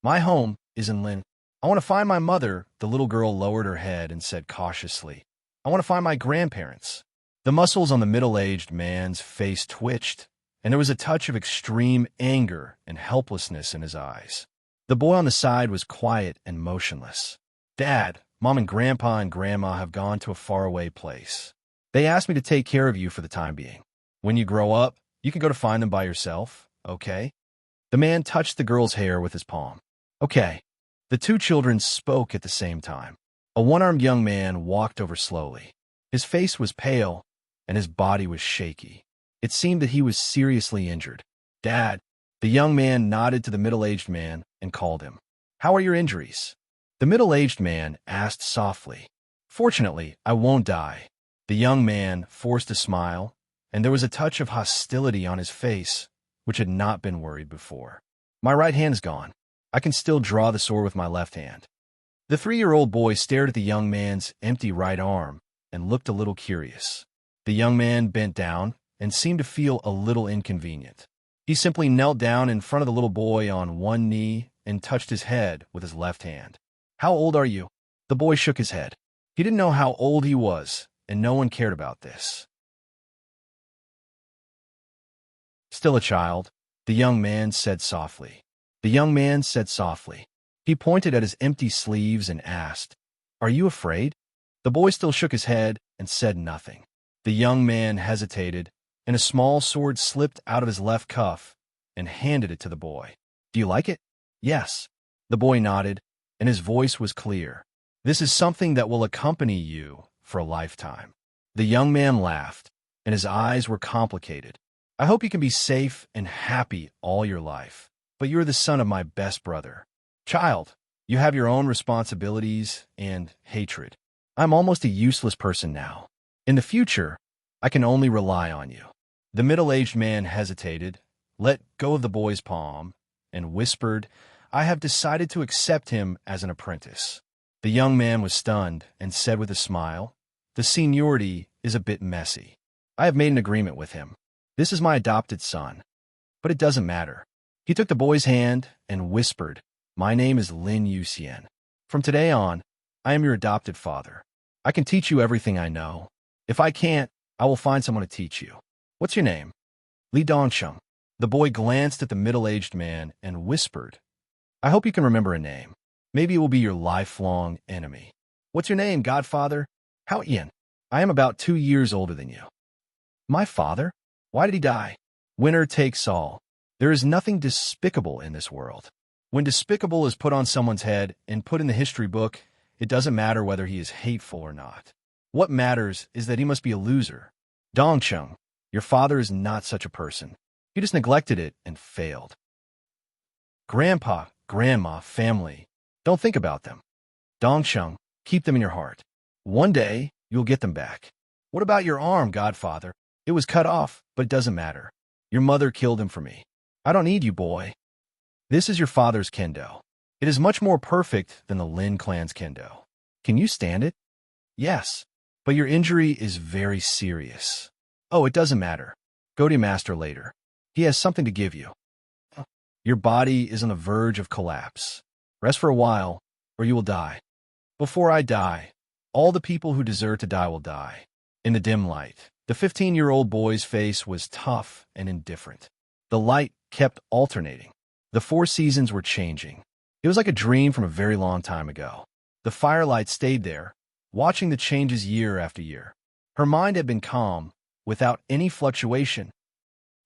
"My home is in Lin. I want to find my mother." The little girl lowered her head and said cautiously, "I want to find my grandparents." The muscles on the middle-aged man's face twitched, and there was a touch of extreme anger and helplessness in his eyes. The boy on the side was quiet and motionless. "Dad, Mom and Grandpa and Grandma have gone to a faraway place. They asked me to take care of you for the time being. When you grow up, you can go to find them by yourself, okay?" The man touched the girl's hair with his palm. "Okay." The 2 children spoke at the same time. A one-armed young man walked over slowly. His face was pale, and his body was shaky. It seemed that he was seriously injured. "Dad, The young man nodded to the middle-aged man and called him. How are your injuries? The middle-aged man asked softly. Fortunately, I won't die. The young man forced a smile, and there was a touch of hostility on his face, which had not been worried before. My right hand's gone. I can still draw the sword with my left hand. The 3-year-old boy stared at the young man's empty right arm and looked a little curious. The young man bent down and seemed to feel a little inconvenient. He simply knelt down in front of the little boy on one knee and touched his head with his left hand. How old are you? The boy shook his head. He didn't know how old he was, and no one cared about this. Still a child, the young man said softly. The young man said softly. He pointed at his empty sleeves and asked, Are you afraid? The boy still shook his head and said nothing. The young man hesitated, and a small sword slipped out of his left cuff and handed it to the boy. Do you like it? Yes. The boy nodded, and his voice was clear. This is something that will accompany you for a lifetime. The young man laughed, and his eyes were complicated. I hope you can be safe and happy all your life, but you're the son of my best brother. Child, you have your own responsibilities and hatred. I'm almost a useless person now. In the future, I can only rely on you. The middle-aged man hesitated, let go of the boy's palm, and whispered, I have decided to accept him as an apprentice. The young man was stunned and said with a smile, The seniority is a bit messy. I have made an agreement with him. This is my adopted son. But it doesn't matter. He took the boy's hand and whispered, My name is Lin Yuxian. From today on, I am your adopted father. I can teach you everything I know. If I can't, I will find someone to teach you. What's your name? Li Dongsheng. The boy glanced at the middle-aged man and whispered, I hope you can remember a name. Maybe it will be your lifelong enemy. What's your name, godfather? Hao Yin. I am about 2 years older than you. My father? Why did he die? Winner takes all. There is nothing despicable in this world. When despicable is put on someone's head and put in the history book, it doesn't matter whether he is hateful or not. What matters is that he must be a loser. Dongsheng, your father is not such a person. He just neglected it and failed. Grandpa, grandma, family. Don't think about them. Dongsheng, keep them in your heart. One day, you'll get them back. What about your arm, godfather? It was cut off, but it doesn't matter. Your mother killed him for me. I don't need you, boy. This is your father's kendo. It is much more perfect than the Lin clan's kendo. Can you stand it? Yes, but your injury is very serious. Oh, it doesn't matter. Go to your master later. He has something to give you. Your body is on the verge of collapse. Rest for a while, or you will die. Before I die, all the people who deserve to die will die. In the dim light, the 15-year-old boy's face was tough and indifferent. The light kept alternating. The 4 seasons were changing. It was like a dream from a very long time ago. The firelight stayed there, watching the changes year after year. Her mind had been calm, without any fluctuation.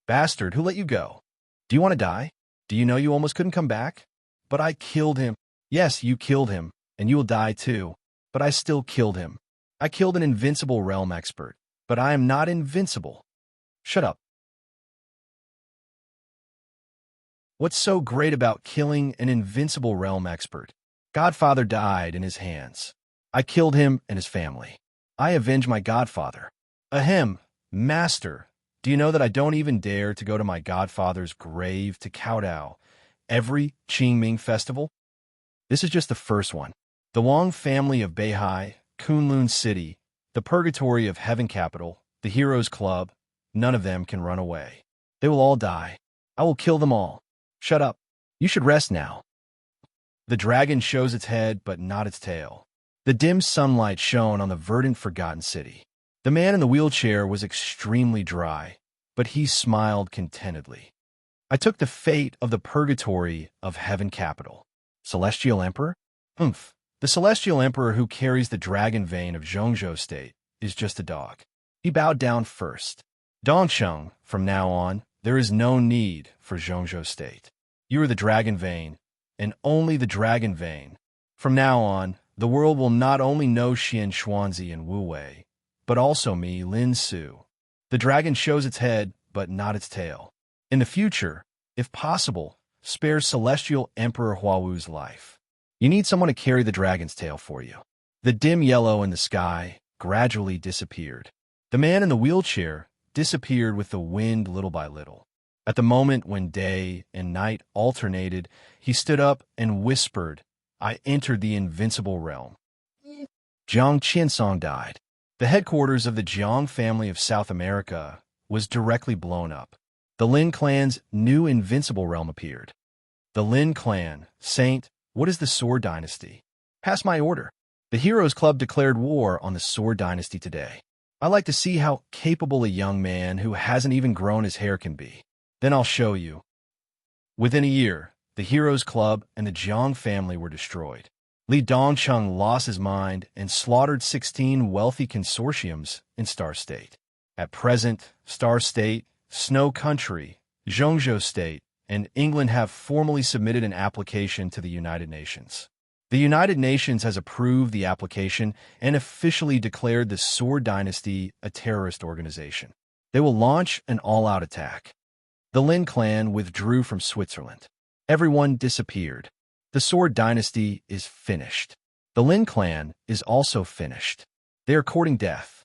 Bastard, who let you go? Do you want to die? Do you know you almost couldn't come back? But I killed him. Yes, you killed him, and you will die too. But I still killed him. I killed an invincible realm expert, but I am not invincible. Shut up. What's so great about killing an invincible realm expert? Godfather died in his hands. I killed him and his family. I avenged my godfather. Ahem, master, do you know that I don't even dare to go to my godfather's grave to kowtow every Qingming festival? This is just the first one. The Wang family of Beihai, Kunlun City, the purgatory of Heaven Capital, the Heroes Club, none of them can run away. They will all die. I will kill them all. Shut up. You should rest now. The dragon shows its head, but not its tail. The dim sunlight shone on the verdant forgotten city. The man in the wheelchair was extremely dry, but he smiled contentedly. I took the fate of the purgatory of Heaven Capital. Celestial Emperor? Humph. The Celestial Emperor who carries the dragon vein of Zhongzhou State is just a dog. He bowed down first. Dongsheng, from now on, there is no need for Zhongzhou State. You are the dragon vein, and only the dragon vein. From now on, the world will not only know Xian Xuanzi and Wu Wei, but also me, Lin Su. The dragon shows its head, but not its tail. In the future, If possible, spare Celestial Emperor Huawu's life. You need someone to carry the dragon's tail for you. The dim yellow in the sky gradually disappeared. The man in the wheelchair disappeared with the wind little by little. At the moment when day and night alternated, he stood up and whispered, "I entered the invincible realm." Jiang Qinsong died. The headquarters of the Jiang family of South America was directly blown up. The Lin clan's new invincible realm appeared. The Lin clan, Saint, what is the Sword Dynasty? Pass my order. The Heroes Club declared war on the Sword Dynasty today. I like to see how capable a young man who hasn't even grown his hair can be. Then I'll show you. Within a year, the Heroes Club and the Jiang family were destroyed. Li Dongcheng lost his mind and slaughtered 16 wealthy consortiums in Star State. At present, Star State, Snow Country, Zhongzhou State, and England have formally submitted an application to the United Nations. The United Nations has approved the application and officially declared the Sword Dynasty a terrorist organization. They will launch an all-out attack. The Lin clan withdrew from Switzerland. Everyone disappeared. The Sword Dynasty is finished. The Lin clan is also finished. They are courting death.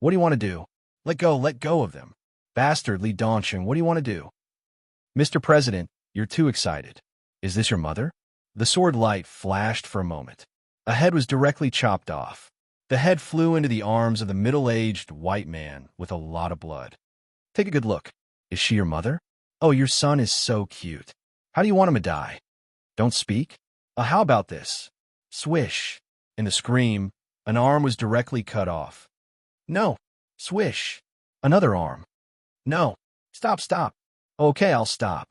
What do you want to do? Let go of them. Bastard Li Dongcheng, what do you want to do? Mr. President, you're too excited. Is this your mother? The sword light flashed for a moment. A head was directly chopped off. The head flew into the arms of the middle-aged white man with a lot of blood. Take a good look. Is she your mother? Oh, your son is so cute. How do you want him to die? Don't speak? How about this? Swish. In the scream, an arm was directly cut off. No. Swish. Another arm. No. Stop. Okay, I'll stop.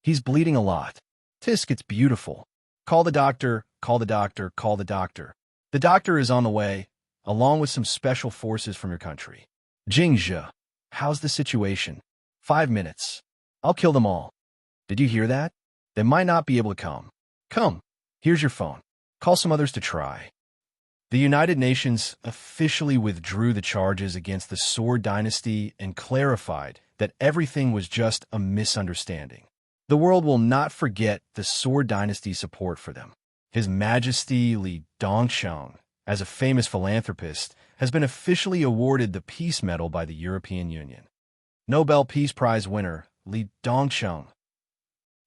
He's bleeding a lot. Tisk, it's beautiful. Call the doctor, call the doctor, call the doctor. The doctor is on the way, along with some special forces from your country. Jingzhe, how's the situation? 5 minutes. I'll kill them all. Did you hear that? They might not be able to come. Come, here's your phone. Call some others to try. The United Nations officially withdrew the charges against the Sword Dynasty and clarified that everything was just a misunderstanding. The world will not forget the Sword Dynasty's support for them. His Majesty Li Dongcheng, as a famous philanthropist, has been officially awarded the Peace Medal by the European Union. Nobel Peace Prize winner Li Dongcheng.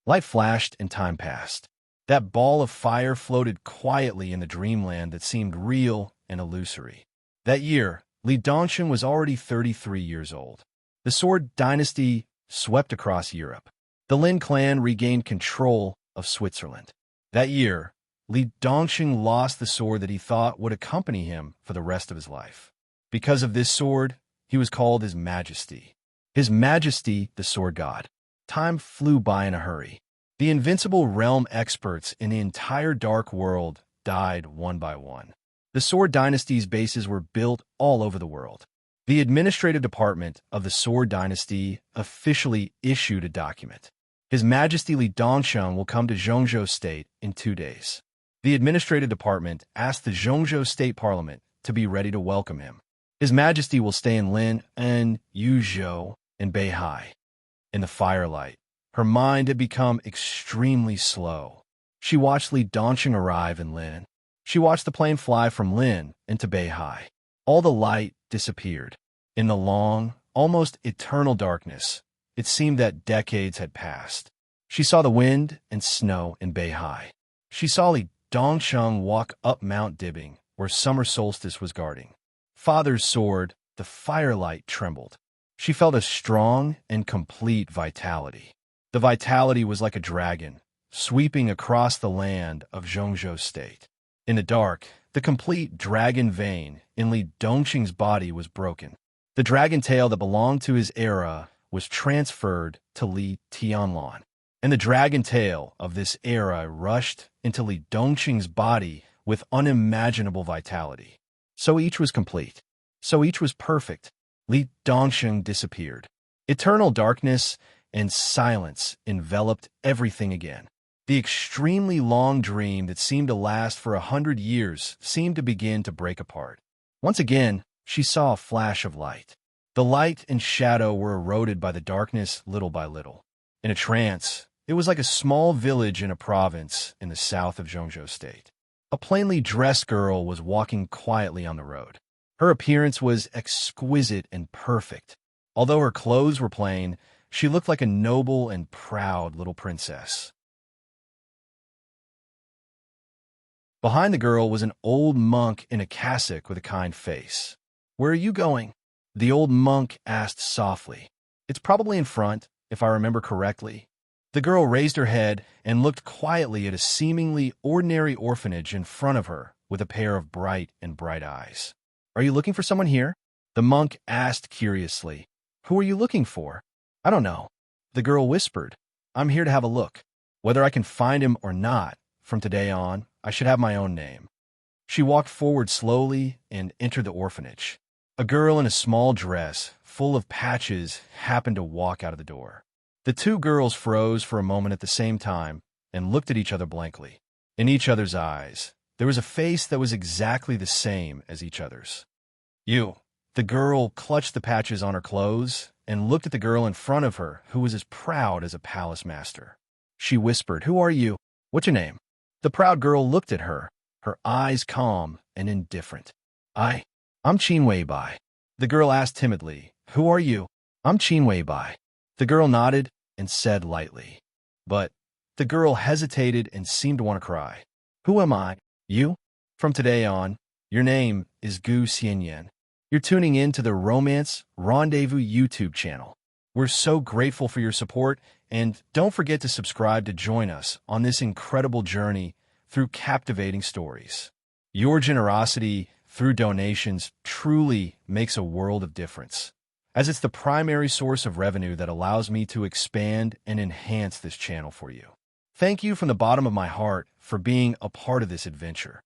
Light flashed and time passed. That ball of fire floated quietly in the dreamland that seemed real and illusory. That year, Li Dongcheng was already 33 years old. The Sword Dynasty swept across Europe. The Lin clan regained control of Switzerland. That year, Li Dongcheng lost the sword that he thought would accompany him for the rest of his life. Because of this sword, he was called His Majesty. His Majesty, the Sword God. Time flew by in a hurry. The invincible realm experts in the entire dark world died one by one. The Sword Dynasty's bases were built all over the world. The administrative department of the Sword Dynasty officially issued a document. His Majesty Li Dongcheng will come to Zhongzhou State in 2 days. The administrative department asked the Zhongzhou State Parliament to be ready to welcome him. His Majesty will stay in Lin and Yuzhou and Beihai. In the firelight, her mind had become extremely slow. She watched Li Dongcheng arrive in Lin. She watched the plane fly from Lin into Beihai. All the light disappeared. In the long, almost eternal darkness, it seemed that decades had passed. She saw the wind and snow in Beihai. She saw Li Dongcheng walk up Mount Dibbing, where summer solstice was guarding. Father's sword, the firelight trembled. She felt a strong and complete vitality. The vitality was like a dragon, sweeping across the land of Zhongzhou State. In the dark, the complete dragon vein in Li Dongcheng's body was broken. The dragon tail that belonged to his era was transferred to Li Tianlan, and the dragon tail of this era rushed into Li Dongcheng's body with unimaginable vitality. So each was complete. So each was perfect. Li Dongcheng disappeared. Eternal darkness and silence enveloped everything again. The extremely long dream that seemed to last for 100 years seemed to begin to break apart. Once again, she saw a flash of light. The light and shadow were eroded by the darkness little by little. In a trance, it was like a small village in a province in the south of Zhongzhou State. A plainly dressed girl was walking quietly on the road. Her appearance was exquisite and perfect. Although her clothes were plain, she looked like a noble and proud little princess. Behind the girl was an old monk in a cassock with a kind face. "Where are you going?" the old monk asked softly. "It's probably in front, if I remember correctly." The girl raised her head and looked quietly at a seemingly ordinary orphanage in front of her with a pair of bright eyes. "Are you looking for someone here?" the monk asked curiously. "Who are you looking for?" "I don't know," the girl whispered. "I'm here to have a look. Whether I can find him or not, from today on, I should have my own name." She walked forward slowly and entered the orphanage. A girl in a small dress, full of patches, happened to walk out of the door. The two girls froze for a moment at the same time and looked at each other blankly. In each other's eyes, there was a face that was exactly the same as each other's. "You." The girl clutched the patches on her clothes and looked at the girl in front of her, who was as proud as a palace master. She whispered, "Who are you? What's your name?" The proud girl looked at her, her eyes calm and indifferent. I'm Qin Weibai." The girl asked timidly, "Who are you?" "I'm Qin Weibai." The girl nodded and said lightly. But the girl hesitated and seemed to want to cry. "Who am I?" "You? From today on, your name is Gu Xianyan. You're tuning in to the Romance Rendezvous YouTube channel. We're so grateful for your support, and don't forget to subscribe to join us on this incredible journey through captivating stories. Your generosity through donations truly makes a world of difference, as it's the primary source of revenue that allows me to expand and enhance this channel for you. Thank you from the bottom of my heart for being a part of this adventure.